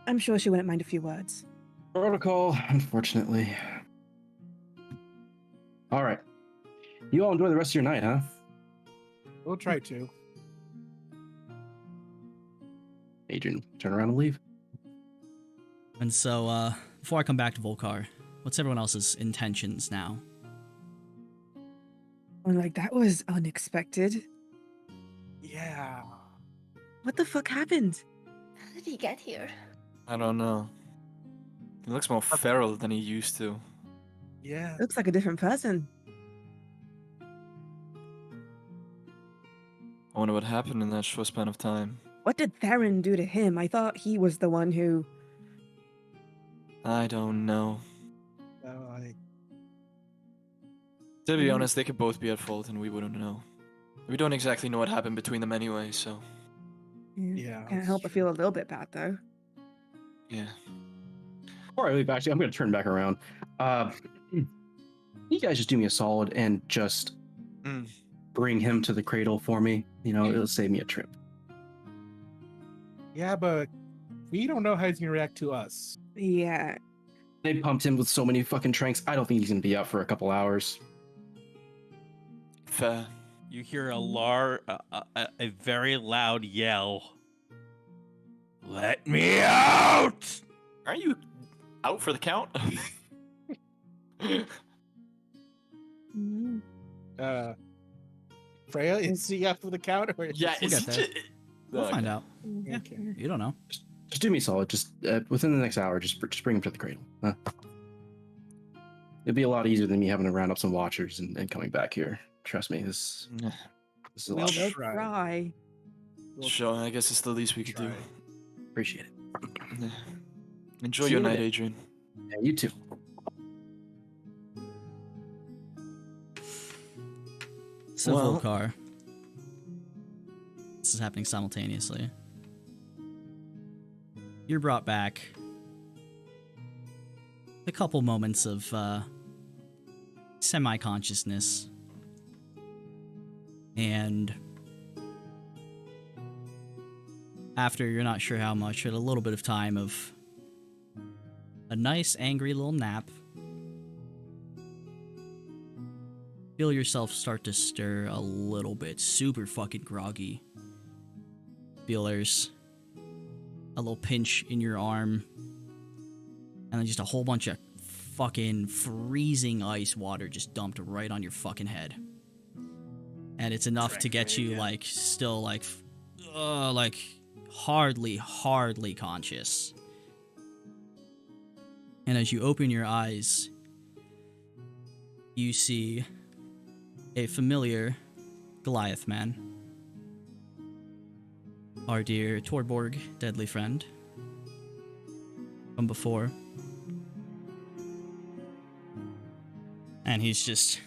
I'm sure she wouldn't mind a few words. Protocol, unfortunately. All right. You all enjoy the rest of your night, huh? We'll try to. Adrian, turn around and leave. And so, before I come back to Volkar, what's everyone else's intentions now? I'm like, that was unexpected. Yeah. What the fuck happened? How did he get here? I don't know. He looks more feral than he used to. Yeah. Looks like a different person. I wonder what happened in that short span of time. What did Theron do to him? I thought he was the one who... I don't know. I To be honest, they could both be at fault and we wouldn't know. We don't exactly know what happened between them anyway, so Yeah, Can't help but feel a little bit bad, though. yeah. Before I leave, actually, I'm going to turn back around. You guys just do me a solid and just Mm. bring him to the cradle for me. You know, it'll save me a trip. Yeah, but we don't know how he's gonna react to us. Yeah. They pumped him with so many fucking tranks. I don't think he's going to be out for a couple hours. Fair. You hear a very loud yell. Let me out! Are you out for the count? Mhm. Freya, is he out for the count? Or Yeah, We'll is get he there. We'll find out. Yeah, Okay. you don't know. Just do me a solid. Just within the next hour, just bring him to the cradle. Huh? It'd be a lot easier than me having to round up some watchers and coming back here. Trust me, this is a We'll lot. try. Try. Sure, I guess it's the least we could do. Try. Appreciate it. Yeah. Enjoy See your you in a night, bit. Adrian. Yeah, you too. So Well- Volkar. This is happening simultaneously. You're brought back. A couple moments of semi-consciousness. And after you're not sure how much, at a little bit of time of a nice angry little nap, feel yourself start to stir a little bit, super fucking groggy. Feel there's a little pinch in your arm, and then just a whole bunch of fucking freezing ice water just dumped right on your fucking head. and it's enough to get you like still like hardly conscious. And as you open your eyes, you see a familiar Goliath man, our dear Torborg, deadly friend from before. And he's just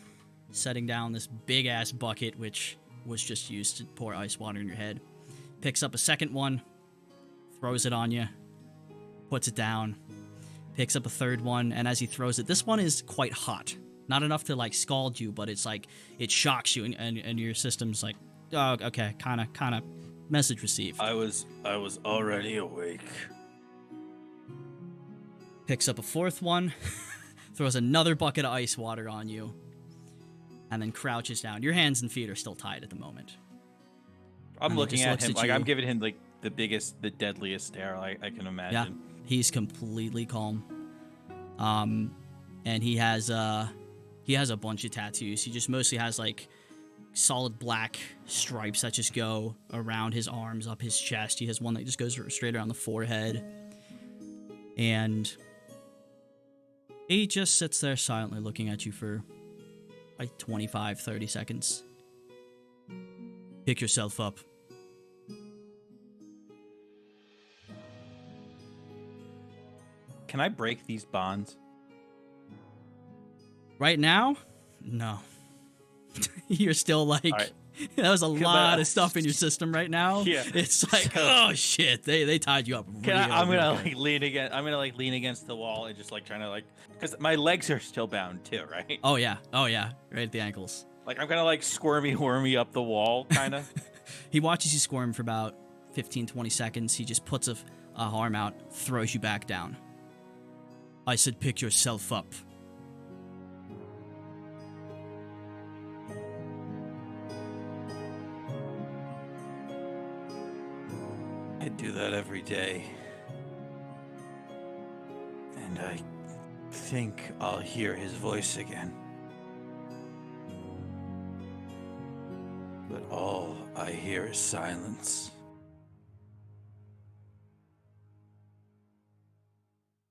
setting down this big ass bucket, which was just used to pour ice water in your head. Picks up a second one, throws it on you, puts it down, picks up a third one, and as he throws it, this one is quite hot. Not enough to like scald you, but it's like it shocks you, and your system's like, oh, okay, kind of message received. I was already awake. Picks up a fourth one, throws another bucket of ice water on you, and then crouches down. Your hands and feet are still tied at the moment. I'm And he looking just at looks him at like you. I'm giving him like the deadliest stare I can imagine. Yeah, he's completely calm. And he has a bunch of tattoos. He just mostly has like solid black stripes that just go around his arms, up his chest. He has one that just goes straight around the forehead. And he just sits there silently looking at you for like 25, 30 seconds. Pick yourself up. Can I break these bonds? Right now? No. You're still like... All right. That was a lot of stuff in your system right now. Yeah. It's like, oh shit, they tied you up. I'm gonna real good. lean against the wall and just like trying to like, because my legs are still bound too, right? Oh yeah, right at the ankles. Like I'm kind of like wormy up the wall, kind of. He watches you squirm for about 15, 20 seconds. He just puts a arm out, throws you back down. I said, pick yourself up. I do that every day. And I think I'll hear his voice again. But all I hear is silence.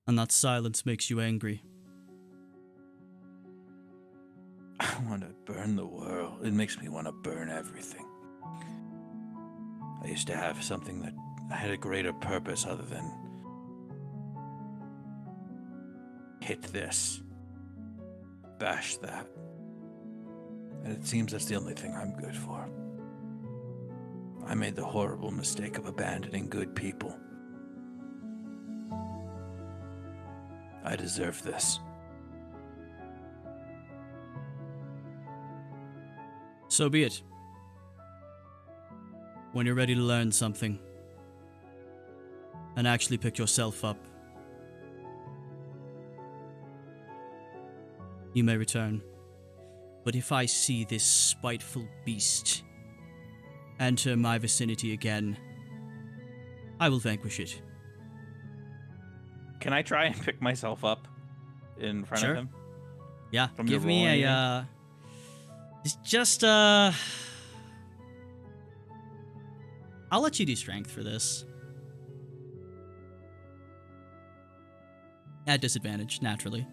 And that silence makes you angry. I want to burn the world. It makes me want to burn everything. I used to have something that had a greater purpose other than hit this, bash that. And it seems that's the only thing I'm good for. I made the horrible mistake of abandoning good people. I deserve this. So be it. When you're ready to learn something, and actually pick yourself up, you may return. But if I see this spiteful beast enter my vicinity again, I will vanquish it. Can I try and pick myself up in front Sure. of him? Yeah, From give the me rolling a, it's just, I'll let you do strength for this. At disadvantage, naturally.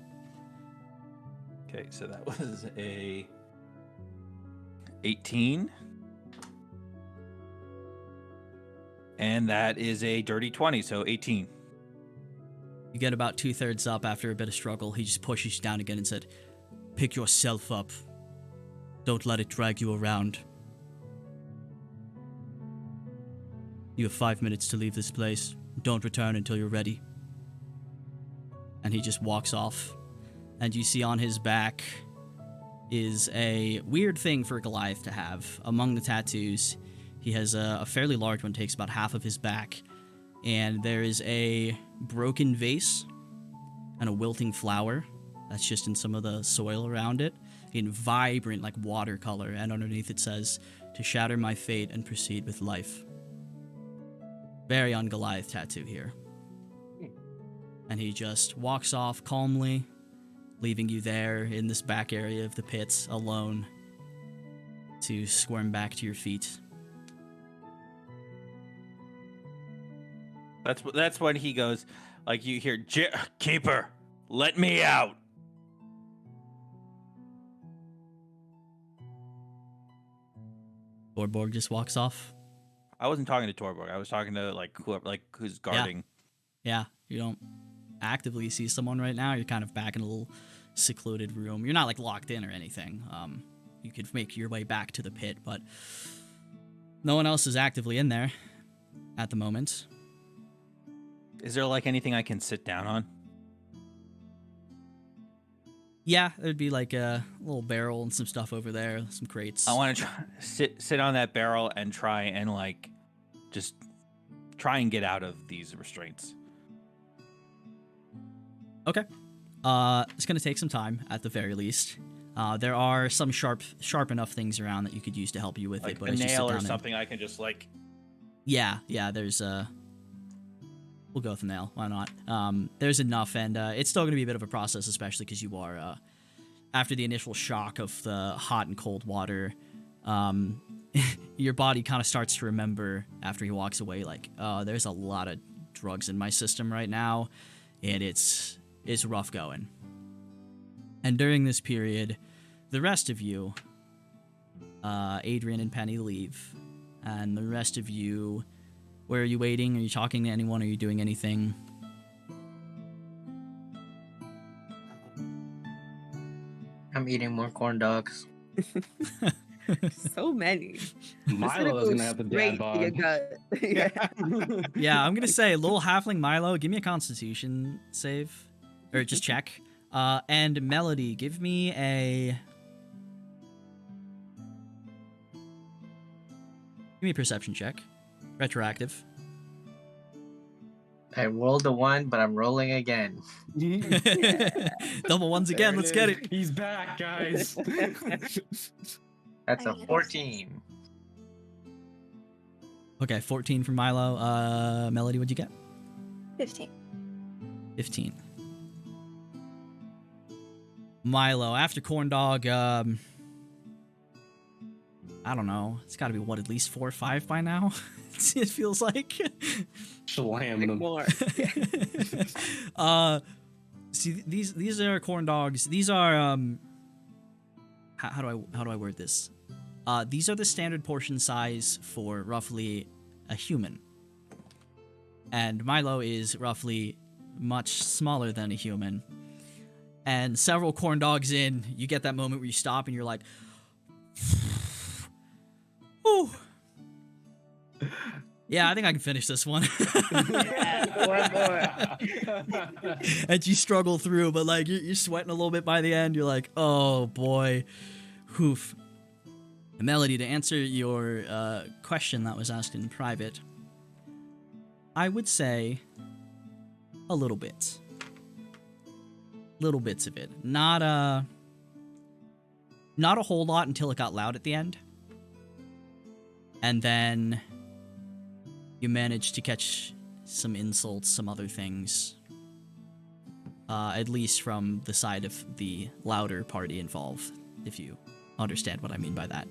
Okay, so that was a 18. And that is a dirty 20, so 18. You get about 2/3 up after a bit of struggle. He just pushes you down again and said, pick yourself up. Don't let it drag you around. You have 5 minutes to leave this place. Don't return until you're ready. And he just walks off. And you see on his back is a weird thing for Goliath to have. Among the tattoos, he has a fairly large one, takes about half of his back. And there is a broken vase and a wilting flower that's just in some of the soil around it in vibrant, like, watercolor. And underneath it says, to shatter my fate and proceed with life. Very on Goliath tattoo here. And he just walks off calmly, leaving you there in this back area of the pits alone. to squirm back to your feet. That's when he goes, like you hear, Keeper, let me out. Torborg just walks off. I wasn't talking to Torborg. I was talking to like whoever, like who's guarding. Yeah, you don't actively see someone right now. You're kind of back in a little secluded room. You're not like locked in or anything. You could make your way back to the pit, but no one else is actively in there at the moment. Is there like anything I can sit down on? Yeah, there'd be like a little barrel and some stuff over there, some crates. I want to sit on that barrel and try and like just try and get out of these restraints. Okay. It's gonna take some time at the very least. There are some sharp enough things around that you could use to help you with Like it, but a as you sit nail or down something I can just like. Yeah, there's we'll go with the nail. Why not? There's enough, and it's still going to be a bit of a process, especially because you are, after the initial shock of the hot and cold water, your body kind of starts to remember after he walks away, like, oh, there's a lot of drugs in my system right now, and it's rough going. And during this period, the rest of you, Adrian and Penny, leave, and the rest of you. Where are you waiting? Are you talking to anyone? Are you doing anything? I'm eating more corn dogs. So many. Milo is gonna have the dad Straight to your bod. gut. Yeah. Yeah, I'm gonna say little halfling Milo, give me a Constitution save, or just check. And Melody, give me a perception check, retroactive. I rolled a 1, but I'm rolling again. Double ones again. Let's get it. He's back, guys. That's a 14. Okay, 14 from Milo. Melody, what'd you get? 15. 15. Milo, after corn dog, I don't know. It's got to be what, at least 4 or 5 by now. It feels like. Slam them. More. See, these are corn dogs. These are how do I word this? These are the standard portion size for roughly a human. And Milo is roughly much smaller than a human. And several corn dogs in, you get that moment where you stop and you're like, ooh. Yeah, I think I can finish this one. And you struggle through, but like you're sweating a little bit by the end. You're like, oh boy, hoof. Melody, to answer your question that was asked in private, I would say a little bit. Little bits of it. Not a whole lot until it got loud at the end. And then you managed to catch some insults, some other things. At least from the side of the louder party involved, if you understand what I mean by that.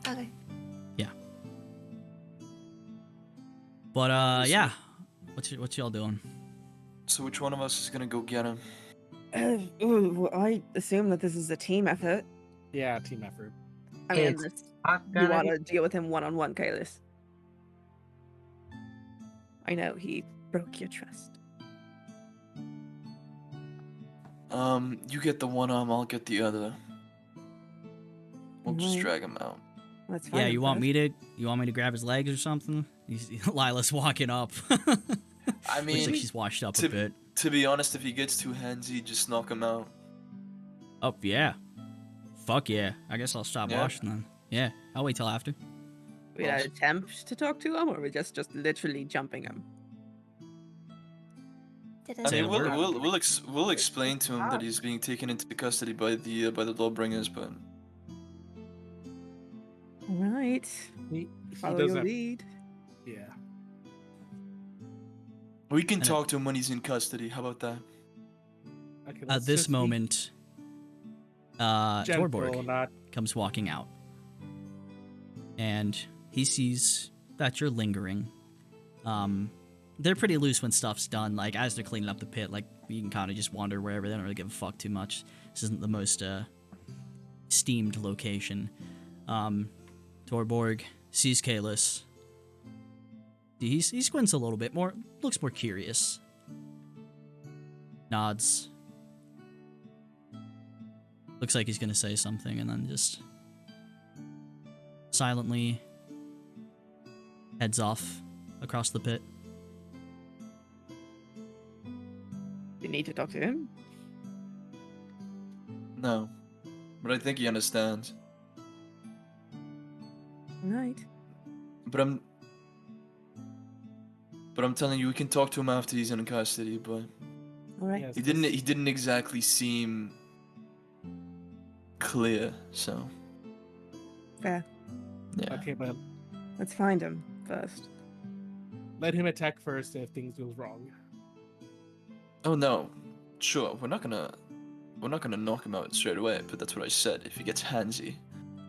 Okay. Yeah. But yeah. What's y'all doing? So which one of us is gonna go get him? I assume that this is a team effort. Yeah, team effort. I mean, It's this, not you gonna want to deal with him one-on-one, Kalis. I know he broke your trust. You get the one arm, I'll get the other. We'll just Right. drag him out. That's fine. Yeah, you want me to grab his legs or something? Lila's walking up. I Looks mean, like she's washed up a to- bit. to be honest, if he gets too handsy, just knock him out. Oh, yeah. Fuck yeah. I guess I'll stop Yeah. washing then. Yeah, I'll wait till after. We had an attempt to talk to him, or we're just literally jumping him. Didn't I Say mean, the word. we'll explain to him that he's being taken into custody by the Lawbringers, but All right. He Follow does your have- lead. Yeah. we can And talk to him when he's in custody. How about that? Okay, At this moment, gentle, Torborg not comes walking out. and he sees that you're lingering. They're pretty loose when stuff's done. Like, as they're cleaning up the pit, like, you can kind of just wander wherever. They don't really give a fuck too much. This isn't the most steamed location. Torborg sees Kalis. He squints a little bit more, looks more curious. Nods. Looks like he's gonna say something, and then just silently heads off across the pit. You need to talk to him. No, but I think he understands. Right. But I'm telling you, we can talk to him after he's in custody. But All right. Yes, he didn't exactly seem clear. So Fair. yeah. Okay, but Let's find him first. let him attack first if things goes wrong. Oh no, sure. We're not gonna knock him out straight away. But that's what I said. If he gets handsy,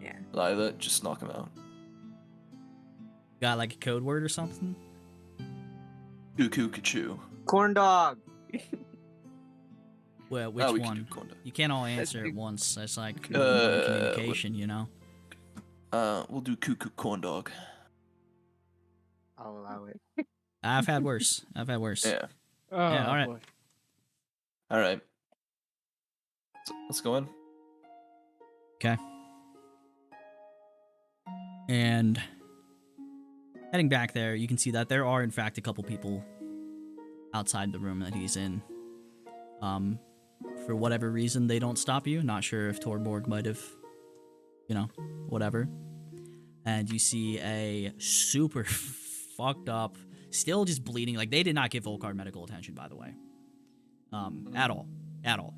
Yeah. Lila, just knock him out. Got like a code word or something? Cuckoo, kachoo. Corn dog. Well, which We can one? do Konda. You can't all answer do- at once. That's like what- communication, you know? We'll do cuckoo corn dog. I'll allow it. I've had worse. Yeah. Oh, Yeah, all right. boy. All right. Let's go in. Okay. And heading back there, you can see that there are, in fact, a couple people outside the room that he's in. For whatever reason, they don't stop you. Not sure if Torborg might have, whatever. And you see a super fucked up, still just bleeding. Like, they did not give Volkar medical attention, by the way. At all.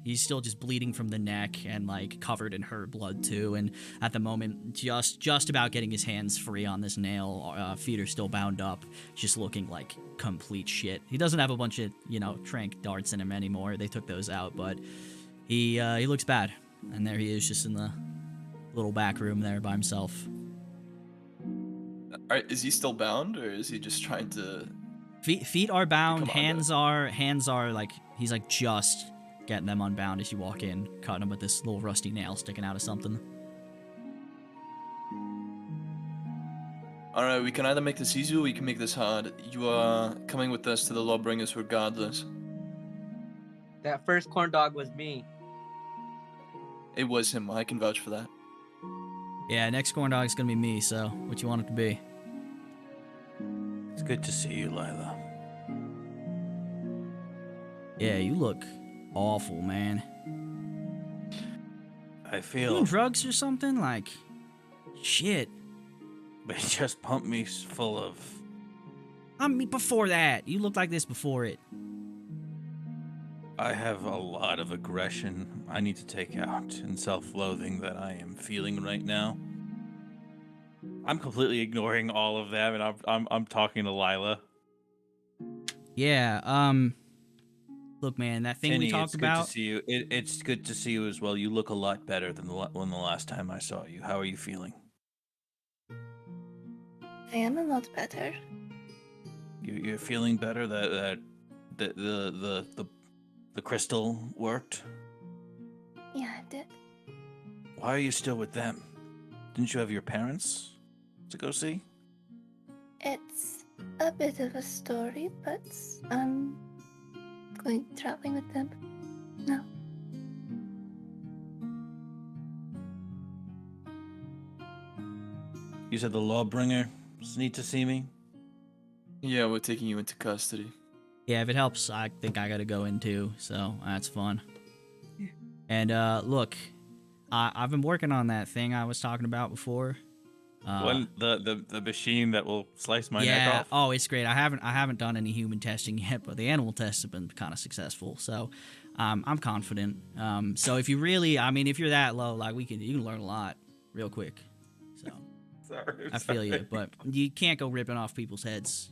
He's still just bleeding from the neck and, like, covered in her blood, too. And at the moment, just about getting his hands free on this nail. Feet are still bound up, just looking like complete shit. He doesn't have a bunch of, trank darts in him anymore. They took those out, but he looks bad. And there he is, just in the little back room there by himself. Is he still bound, or is he just trying to? Feet are bound. Commando. Hands are like he's like just getting them unbound as you walk in, cutting him with this little rusty nail sticking out of something. All right, we can either make this easy or we can make this hard. You are coming with us to the Lawbringers regardless. That first corn dog was me. It was him. I can vouch for that. Yeah, next corn dog's gonna be me. So, what you want it to be? It's good to see you, Lila. Yeah, you look awful, man. I You feel on drugs or something? Like, shit. they just pumped me full of. I mean, before that, you looked like this before it. I have a lot of aggression I need to take out and self-loathing that I am feeling right now. I'm completely ignoring all of them, and I'm talking to Lila. Yeah. Look, man, that thing Tinny, we talked it's about. good to see you. It's good to see you as well. You look a lot better than the last time I saw you. How are you feeling? I am a lot better. You're feeling better that the crystal worked? Yeah, I did. Why are you still with them? Didn't you have your parents to go see? It's a bit of a story, but I'm going traveling with them now. You said the Lawbringers need to see me? Yeah, we're taking you into custody. Yeah, if it helps, I think I gotta go in too, so that's fun. And look, I've been working on that thing I was talking about before. The machine that will slice my neck Yeah. off? Oh, it's great. I haven't done any human testing yet, but the animal tests have been kind of successful. So, I'm confident. So if you really, if you're that low, like you can learn a lot real quick. So Sorry, I feel you, but you can't go ripping off people's heads.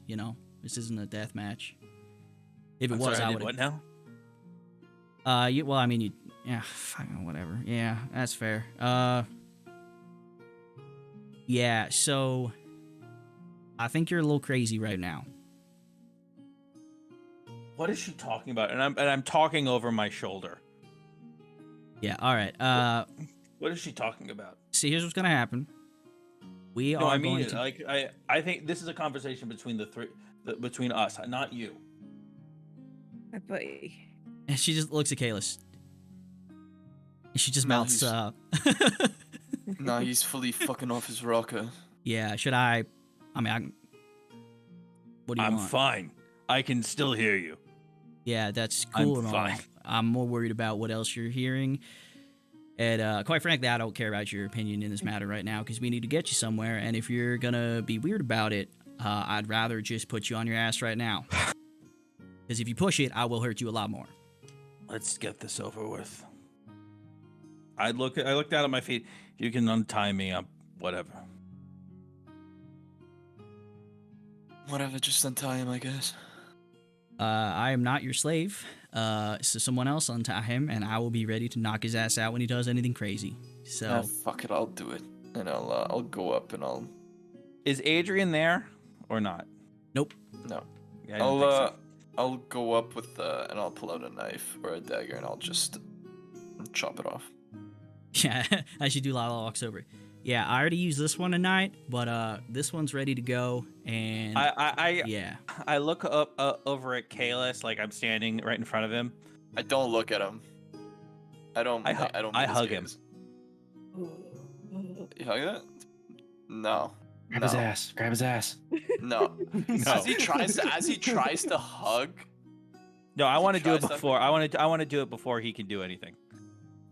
This isn't a death match. If it I'm was, sorry, I I would. did what now? Yeah, fucking whatever. Yeah, that's fair. Yeah, so I think you're a little crazy right now. What is she talking about? And I'm talking over my shoulder. Yeah, all right. What is she talking about? See, here's what's gonna happen. We No, are I mean going to. like I think this is a conversation between between us, not you. But And she just looks at Kalis. And she just No, mouths. Nah, he's fully fucking off his rocker. Yeah. Should I? I mean, what do you I'm want? fine. I can still hear you. Yeah, that's I'm cool and all. fine. I'm more worried about what else you're hearing. And quite frankly, I don't care about your opinion in this matter right now because we need to get you somewhere. And if you're gonna be weird about it, I'd rather just put you on your ass right now. Because if you push it, I will hurt you a lot more. Let's get this over with. I looked down at my feet. You can untie me. Whatever. Whatever, just untie him, I guess. I am not your slave. So someone else untie him, and I will be ready to knock his ass out when he does anything crazy. So Ah, fuck it, I'll do it, and I'll go up and I'll. Is Adrian there or not? Nope. No. Yeah, I didn't think so. I'll go up with and I'll pull out a knife or a dagger and I'll just chop it off. Yeah, as you do, Lila walks over. Yeah, I already used this one tonight, but this one's ready to go. And yeah, I look up over at Kalis, like I'm standing right in front of him. I don't look at him. I don't. I don't. I meet his hug him. gaze. You hug it? No. Grab his ass. Grab his ass. No. No. As he tries to hug. No, I want to do it tries to- before. I want to do it before he can do anything.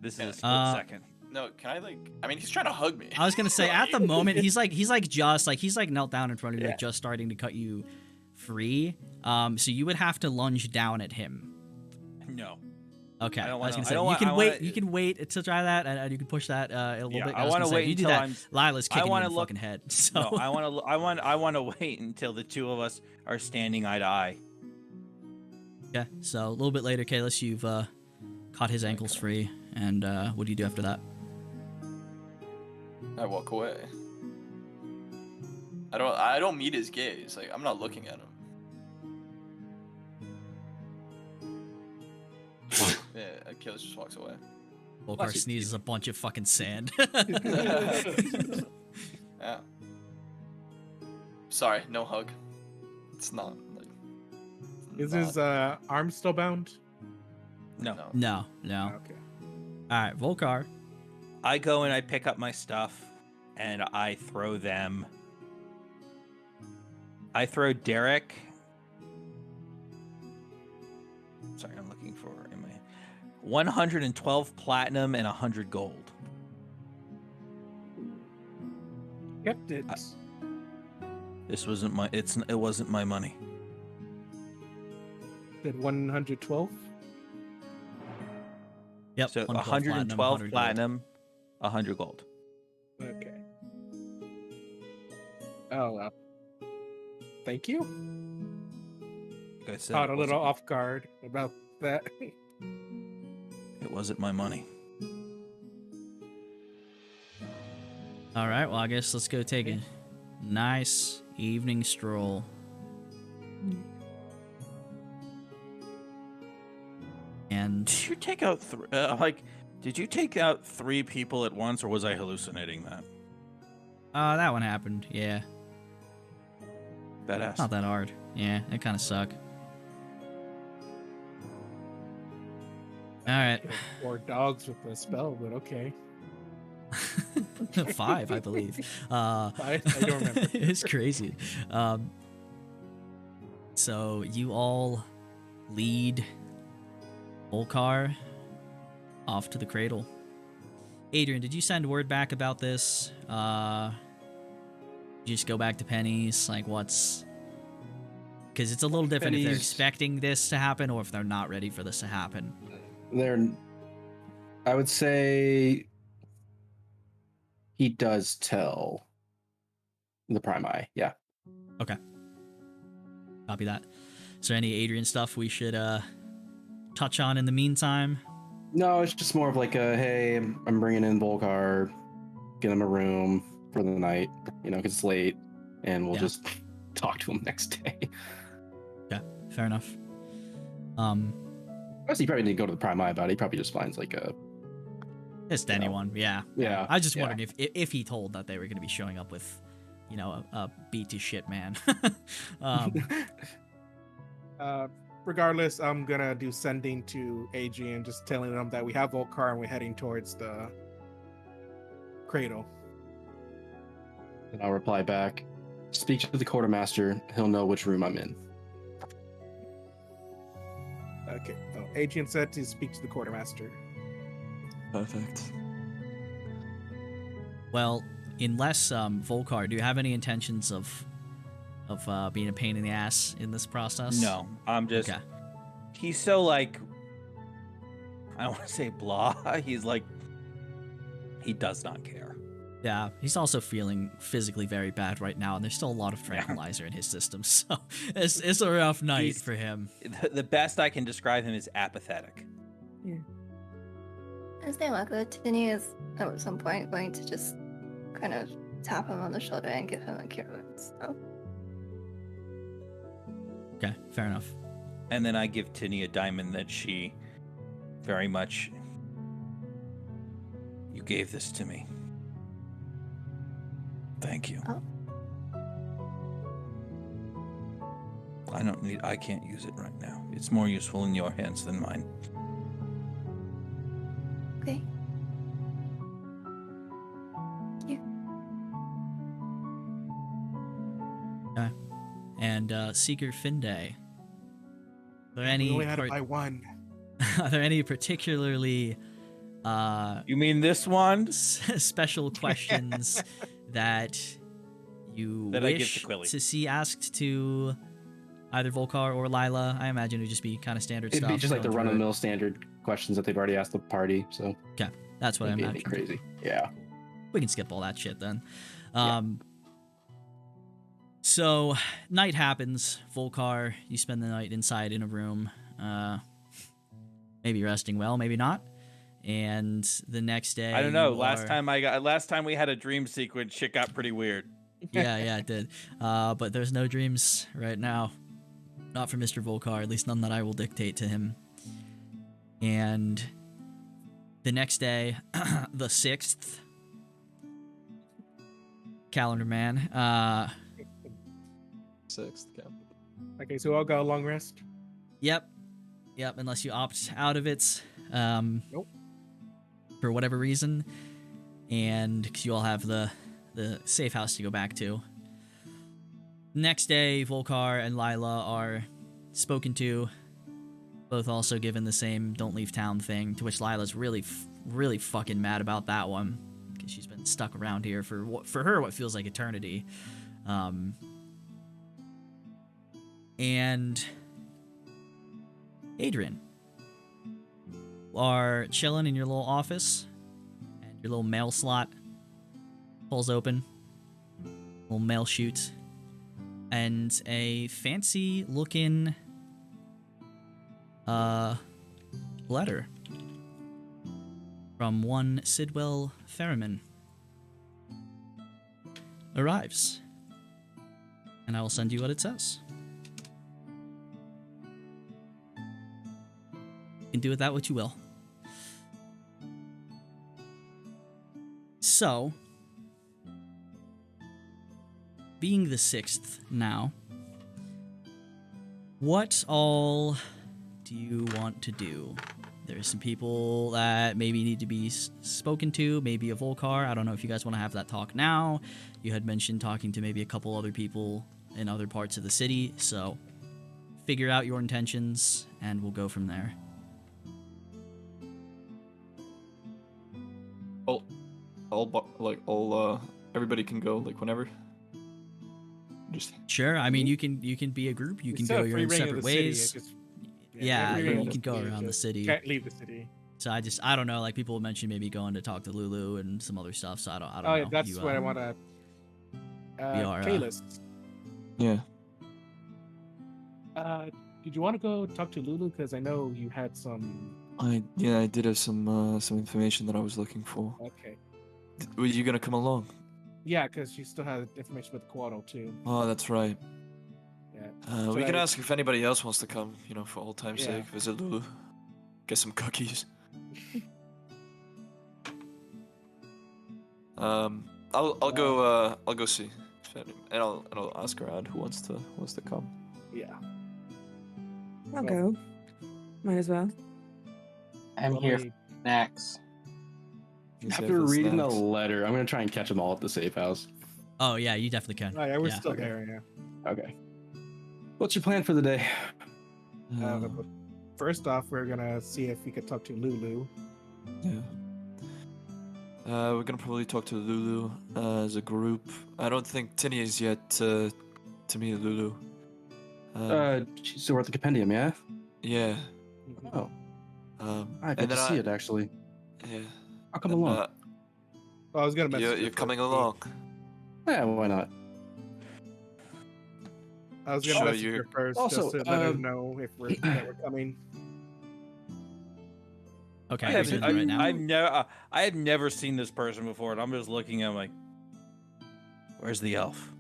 This is a split second. No, can I I mean, he's trying to hug me. I was gonna say at the moment he's knelt down in front of you, Yeah. like just starting to cut you free. So you would have to lunge down at him. No. Okay, I don't I was wanna- gonna I say don't you want- can I wait. wanna- You can wait to try that, and you can push that a little Yeah, bit. I was wanna gonna say, wait if you do until that, I'm- Lila's kicking you wanna in the look- fucking head. So No, I want to wait until the two of us are standing eye to eye. yeah. So a little bit later, Kalis, you've caught his ankles free, and what do you do after that? I walk away. I don't meet his gaze. Like, I'm not looking at him. Yeah, Achilles just walks away. Volkar sneezes a bunch of fucking sand. Yeah. Sorry, no hug. It's not like. Is not- his arm still bound? No. No. Okay. All right, Volkar. I go and I pick up my stuff and I throw them. I throw Derek. Sorry, I'm looking for in my 112 platinum and 100 gold. Kept it. This wasn't my it wasn't my money. Did 112? Yep. So 112 112 gold. platinum, 100 gold. Okay. Oh, thank you. Like I said, Caught it a little off guard about that. It wasn't my money. All right. Well, I guess let's go take a nice evening stroll. And Did you take out did you take out 3 people at once, or was I hallucinating that? that one happened. Yeah. Badass. Not that hard. Yeah, it kind of suck. All right. 4 dogs with a spell, but okay. 5, I believe. I don't remember. It's crazy. So you all lead Volkar off to the cradle. Adrian, did you send word back about this? You just go back to Penny's? Like, what's... Because it's a little different if they're Penny's- expecting this to happen or if they're not ready for this to happen. I would say he does tell the Prime Eye. Yeah. Copy that. Is there any Adrian stuff we should touch on in the meantime? No, it's just more of like a, hey, I'm bringing in Volkar, get him a room, for the night, because it's late, and we'll Yeah. just talk to him next day. Yeah, fair enough. Honestly, he probably didn't go to the Prime Eye about it. He probably just finds like a. Just anyone, yeah. Yeah, I just yeah. wondered if he told that they were going to be showing up with, a beat to shit man. Regardless, I'm gonna do sending to Adrian, just telling them that we have Volcar and we're heading towards the cradle. And I'll reply back. Speak to the quartermaster. He'll know which room I'm in. Okay. Oh, Adrian said to speak to the quartermaster. Perfect. Well, unless Volcar, do you have any intentions of being a pain in the ass in this process? No, I'm just. Okay. He's so like. I don't want to say blah. He's like. He does not care. Yeah, he's also feeling physically very bad right now, and there's still a lot of tranquilizer in his system, so it's a rough night for him. The best I can describe him is apathetic. As they walk, Tinny is at some point going to just kind of tap him on the shoulder and give him a cure wounds. So. Okay, fair enough. And then I give Tinny a diamond that she very much. You gave this to me. Thank you. Oh. I can't use it right now. It's more useful in your hands than mine. Okay. Thank you. Okay. And Seeker Finde. Are there We any only had it by one. are there any particularly You mean this one? special questions that you That I give wish to Quilly. to see asked to either Volcar or Lila? I imagine it would just be kind of standard It'd stuff. be just like the going through it. run-of-the-mill standard questions that they've already asked the party. So Okay, that's what I wouldn't be imagine. anything crazy. Yeah. We can skip all that shit then. So night happens. Volcar, you spend the night inside in a room, maybe resting well, maybe not. And the next day, I don't know. you Last are- time we had a dream sequence, shit got pretty weird. yeah, it did. But there's no dreams right now. Not for Mr. Volcar, at least none that I will dictate to him. And the next day, the 6th, calendar man, 6th, Cap. Okay, so I'll go long rest. Yep, unless you opt out of it. Nope. For whatever reason. And because you all have the safe house to go back to. Next day, Volcar and Lila are spoken to. Both also given the same don't leave town thing, to which Lila's really fucking mad about that one. Because she's been stuck around here for her what feels like eternity. And Adrian are chilling in your little office, and your little mail slot pulls open, little mail chute, and a fancy looking letter from one Sidwell Ferriman arrives, and I will send you what it says. You can do with that what you will. So, being the 6th now, what all do you want to do? There's some people that maybe need to be spoken to, maybe a Volcar. I don't know if you guys want to have that talk now. You had mentioned talking to maybe a couple other people in other parts of the city, so figure out your intentions and we'll go from there. Everybody can go like whenever. Just Sure. I mean, you can be a group. You can Still go a your free own reign of separate the city, ways. it just- Yeah, free you reign of can go city, around the just city. Can't leave the city. So I don't know. Like people mentioned, maybe going to talk to Lulu and some other stuff. So I don't Oh, know. yeah, that's You, what I want to. are, Kalis, yeah. did you want to go talk to Lulu? Because I know you had some. I did have some information that I was looking for. Okay. Were you gonna come along? Yeah, because she still has information with Quaddle too. Oh, that's right. Yeah. We Should can I- ask if anybody else wants to come, for old time's Yeah. sake. Visit Lulu. Get some cookies. I'll go see. And I'll ask around who wants to come. Yeah. I'll go. Might as well. I'm Well, here we- for snacks. After reading the letter, I'm gonna try and catch them all at the safe house. Oh yeah, you definitely can. Oh, yeah, we're Yeah. still Okay. there. Okay. What's your plan for the day? Yeah. But first off, we're gonna see if we could talk to Lulu. Yeah. We're gonna probably talk to Lulu as a group. I don't think Tinny is yet to meet Lulu. She's still at the compendium, yeah? Yeah. Oh, I and get to then see it actually. Yeah. I'll come And, along. Well, I was gonna message. You're her coming first. along. Yeah, why not? I was gonna Sure, message you- her first, Also, just to let her know if that we're coming. Okay, I who's have, in right now? I have never seen this person before, and I'm just looking at him like, where's the elf?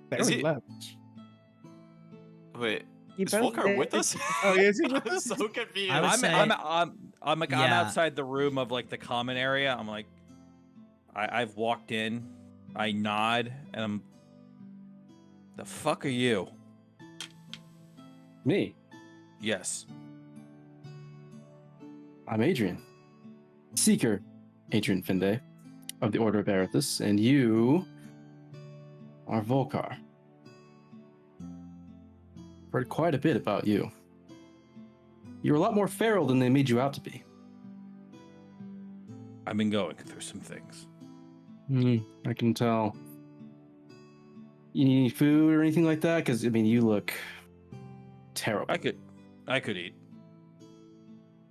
They Is already he- left. Wait, You is both Volkar did. with us? Oh, is he with I'm us? so confused. I would I'm, say- I'm like I'm Yeah. outside the room of like the common area. I'm like, I've walked in, I nod, and I'm. The fuck are you? Me. Yes. I'm Adrian. Seeker, Adrian Finde, of the Order of Erithus, and you are Volkar. Heard quite a bit about you. You're a lot more feral than they made you out to be. I've been going through some things. I can tell. You need any food or anything like that? Because, I mean, you look terrible. I could eat.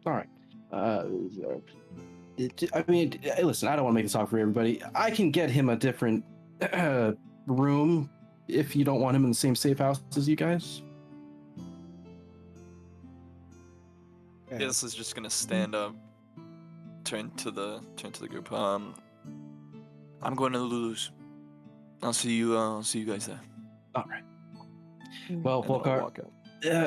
All right. Listen, I don't want to make this awkward for everybody. I can get him a different room if you don't want him in the same safe house as you guys. Yeah. This is just gonna stand up, turn to the group. I'm going to Lulu's. I'll see you guys there. All right. Well, And I'll Volkar, walk out.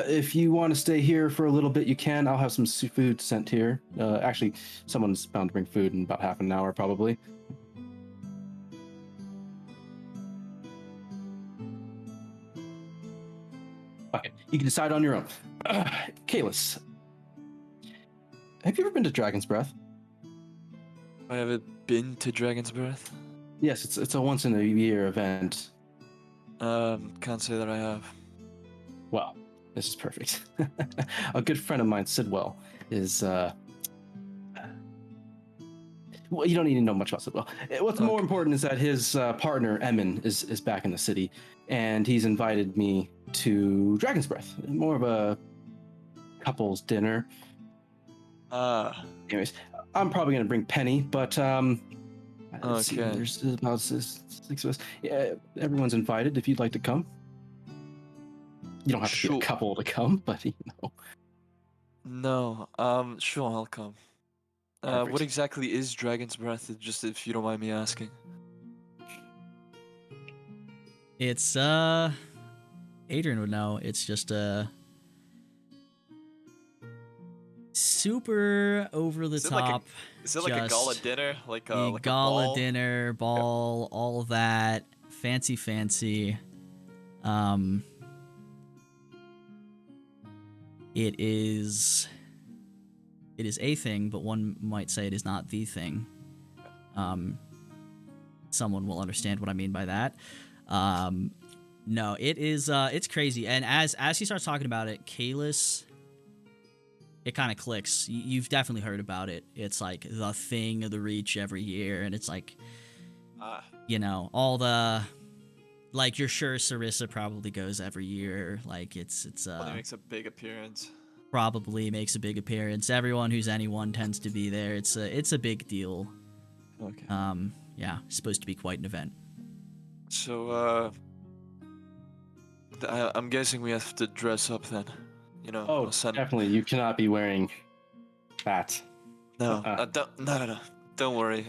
if you want to stay here for a little bit, you can. I'll have some food sent here. Actually, someone's bound to bring food in about half an hour, probably. Okay, you can decide on your own. Kalis, have you ever been to Dragon's Breath? I haven't been to Dragon's Breath. Yes, it's a once in a year event. Can't say that I have. Well, this is perfect. A good friend of mine, Sidwell, is well, you don't need to know much about Sidwell. What's more Okay. important is that his partner, Emin, is back in the city, and he's invited me to Dragon's Breath. More of a couple's dinner. Anyways, I'm probably going to bring Penny, but let's see, Okay. there's about six of us. Yeah, everyone's invited if you'd like to come. You don't have to be Sure. a couple to come, but you know. No. Sure, I'll come. What Perfect. exactly is Dragon's Breath? Just if you don't mind me asking. It's Adrian would know. It's just a super over the Is it like a- top Is it like a gala Just dinner? Like a like gala a ball? dinner, ball, all of that, fancy. It is a thing, but one might say it is not the thing. Someone will understand what I mean by that. No, it is it's crazy. And as he starts talking about it, Kalis, it kind of clicks. You've definitely heard about it. It's like the thing of the Reach every year, and it's like, you know, all the, like, you're sure Sarissa probably goes every year. Like it makes a big appearance. probably makes a big appearance. Everyone who's anyone tends to be there. It's a big deal. Okay. Yeah, it's supposed to be quite an event. So I'm guessing we have to dress up then. You know. Oh, I'll send- definitely. You cannot be wearing that. No, no. Don't worry.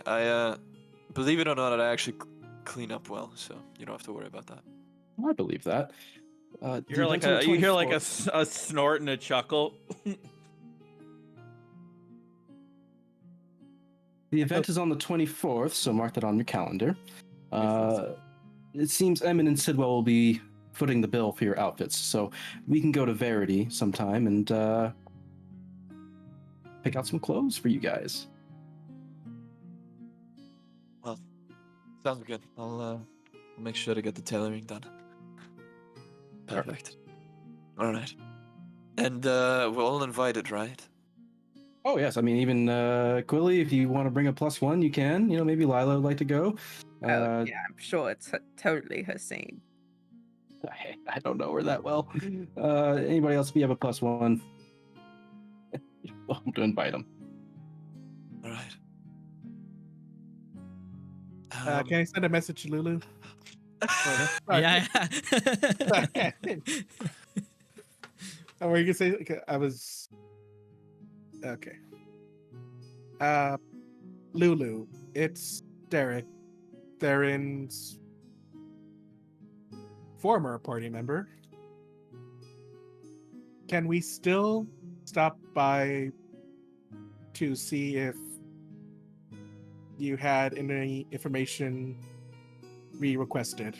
believe it or not, I actually clean up well, so you don't have to worry about that. I believe that. You The hear like event's on the you hear like 24th. a snort and a chuckle. The event is on the 24th, so mark that on your calendar. It seems Em and Sidwell will be footing the bill for your outfits, so we can go to Verity sometime and pick out some clothes for you guys. Well, sounds good. I'll make sure to get the tailoring done. Perfect. All right. And we're all invited, right? Oh yes, I mean even Quilly, if you want to bring a +1, you can. You know, maybe Lila would like to go. Oh, yeah, I'm sure it's totally her scene. I don't know her that well. Anybody else? If you have a +1, you're welcome to invite them. All right. Can I send a message to Lulu? Yeah. Oh, were you gonna say? Okay, I was. Okay. Lulu, it's Derek, Theron's former party member. Can we still stop by to see if you had any information we requested?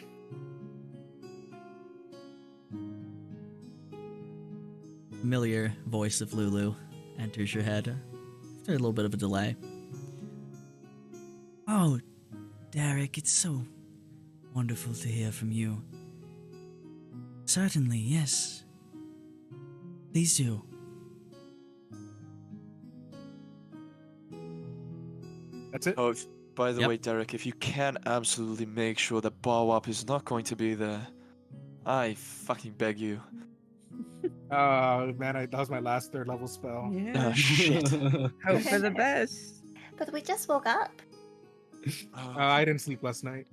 Familiar voice of Lulu enters your head after a little bit of a delay. Oh, Derek, it's so wonderful to hear from you. Certainly, yes. Please do. That's it? Oh, by the Yep. way, Derek, if you can absolutely make sure that Bawap is not going to be there, I fucking beg you. Oh man, that was my last 3rd level spell. Yeah. Shit. Hope for the best. But we just woke up. I didn't sleep last night.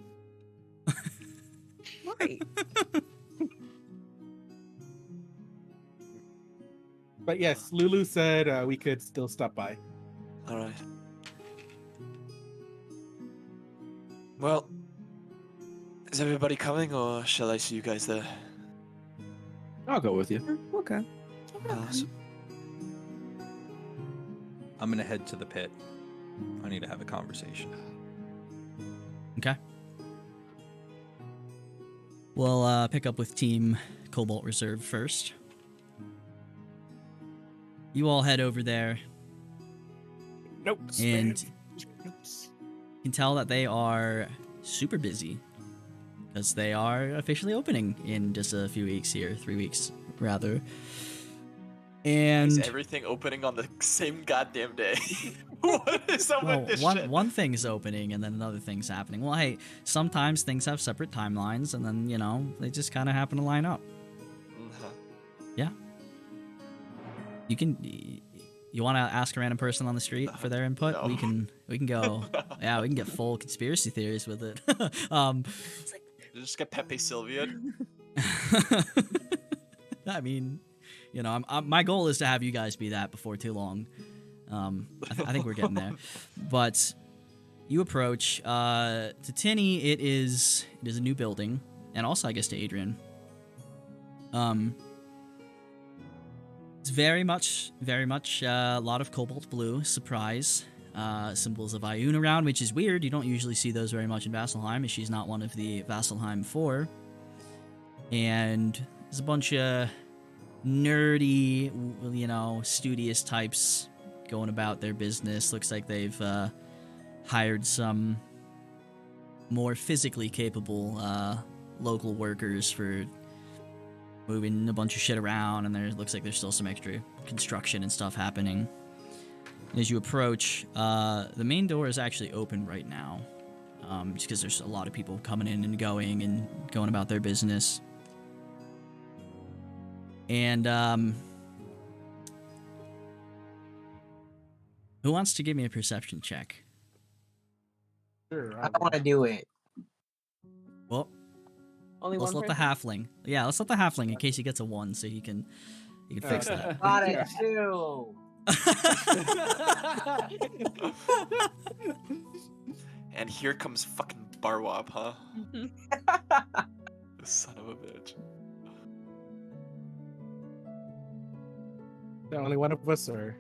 Right. But yes, Lulu said we could still stop by. All right. Well, is everybody coming, or shall I see you guys there? I'll go with you. Okay. Awesome. I'm gonna head to the pit. I need to have a conversation. Okay. We'll pick up with Team Cobalt Reserve first. You all head over there, Nope. and you can tell that they are super busy because they are officially opening in just a few weeks here, 3 weeks rather. Is And everything opening on the same goddamn day? What is up well, with this one shit? one thing's opening and then another thing's happening. Well, hey, sometimes things have separate timelines, and then they just kind of happen to line up. Mhm. Yeah. You can. You want to ask a random person on the street for their input? No. We can go. Yeah, we can get full conspiracy theories with it. Just get Pepe Sylvia. I mean, my goal is to have you guys be that before too long. I think we're getting there. But you approach to Tinny. It is a new building, and also I guess to Adrian. It's very much a lot of cobalt blue. Surprise. Symbols of Ioun around, which is weird. You don't usually see those very much in Vasselheim, as she's not one of the Vasselheim 4. And there's a bunch of nerdy, studious types going about their business. Looks like they've hired some more physically capable local workers for moving a bunch of shit around, and there looks like there's still some extra construction and stuff happening. And as you approach, the main door is actually open right now, just because there's a lot of people coming in and going about their business. And who wants to give me a perception check? Sure. I don't want to do it. Well, Only let's one let the person? halfling. Yeah, let's let the halfling in case he gets a 1, so he can fix that. Got it too. And here comes fucking Barwop, huh? The son of a bitch. The only one of us, or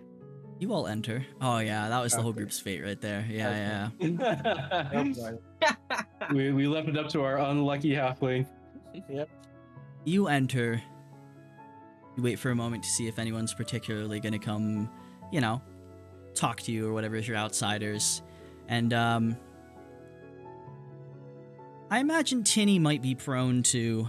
You all enter. Oh yeah, that was the whole Okay. group's fate right there. Yeah, yeah. oh, boy. we left it up to our unlucky halfling. Yep. You enter. You wait for a moment to see if anyone's particularly gonna come, you know, talk to you or whatever as your outsiders. And I imagine Tinny might be prone to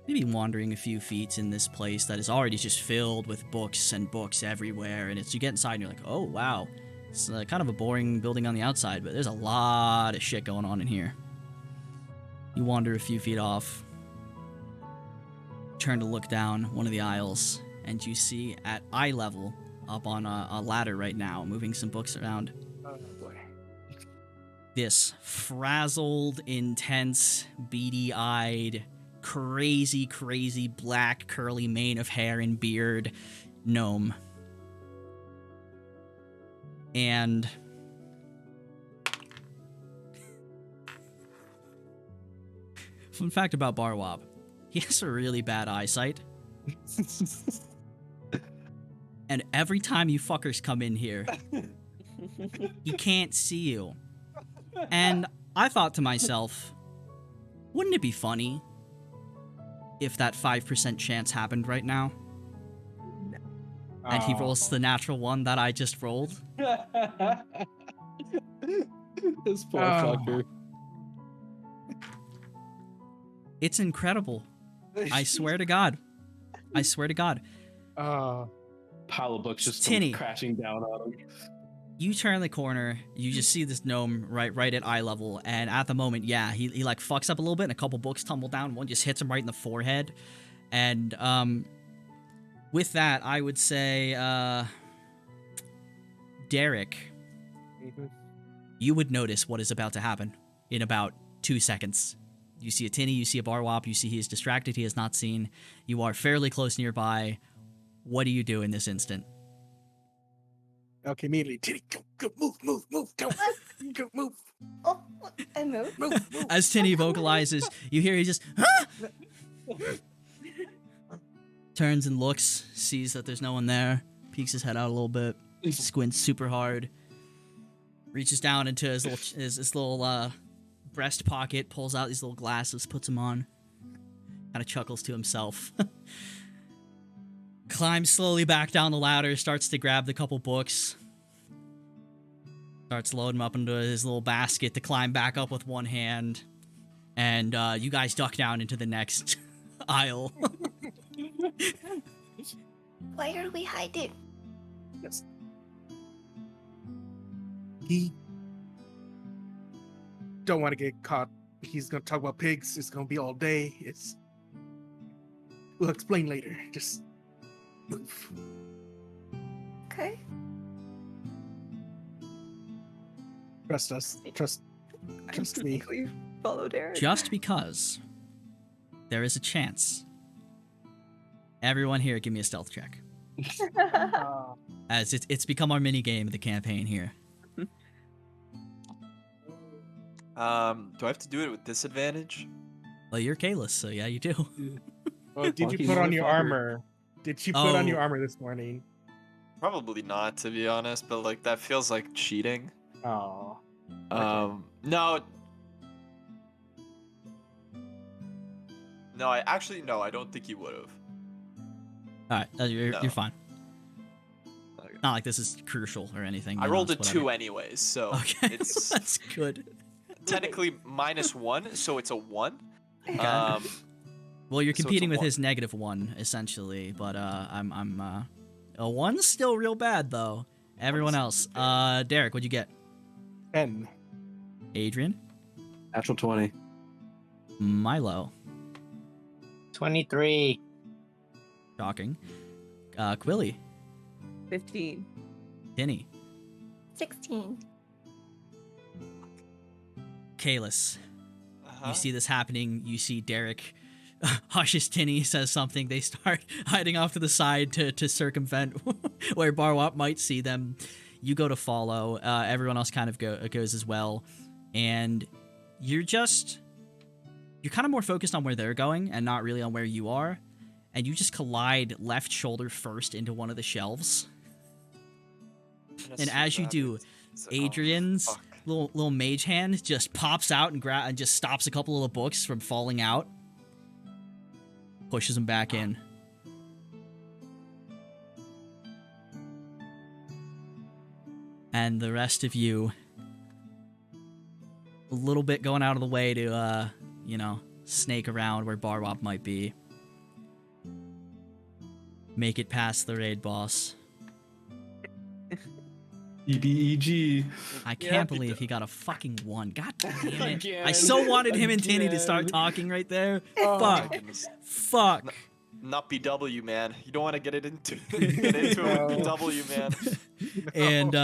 maybe wandering a few feet in this place that is already just filled with books and books everywhere. And it's you get inside and you're like, oh wow, it's kind of a boring building on the outside, but there's a lot of shit going on in here. You wander a few feet off, turn to look down one of the aisles, and you see at eye level, up on a ladder right now, moving some books around, Oh boy. this frazzled, intense, beady-eyed, crazy black curly mane of hair and beard gnome. And fun fact about Barwab, he has a really bad eyesight. And every time you fuckers come in here, he can't see you. And I thought to myself, wouldn't it be funny if that 5% chance happened right now? And he rolls the natural one that I just rolled. This poor Oh. fucker. It's incredible. I swear to God. I swear to God. Pile of books just Tinny. come crashing down on him. You turn the corner, you just see this gnome right at eye level, and at the moment, yeah, he like fucks up a little bit, and a couple books tumble down. One just hits him right in the forehead, and with that, I would say, Derek, you would notice what is about to happen in about 2 seconds. You see a Tinny, you see a Barwop, you see he is distracted, he is not seen. You are fairly close nearby. What do you do in this instant? Okay, immediately. Tinny, go, move, go, move, Oh, I moved. move. As Tinny vocalizes, you hear he just turns and looks, sees that there's no one there, peeks his head out a little bit, squints super hard, reaches down into his little breast pocket, pulls out these little glasses, puts them on, kind of chuckles to himself. Climbs slowly back down the ladder, starts to grab the couple books, starts loading them up into his little basket to climb back up with one hand, and you guys duck down into the next aisle. Why are we hiding? Yes. He don't want to get caught. He's gonna talk about pigs. It's gonna be all day. We'll explain later. Just move. Okay. Trust us. Trust me. We follow Derek. Just because there is a chance. Everyone here, give me a stealth check. As it's become our mini game of the campaign here. Do I have to do it with disadvantage? Well, you're Kalis, so yeah, you do. Well, did you Lucky put on your motherfucker. armor? Did you put on your Oh. armor this morning? Probably not, to be honest, but like that feels like cheating. Oh. No. No, I don't think he would have. All right, you're No. fine. Not like this is crucial or anything. I you know, rolled a it's 2 whatever. anyways, so Okay, it's that's good. technically -1, so it's a 1. Okay. Um, Well, you're so it's a competing with 1. his -1 essentially, but I'm a 1's still real bad though. Everyone else, Derek, what'd you get? 10. Adrian, Natural 20. Milo, 23. shocking. Quilly, 15. Tinny, 16. Kalis. uh-huh. You see this happening. You see Derek hushes Tinny, says something. They start hiding off to the side to circumvent where Barwop might see them. You go to follow. Everyone else kind of goes as well. and you're kind of more focused on where they're going and not really on where you are, and you just collide left shoulder first into one of the shelves. And as you do, Adrian's little mage hand just pops out and just stops a couple of the books from falling out, pushes them back in. And the rest of you, a little bit going out of the way to, snake around where Barwop might be. Make it past the raid boss. EBEG. I can't believe he got a fucking 1. God damn it. Again, I so wanted him and Tinny to start talking right there. Fuck. Not BW, man. You don't want to get into it with BW, man. And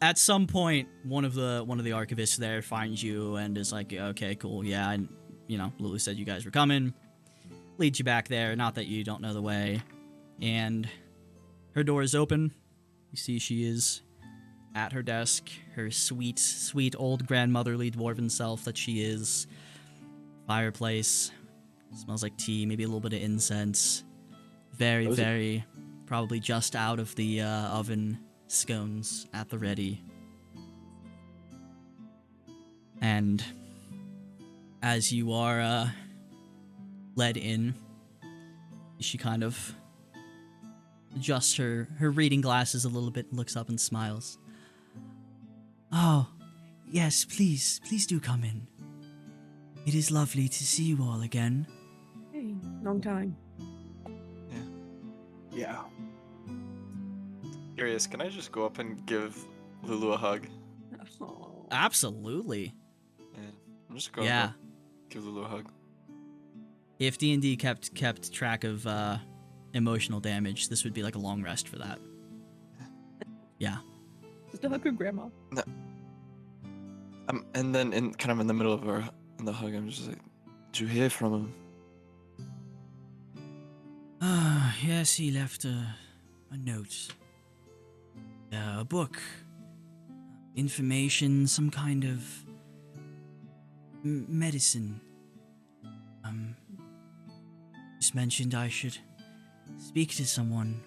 at some point, one of the archivists there finds you and is like, okay, cool, yeah, and Lulu said you guys were coming. Leads you back there. Not that you don't know the way. And her door is open. You see she is at her desk, her sweet, sweet old grandmotherly dwarven self that she is. Fireplace. Smells like tea, maybe a little bit of incense. Very, very, probably just out of the oven scones at the ready. And as you are led in, she kind of adjusts her reading glasses a little bit, looks up and smiles. Oh, yes, please do come in. It is lovely to see you all again. Hey, long time. Yeah. Curious, can I just go up and give Lulu a hug? Oh. Absolutely. Yeah, I'm just going to give Lulu a hug. If D&D kept track of emotional damage, this would be like a long rest for that. Yeah. Just a hug her grandma. No. And then in the middle of the hug, I'm just like, did you hear from him? Yes, he left a note. A book. Information, some kind of medicine. Just mentioned I should speak to someone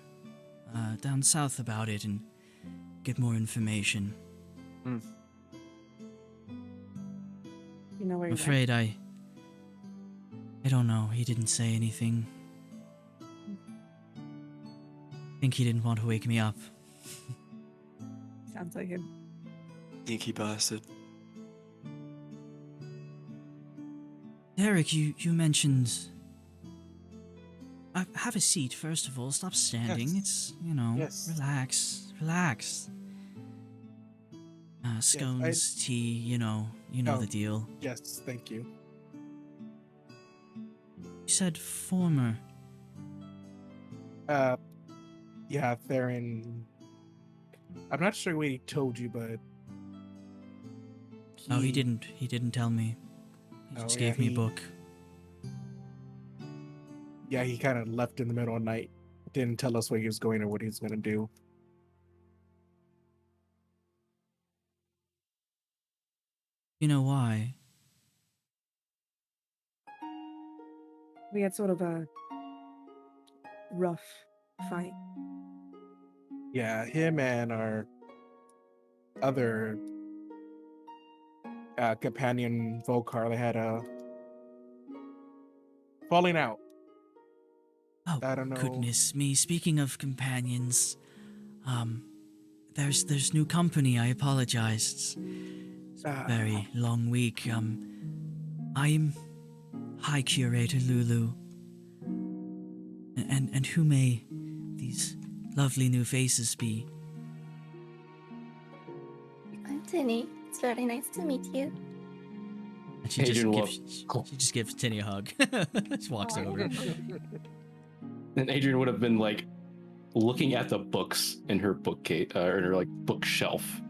down south about it and get more information. You know where I'm afraid I don't know. He didn't say anything. I think he didn't want to wake me up. Sounds like him. Geeky bastard. Derek, you mentioned... have a seat, first of all. Stop standing. Yes. It's, relax. Scones, tea, you know the deal. Yes, thank you. You said former. Yeah, Theron. I'm not sure what he told you, but he didn't tell me. He just gave me a book. Yeah, he kind of left in the middle of the night. Didn't tell us where he was going or what he was going to do. You know why? We had sort of a rough fight. Yeah, him and our other companion Volcar, they had a falling out. Oh, I don't know. Goodness me. Speaking of companions, there's new company. I apologize. It's a very long week. I'm High Curator Lulu. And who may these lovely new faces be? I'm Tinny. It's very nice to meet you. And she just gives Tinny a hug. Just walks over. And Adrian would have been like looking at the books in her bookcase or in her like bookshelf.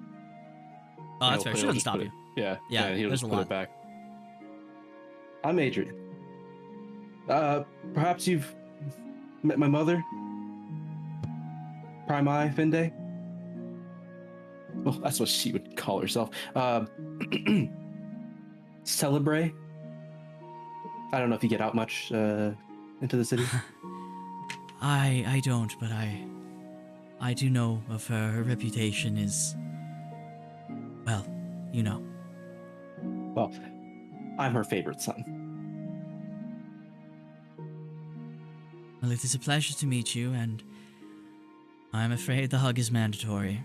Oh, that's fair. She doesn't stop you. Yeah, Yeah, he'll there's just a put lot. it back. I'm Adrian. Perhaps you've met my mother, Primai Finde. Well, that's what she would call herself. Celebrate. I don't know if you get out much into the city. I don't, but I do know of her. Her reputation is, well, you know. Well, I'm her favorite son. Well, it is a pleasure to meet you, and I'm afraid the hug is mandatory.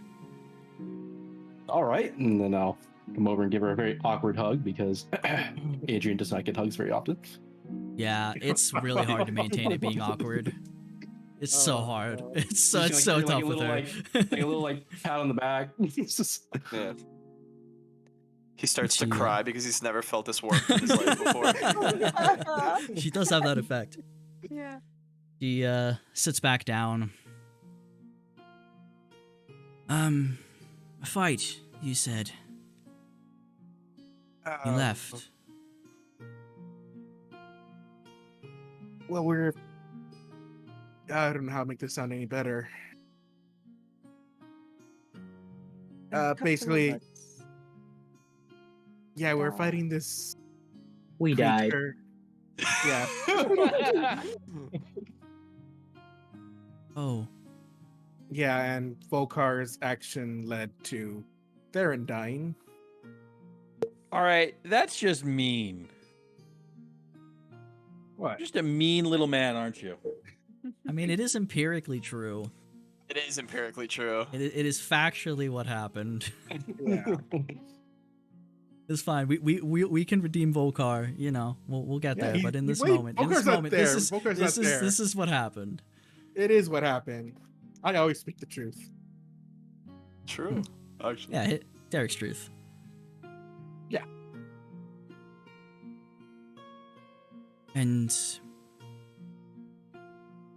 All right, and then I'll come over and give her a very awkward hug because Adrian does not get hugs very often. Yeah, it's really hard to maintain it being awkward. It's so hard. God. It's so Just tough like a with little, her. like a little like pat on the back. It's just- Yeah. He starts to She- cry because he's never felt this warmth in his life before. She does have that effect. Yeah. She sits back down. A fight, you said. You left. Well, I don't know how to make this sound any better. Basically, yeah, we're fighting this We died. creature. Yeah. Oh, Yeah, and Volkar's action led to Theron dying. All right, that's just mean. What? Just a mean little man, aren't you? I mean, it is empirically true. It is empirically true. It is factually what happened. Yeah. It's fine. We can redeem Volkar. You know, we'll get Yeah, there. But in this wait, moment, Volkar's not there. Volkar's not there. this is what happened. It is what happened. I always speak the truth. True. Actually. Yeah, Derek's truth. Yeah. And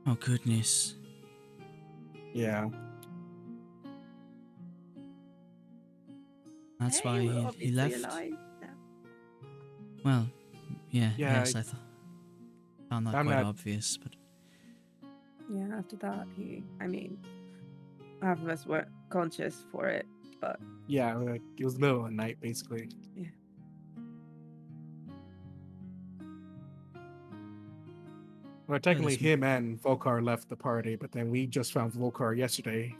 oh goodness, Yeah. that's Hey, why we're he obviously left. alive now. Well, yeah, Yeah, yes, I found that I'm quite not- obvious, but Yeah, after that, I mean, half of us weren't conscious for it, but Yeah, like, it was the middle of the night, basically. Yeah. Well, technically, listen. him and Volkar left the party, but then we just found Volkar yesterday.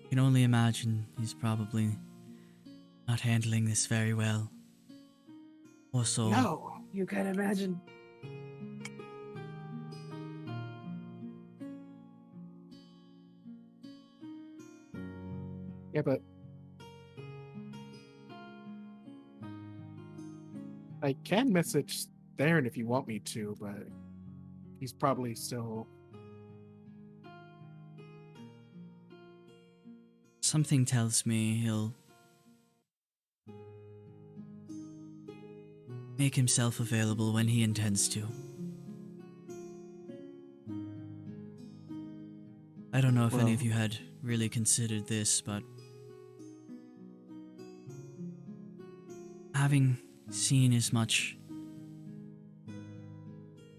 can only imagine he's probably not handling this very well. Also, No. you can imagine. Yeah, but I can message Theron if you want me to, but he's probably still. something tells me he'll make himself available when he intends to. I don't know if any of you had really considered this, but having seen as much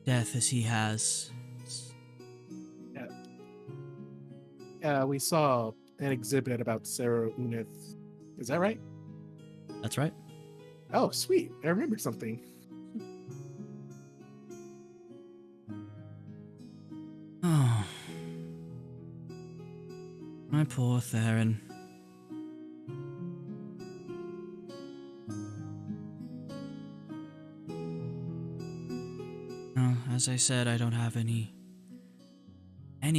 death as he has, We saw an exhibit about Sarah Unith. Is that right? that's right. Oh, sweet. I remember something. Oh, my poor Theron. No, as I said, I don't have any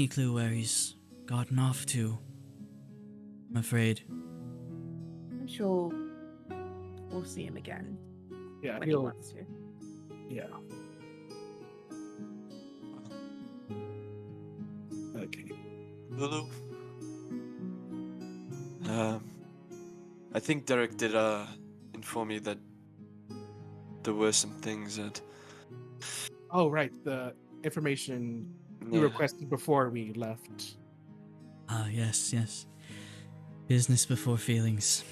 clue where he's gotten off to. I'm afraid. I'm sure we'll see him again Yeah, when he wants to. Yeah. Okay. Lulu. I think Derek did inform me that there were some things that Oh, right. The information you yeah. requested before we left. Ah, yes. Business before feelings.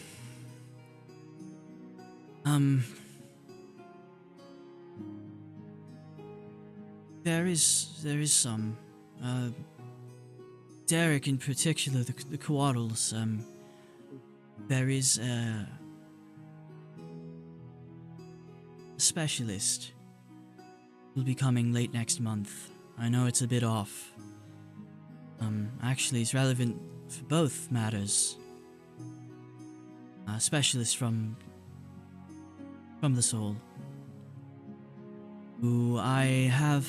There is some Derek in particular, the Coatls, there is a specialist who'll be coming late next month. I know it's a bit off. Actually, it's relevant for both matters. A specialist from the soul, who I have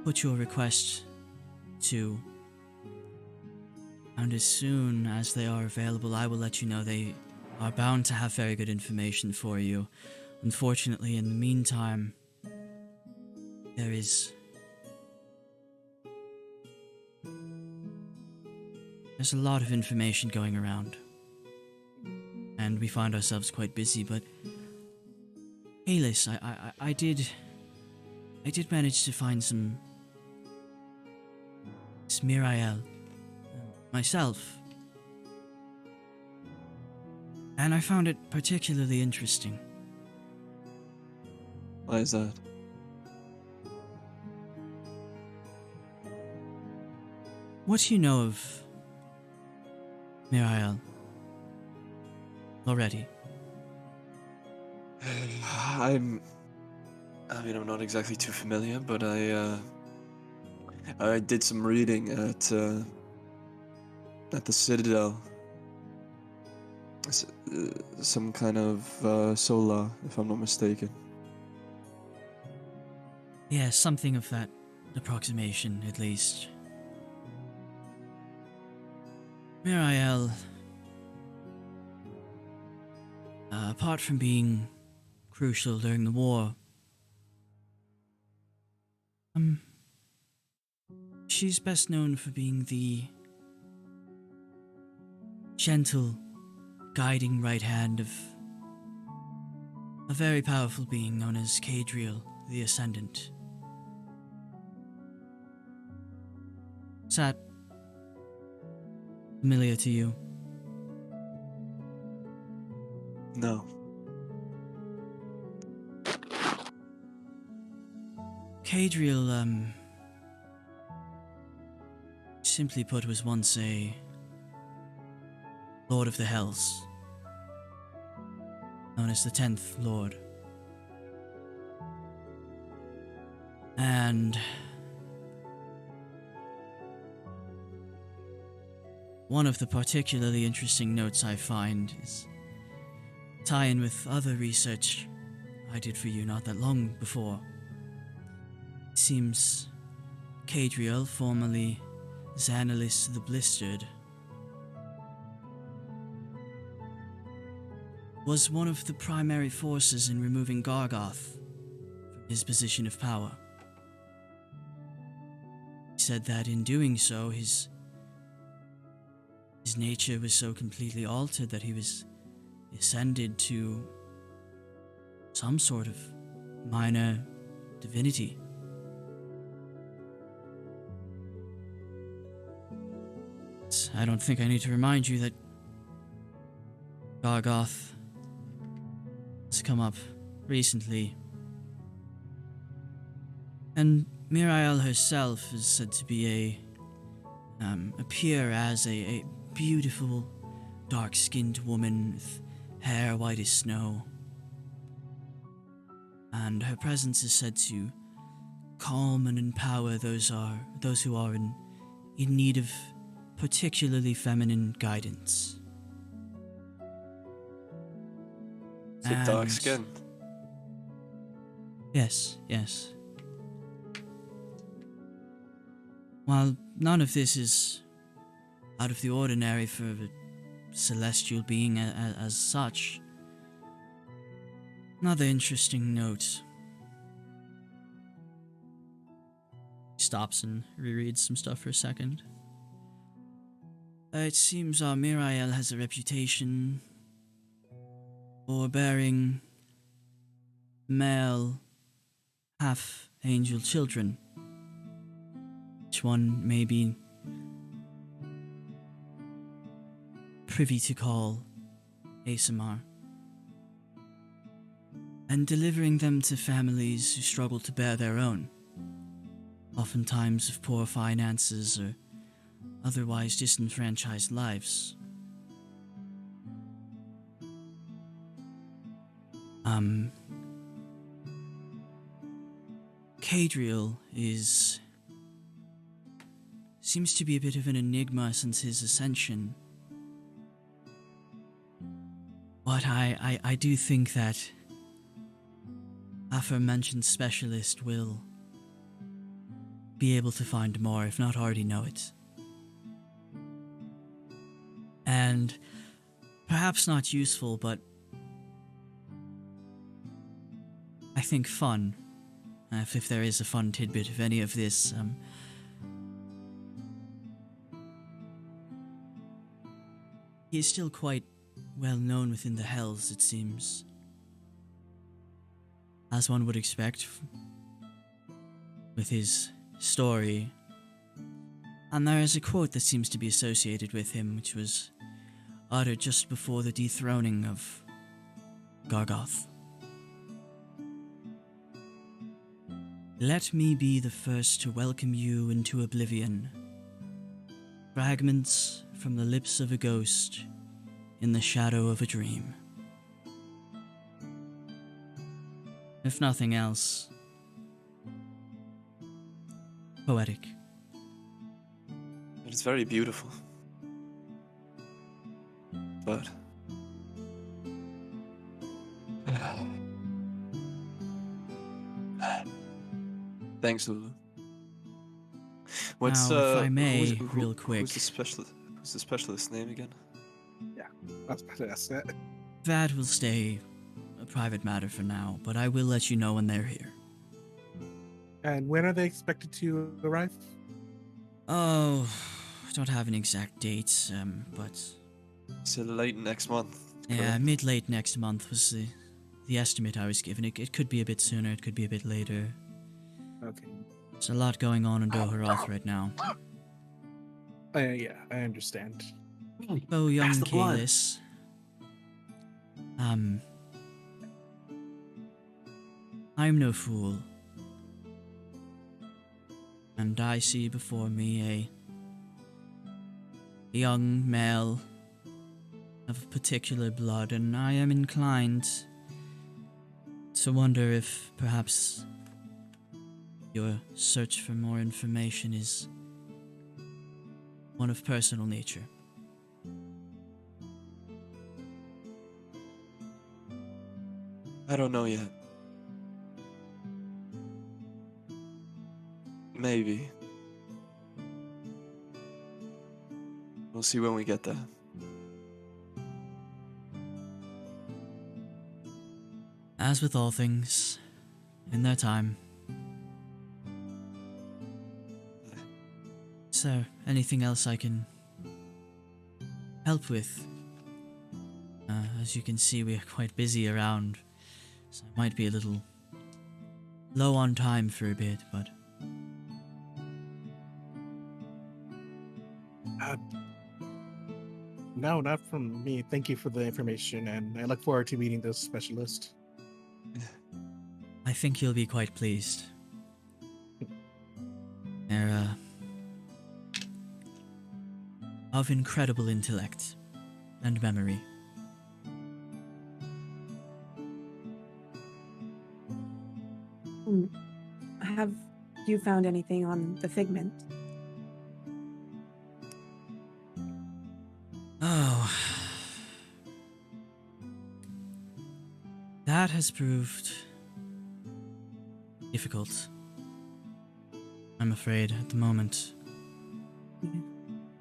put your request to, and as soon as they are available, I will let you know. They are bound to have very good information for you. Unfortunately, in the meantime, there's a lot of information going around, and we find ourselves quite busy, but Kalis, I did manage to find some Mirael myself, and I found it particularly interesting. Why is that? What do you know of Mirael already? I'm not exactly too familiar, but I did some reading at the Citadel. Some kind of solar, if I'm not mistaken. Yeah, something of that approximation, at least. Mirael, apart from being crucial during the war, she's best known for being the gentle, guiding right hand of a very powerful being known as Cadriel, the Ascendant. Is that familiar to you? No. Cadriel, simply put, was once a Lord of the Hells, known as the 10th Lord. And one of the particularly interesting notes I find is tie in with other research I did for you not that long before. It seems Cadriel, formerly Xanalis the Blistered, was one of the primary forces in removing Gargoth from his position of power. He said that in doing so, his nature was so completely altered that he was ascended to some sort of minor divinity. I don't think I need to remind you that Gargoth has come up recently, and Mirael herself is said to be appear as a beautiful, dark-skinned woman with hair white as snow, and her presence is said to calm and empower those who are in need of particularly feminine guidance. Is it dark skin? Yes. While none of this is out of the ordinary for a celestial being as such, another interesting note. He stops and rereads some stuff for a second. It seems our Mirael has a reputation for bearing male half-angel children, which one may be privy to call ASMR, and delivering them to families who struggle to bear their own, oftentimes of poor finances or otherwise disenfranchised lives. Cadriel seems to be a bit of an enigma since his ascension. But I do think that aforementioned specialist will be able to find more, if not already know it. And perhaps not useful, but I think fun. If there is a fun tidbit of any of this, he is still quite well known within the Hells, it seems. As one would expect, with his story. And there is a quote that seems to be associated with him, which was uttered just before the dethroning of Gargoth. Let me be the first to welcome you into oblivion. Fragments from the lips of a ghost in the shadow of a dream. If nothing else, poetic. It's very beautiful. But thanks, Lulu. What's Now, if I may, real quick. Who's the specialist's name again? Yeah, I was about to ask that. That will stay a private matter for now, but I will let you know when they're here. And when are they expected to arrive? Oh, I don't have an exact date, but So late next month. yeah, correct? mid-late next month was the estimate I was given. It could be a bit sooner, it could be a bit later. Okay. There's a lot going on in Dohoroth right now. Yeah, I understand. Oh, young Pass the blood. Kalis. I'm no fool. And I see before me a young male of particular blood, and I am inclined to wonder if perhaps your search for more information is one of personal nature. I don't know yet. Maybe. We'll see when we get there. As with all things, in their time. Is there anything else I can help with? As you can see, we are quite busy around, so I might be a little low on time for a bit, but No, not from me. Thank you for the information, and I look forward to meeting this specialist. I think you'll be quite pleased. They're, of incredible intellect and memory. Have you found anything on the figment? Oh. That has proved difficult. I'm afraid at the moment. Yeah,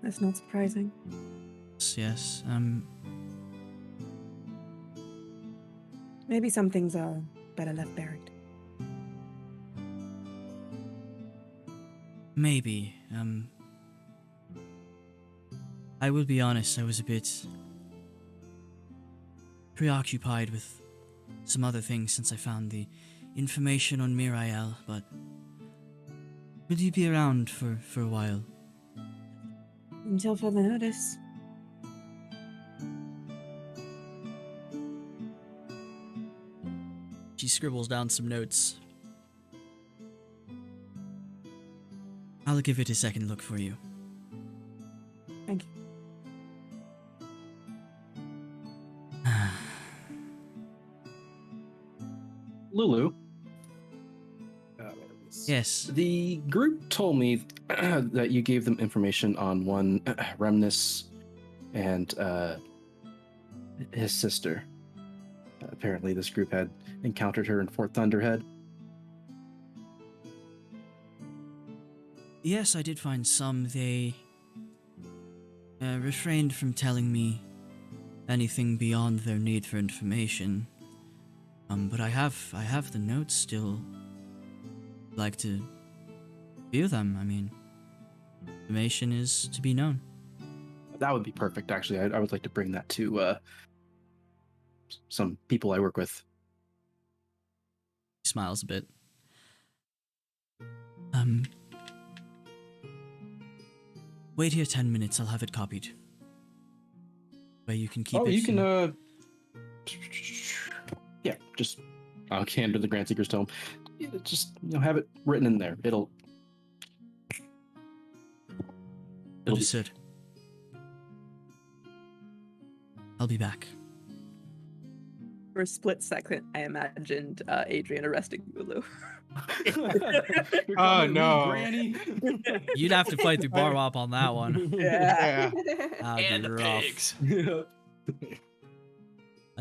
that's not surprising. Yes, Maybe some things are better left buried. maybe, I will be honest, I was a bit preoccupied with some other things since I found the information on Mirael, but will you be around for a while? Until further notice. She scribbles down some notes. I'll give it a second look for you. Lulu, Yes. the group told me that you gave them information on one Remnus and his sister. Apparently, this group had encountered her in Fort Thunderhead. Yes, I did find some. They refrained from telling me anything beyond their need for information. But I have the notes still. I'd like to view them. I mean, information is to be known. That would be perfect, actually. I would like to bring that to some people I work with. He smiles a bit. Wait here 10 minutes. I'll have it copied. Where you can keep it. You can, yeah, just I'll hand her the Grant Seeker's tome. Just have it written in there. It'll be Understood. I'll be back. For a split second, I imagined Adrian arresting Lulu. Oh no, Granny. You'd have to play through bar wop on that one. Yeah. That'd And be the rough. pigs. And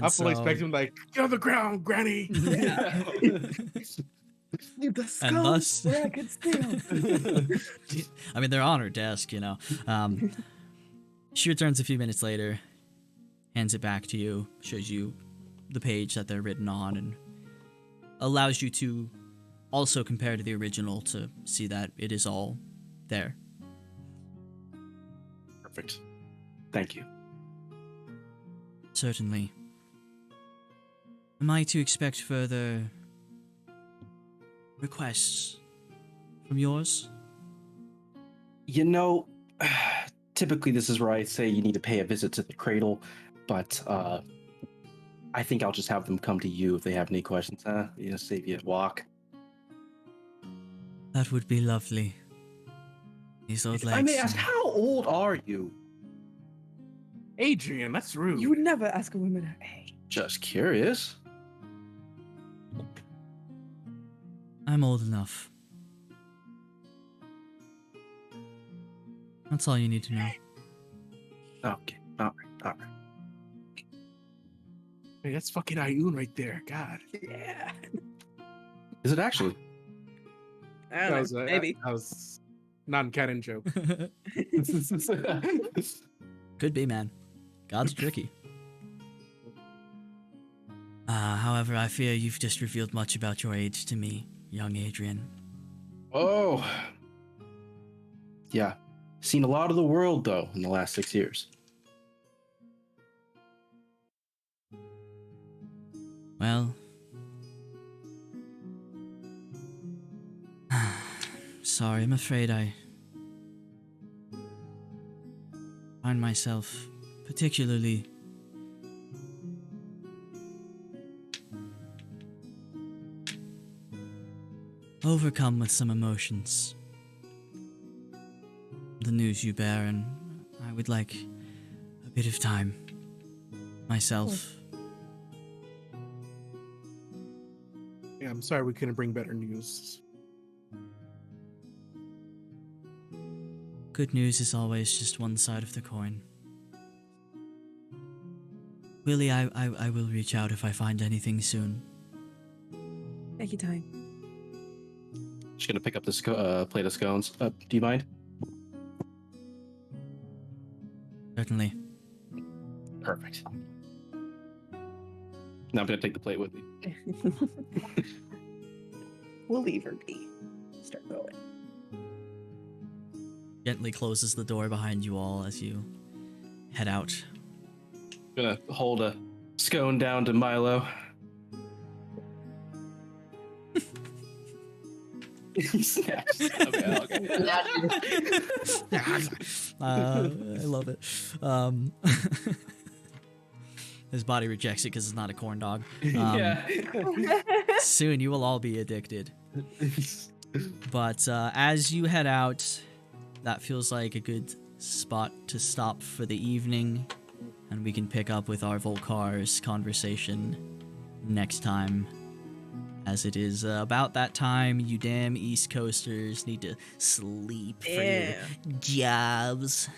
I'm fully so- expecting like, get on the ground, Granny. And thus, where I could steal. I mean, they're on her desk, you know. She returns a few minutes later, hands it back to you, shows you the page that they're written on, and allows you to also compare to the original to see that it is all there. Perfect. Thank you. Certainly. Am I to expect further requests from yours? You know, typically this is where I say you need to pay a visit to the cradle, but I think I'll just have them come to you if they have any questions. Save you a walk. That would be lovely. These old legs. I may ask, how old are you? Adrian, that's rude. You would never ask a woman her age. Just curious. I'm old enough. That's all you need to know. Okay, all right. Hey, that's fucking Ayun right there. God. Yeah. Is it actually? I don't know. Maybe. That was non-canon joke. Could be, man. God's tricky. However, I fear you've just revealed much about your age to me, young Adrian. Oh. Yeah. Seen a lot of the world, though, in the last 6 years. Well... Sorry, I'm afraid I find myself particularly overcome with some emotions. The news you bear, and I would like a bit of time myself. Yeah, I'm sorry we couldn't bring better news. Good news is always just one side of the coin. Willie, I will reach out if I find anything soon. Take your time. Just gonna pick up this plate of scones. Do you mind? Certainly. Perfect. Now I'm gonna take the plate with me. We'll leave her be. Start going. Gently closes the door behind you all as you head out. Gonna hold a scone down to Milo. He snaps. Okay. I love it. His body rejects it because it's not a corn dog. Yeah. Soon you will all be addicted. But as you head out, that feels like a good spot to stop for the evening, and we can pick up with our Volkar's conversation next time as it is about that time. You damn East Coasters need to sleep for your Yeah. jobs.